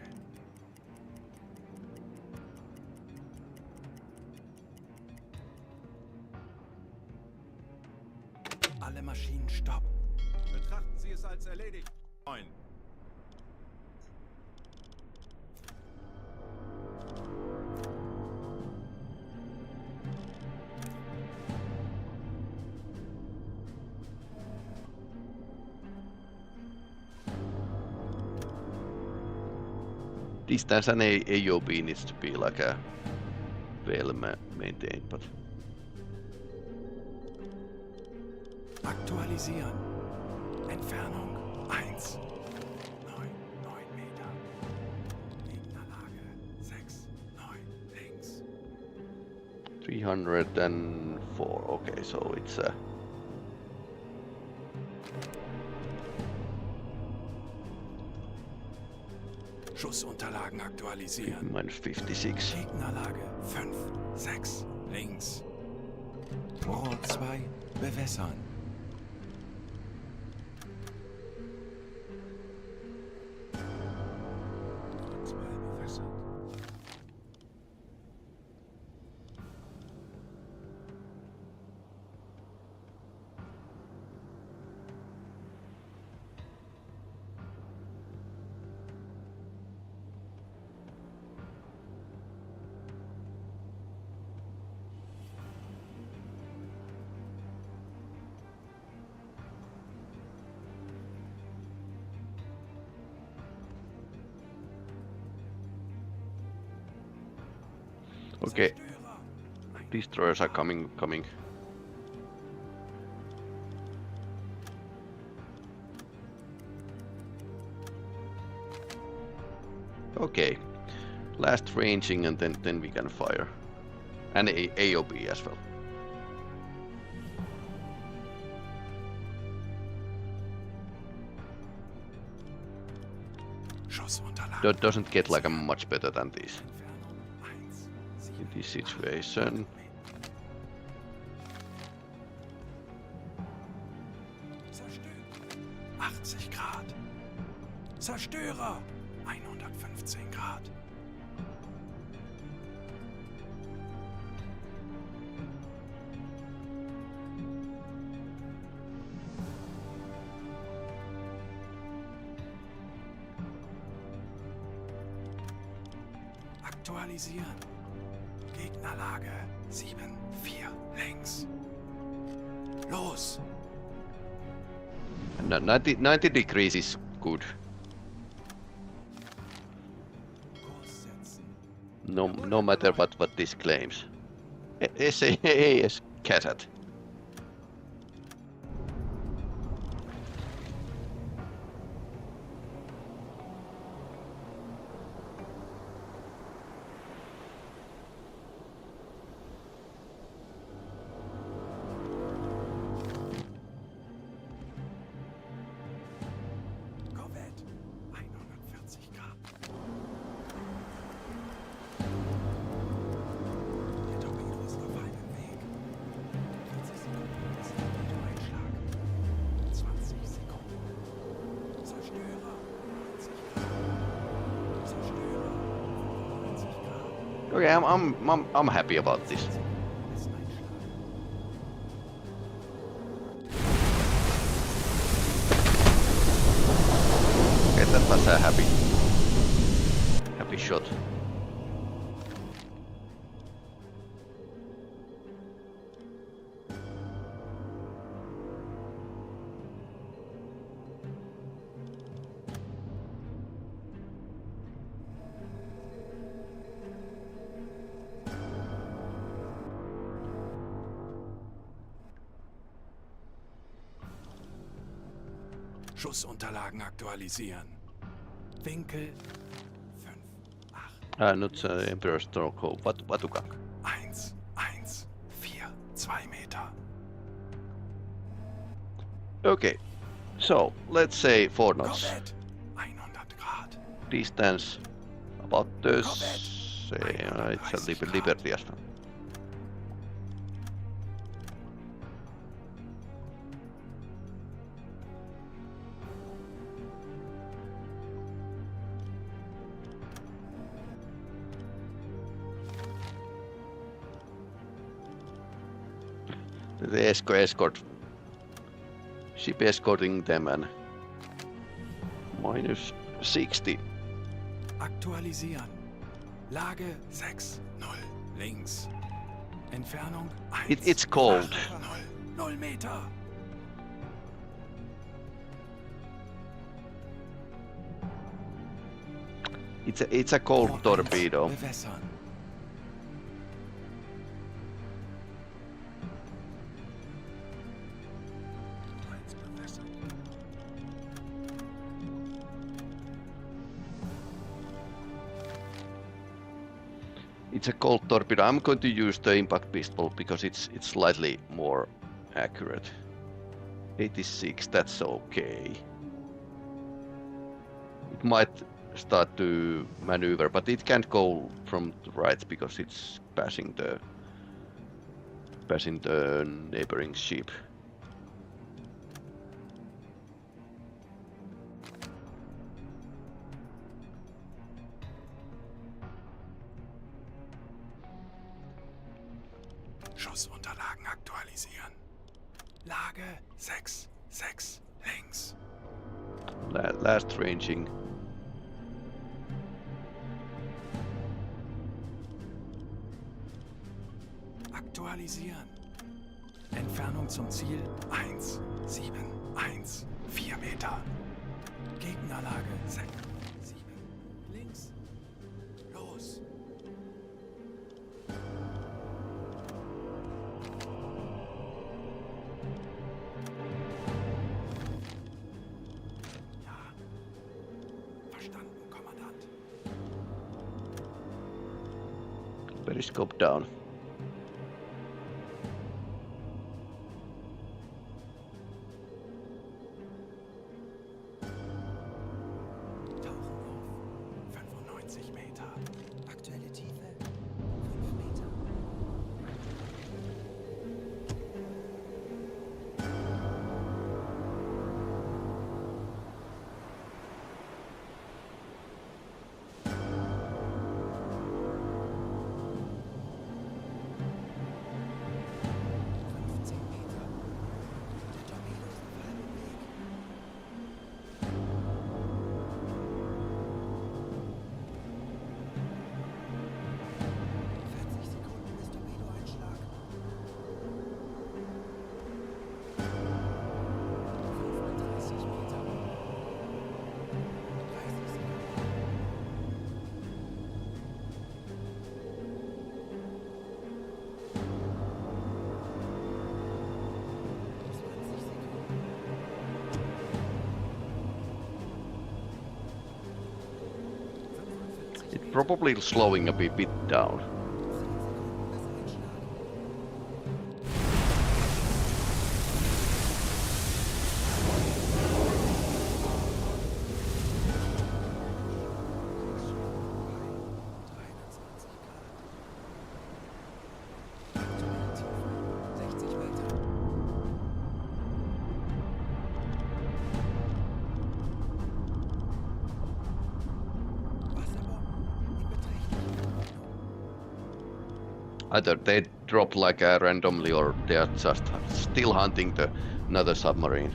Alle Maschinen stopp. Betrachten Sie es als erledigt. 9. Distance and AOB needs to be like a well maintained, but Aktualisieren. Entfernung 1. 9 Meter. Gegnerlage 6, 9 links. 304. Okay, so it's Schussunterlagen aktualisieren. minus 56. Gegnerlage 5, 6 links. Rohr 2 bewässern. Okay. Destroyers are coming. Okay. Last ranging and then we can fire. And AOB as well. That doesn't get like a much better than this. In this situation. Zerstörer! 115 Grad. Aktualisieren. Gegnerlage 7-4 links. Los! 90 degrees is good. No matter what this claims. SAS cassette. Okay, I'm happy about this. Okay, that was a happy shot. Schussunterlagen aktualisieren. Winkel 5, 8. Not Emperor Stronghold. Watuka. 1, 1, 4, 2 Meter. Okay, so let's say 4 knots. Korvette 100 Grad. Distance about this. It's a Liberty as well. The escort. Ship escorting them and minus 60. Aktualisieren. Lage 6, 0, links. Entfernung 1. It's cold. 0 Meter. It's a cold torpedo. Bewässern. It's a cold torpedo. I'm going to use the impact pistol because it's slightly more accurate. 86, that's okay. It might start to maneuver, but it can't go from the right because it's passing the neighboring ship. Schussunterlagen aktualisieren. Lage 6, 6 links. Last ranging. Aktualisieren. Entfernung zum Ziel 1, 7, 1, 4 Meter. Gegnerlage 6, 7 links. Los. Periscope down. Tauchen auf. 95 Meter. Aktuelle Tiefe 5 Meter. It probably slowing a bit down. Either they drop like randomly or they are just still hunting another submarine.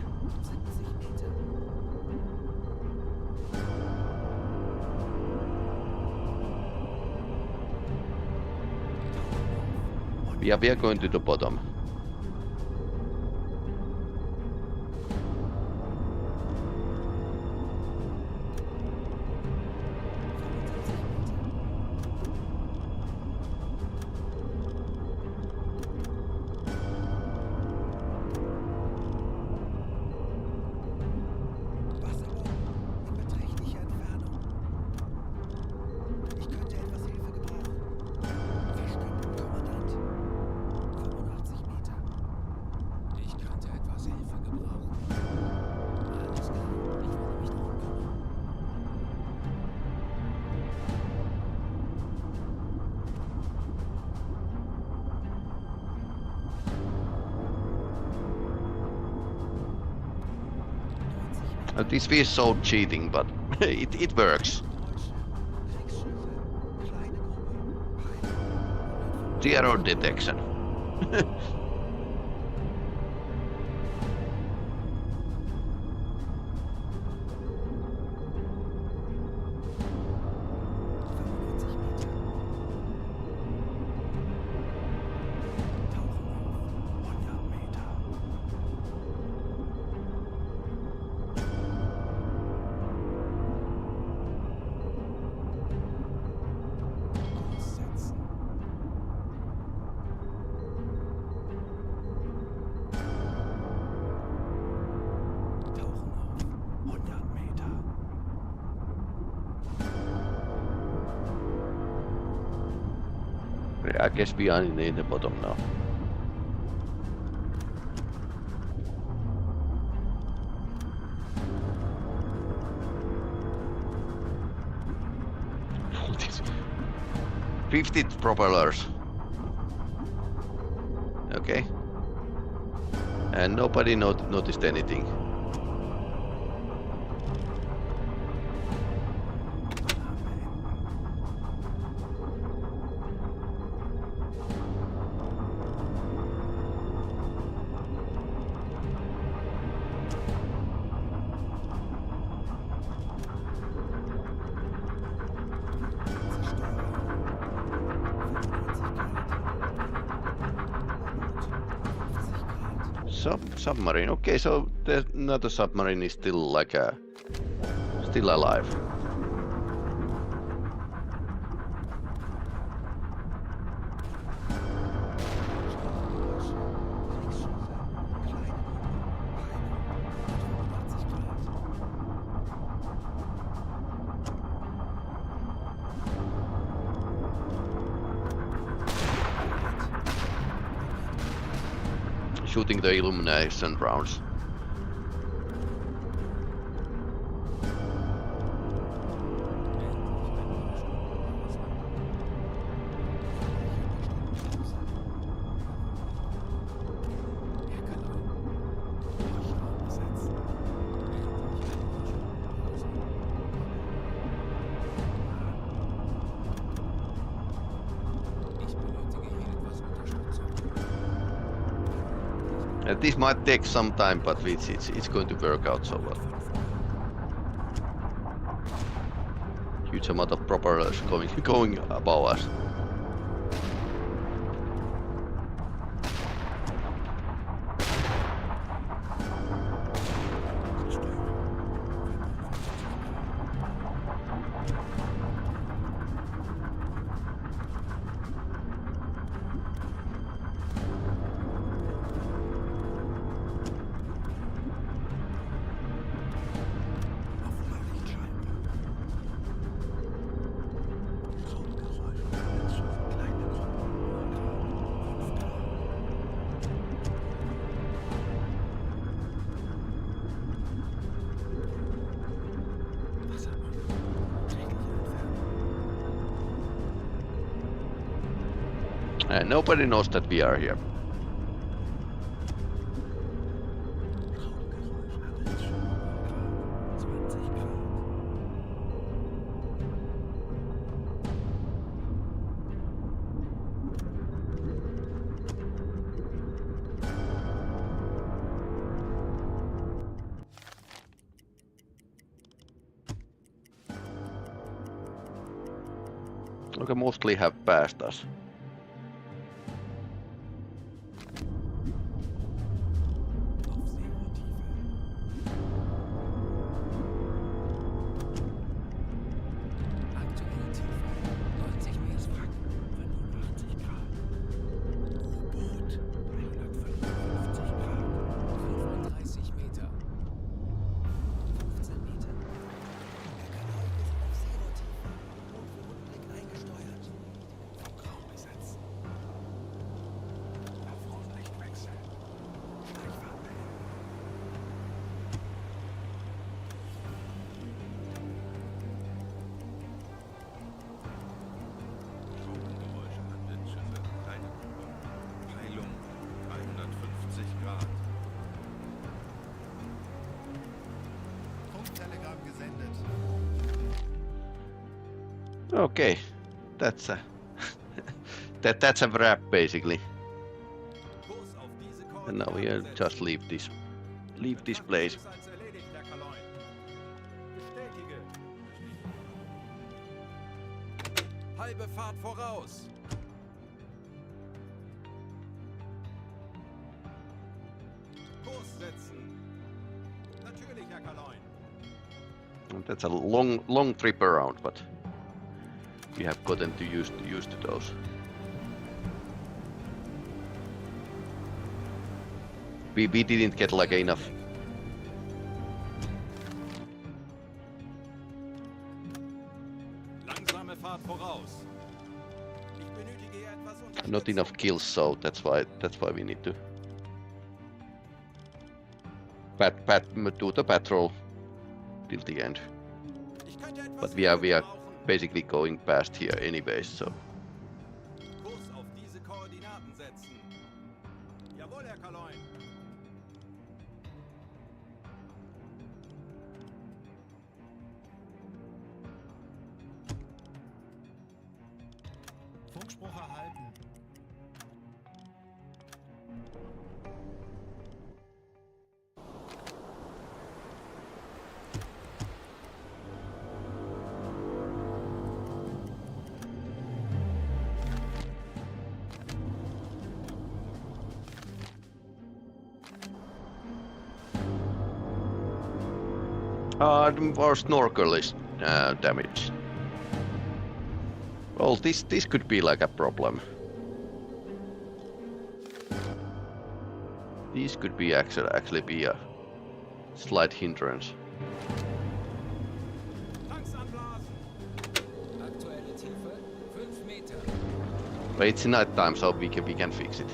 Yeah, we are going to the bottom. This feels so cheating, but it works. Zero detection. I guess we are in the bottom now. This 50 propellers. Okay. And nobody noticed anything. Submarine. Okay, so there's another submarine is still like still alive. shooting the illumination rounds. This might take some time, but it's going to work out so well. Huge amount of propellers going above us. And nobody knows that we are here. Okay, mostly have passed us. Okay, that's a that's a wrap basically. And now we'll just leave this place. Halbe Fahrt voraus. Kurs setzen. Natürlich, Herr Kaloin. That's a long trip around, but we have gotten to used to those. We didn't get like enough. Langsame Fahrt voraus. Ich benötige etwas Unterstützung. Not enough kills, so that's why we need to do the patrol till the end. But we are basically going past here anyways, so. Kurs auf diese Koordinaten setzen. Jawohl, Herr Kaloin. Funkspruch erhalten. Our snorkel is damaged. Well, this could be like a problem. This could be actually be a slight hindrance. But it's night time, so we can fix it.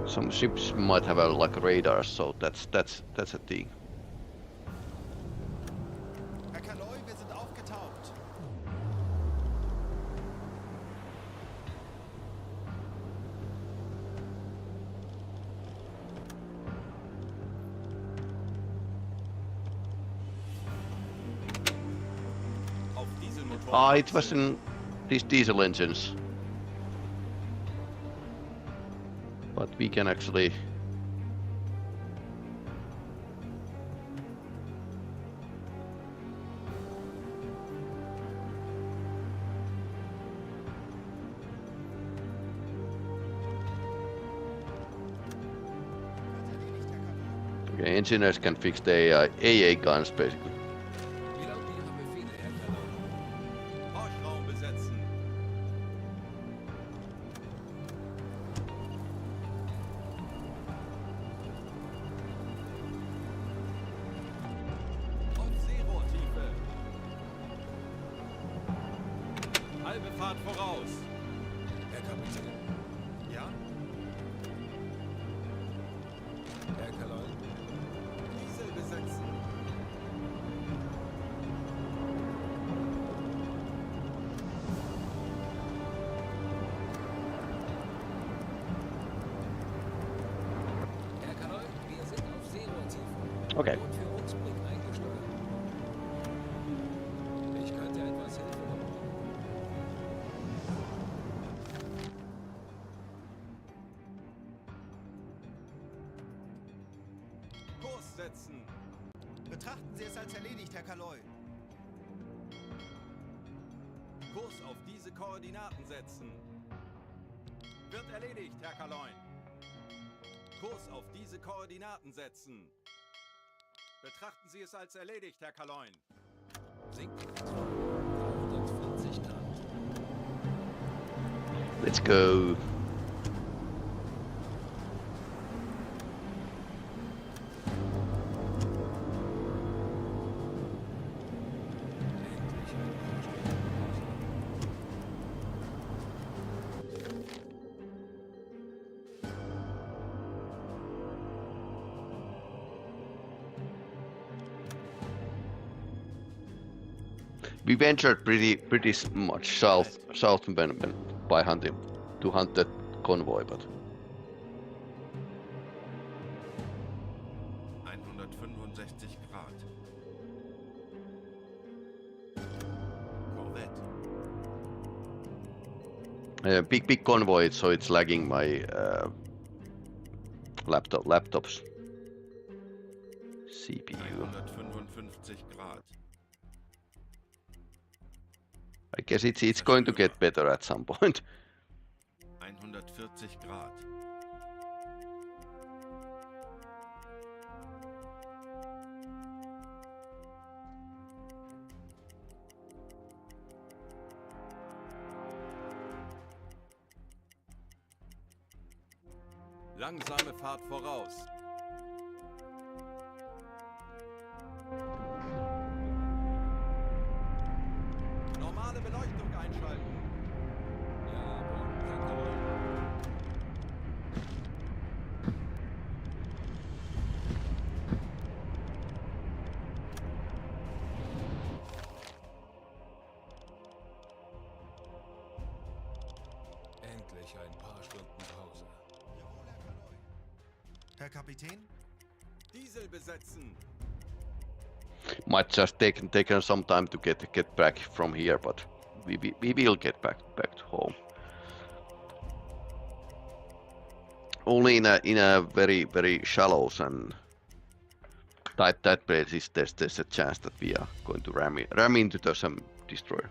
some ships might have like radars, so that's a thing. Herr Kaloi, wir sind aufgetaucht. Auf Dieselmotoren. Ah, it was in these diesel engines. But we can actually... Okay, engineers can fix the AA guns basically. Wie lauten Ihre Befehle, Herr Kaloi? Horchraum besetzen. Auf Seerohrtiefe. Halbe Fahrt voraus. Herr Kapitän. Ja? Herr Kaloi. Diesel besetzen. Herr Kaloi, wir sind auf Seerohrtiefe. Okay. Boot für uns Blick eingesteuert. Ich könnte etwas Hilfe gebrauchen. Kurs setzen. Betrachten Sie es als erledigt, Herr Kaloi. Kurs auf diese Koordinaten setzen. Wird erledigt, Herr Kaloin. Kurs auf diese Koordinaten setzen. Betrachten Sie es als erledigt, Herr Kaloin. Sinken 340 Grad. Let's go. Endlich ein paar Stunden Pause. We ventured pretty much south when by hunting to hunt that convoy, but 165 Grad. Korvette. big convoy, so it's lagging my laptop's CPU. 155 Grad. I guess it's going to get better at some point. 140 Grad. Langsame Fahrt voraus. Normale Beleuchtung einschalten. Jawohl, Herr Kaloi. Endlich ein paar Stunden Pause. Jawohl, Herr Kaloi. Herr Kapitän? Diesel besetzen. Might just take some time to get back from here, but we will get back to home. Only in a very shallows and tight places there's a chance that we are going to ram into the some destroyer.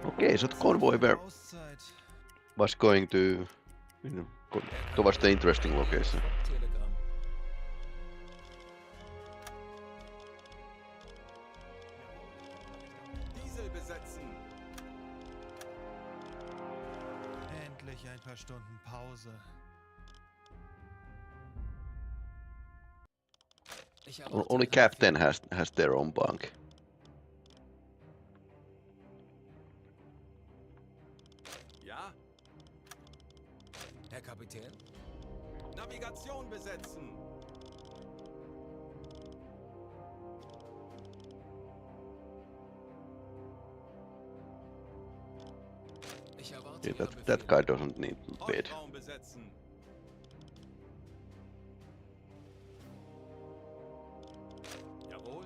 Okay, so the convoy Auszeit. was going to, towards the interesting location. Telegramm. Diesel besetzen. Endlich ein paar Stunden Pause. Ich erwarte Only Ihre captain Befehle. has their own bunk. Kapitän? Navigation besetzen. Ich erwarte Yeah, Ihre that Befehle. guy doesn't need bed. Hauptraum besetzen. Jawohl.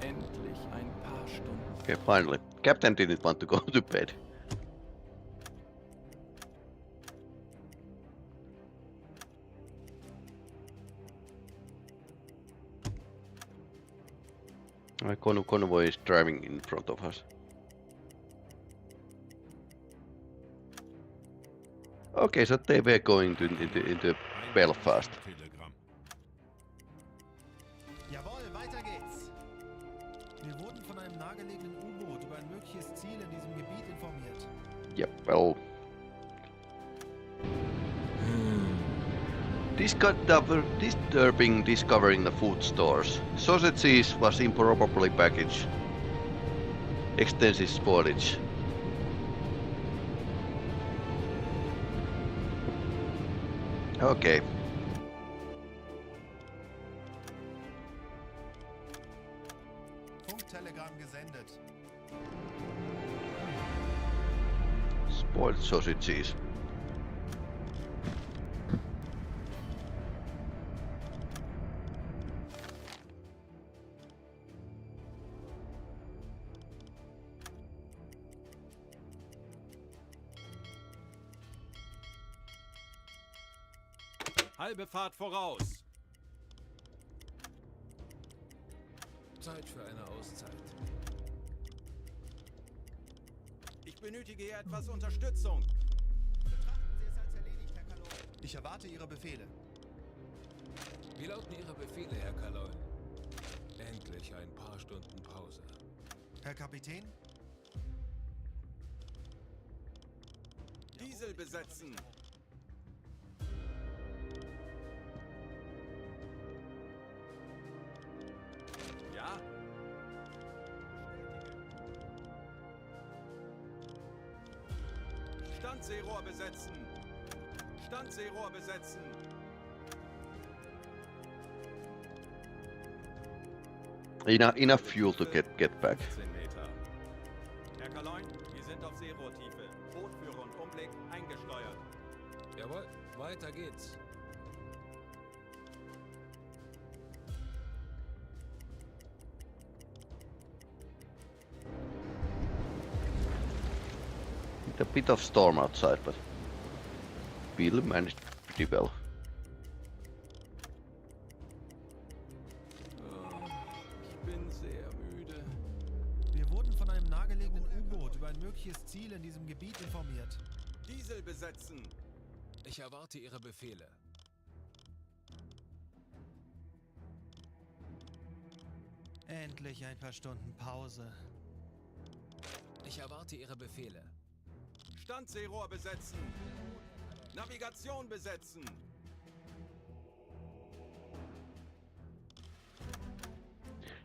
Endlich ein paar Stunden. Okay, finally. Captain didn't want to go to bed. Convoy is driving in front of us. Okay, so they were going into Belfast. Telegramm. Jawohl, weiter geht's. Wir wurden von einem nahegelegenen U-Boot über ein mögliches Ziel in diesem Gebiet informiert. Yep, well... Disturbing discovering the food stores. Sausages was improbably packaged. Extensive spoilage. Okay. Funktelegramm gesendet. Spoiled sausages. Halbe Fahrt voraus. Zeit für eine Auszeit. Ich benötige hier etwas Unterstützung. Betrachten Sie es als erledigt, Herr Kalon. Ich erwarte Ihre Befehle. Wie lauten Ihre Befehle, Herr Kaloin? Endlich ein paar Stunden Pause. Herr Kapitän? Diesel besetzen. Ja? Standseerohr besetzen. Standseerohr besetzen. Enough fuel to get back. 15 Meter. Herr Kaloin, wir sind auf Seerohrtiefe. Bootführer und Umblick eingesteuert. Jawohl, weiter geht's. A bit of storm outside, but Bill managed pretty well. Ich bin sehr müde. Wir wurden von einem nahegelegenen U-Boot über ein mögliches Ziel in diesem Gebiet informiert. Diesel besetzen. Ich erwarte Ihre Befehle. Endlich ein paar Stunden Pause. Ich erwarte Ihre Befehle. Standseerohr besetzen. Navigation besetzen.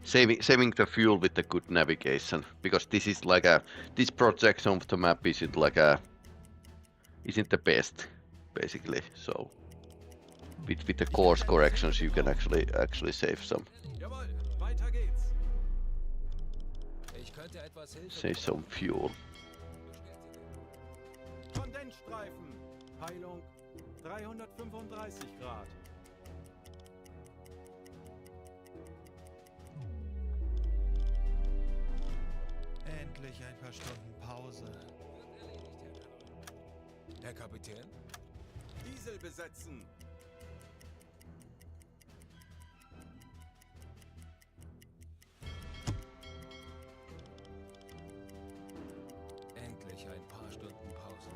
Saving the fuel with the good navigation, because this is like this projection of the map isn't the best, basically. So with the course corrections you can actually save Jawohl, weiter geht's. Ich könnte etwas Hilfe save some fuel. Kondensstreifen. Peilung 335 Grad. Endlich ein paar Stunden Pause. Herr Kapitän? Diesel besetzen. Endlich ein paar Stunden Pause.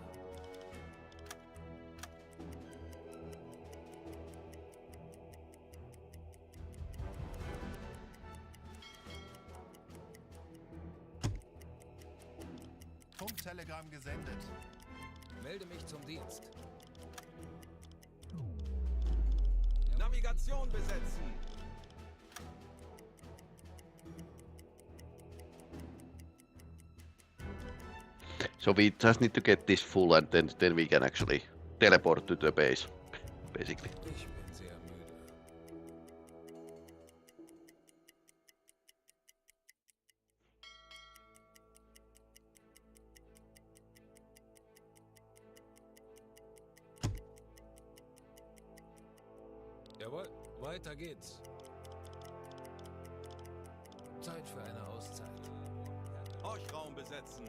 Funktelegramm gesendet. Melde mich zum Dienst. Navigation besetzen. So we just need to get this full and then we can actually teleport to the base, basically. Ich bin sehr müde. Jawohl, weiter geht's. Zeit für eine Auszeit. Horchraum besetzen.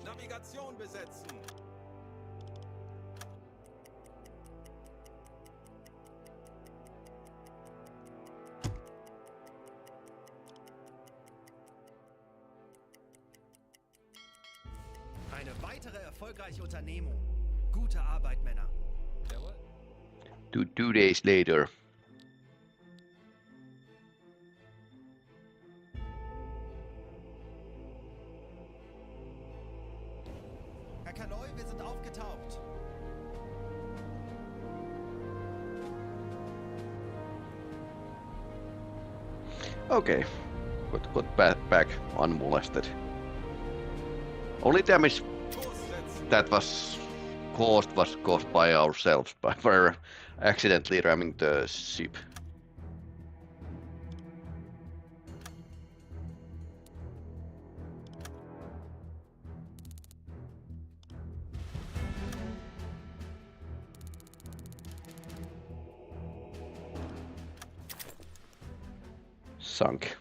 Navigation besetzen. Eine weitere erfolgreiche Unternehmung. Gute Arbeit, Männer. Jawohl. 2 days later. Herr Kaloi, wir sind aufgetaucht. Okay, got back unmolested. Only damage Kurs setzen. that was caused by ourselves, by for accidentally ramming the ship. Sunk.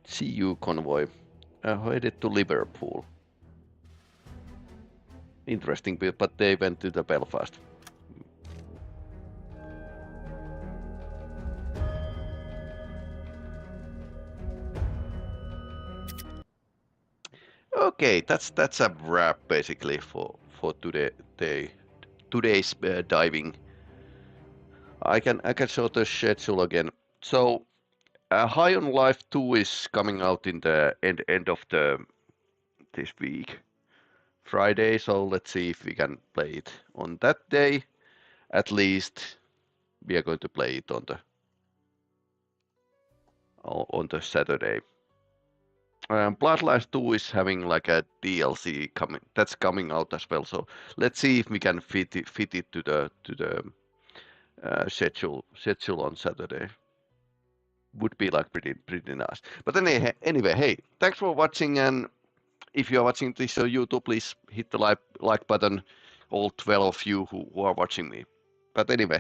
See you, Convoy. Headed to Liverpool. Interesting, but they went to the Belfast. Okay, that's a wrap basically for today's diving. I can show the schedule again. So High on Life 2 is coming out in the end of this week, Friday. So let's see if we can play it on that day. At least we are going to play it on the Saturday. Bloodlines 2 is having like a DLC coming out as well. So let's see if we can fit it to the schedule on Saturday. Would be like pretty nice. But anyway, hey, thanks for watching, and if you are watching this on YouTube, please hit the like button. All 12 of you who are watching me. But anyway.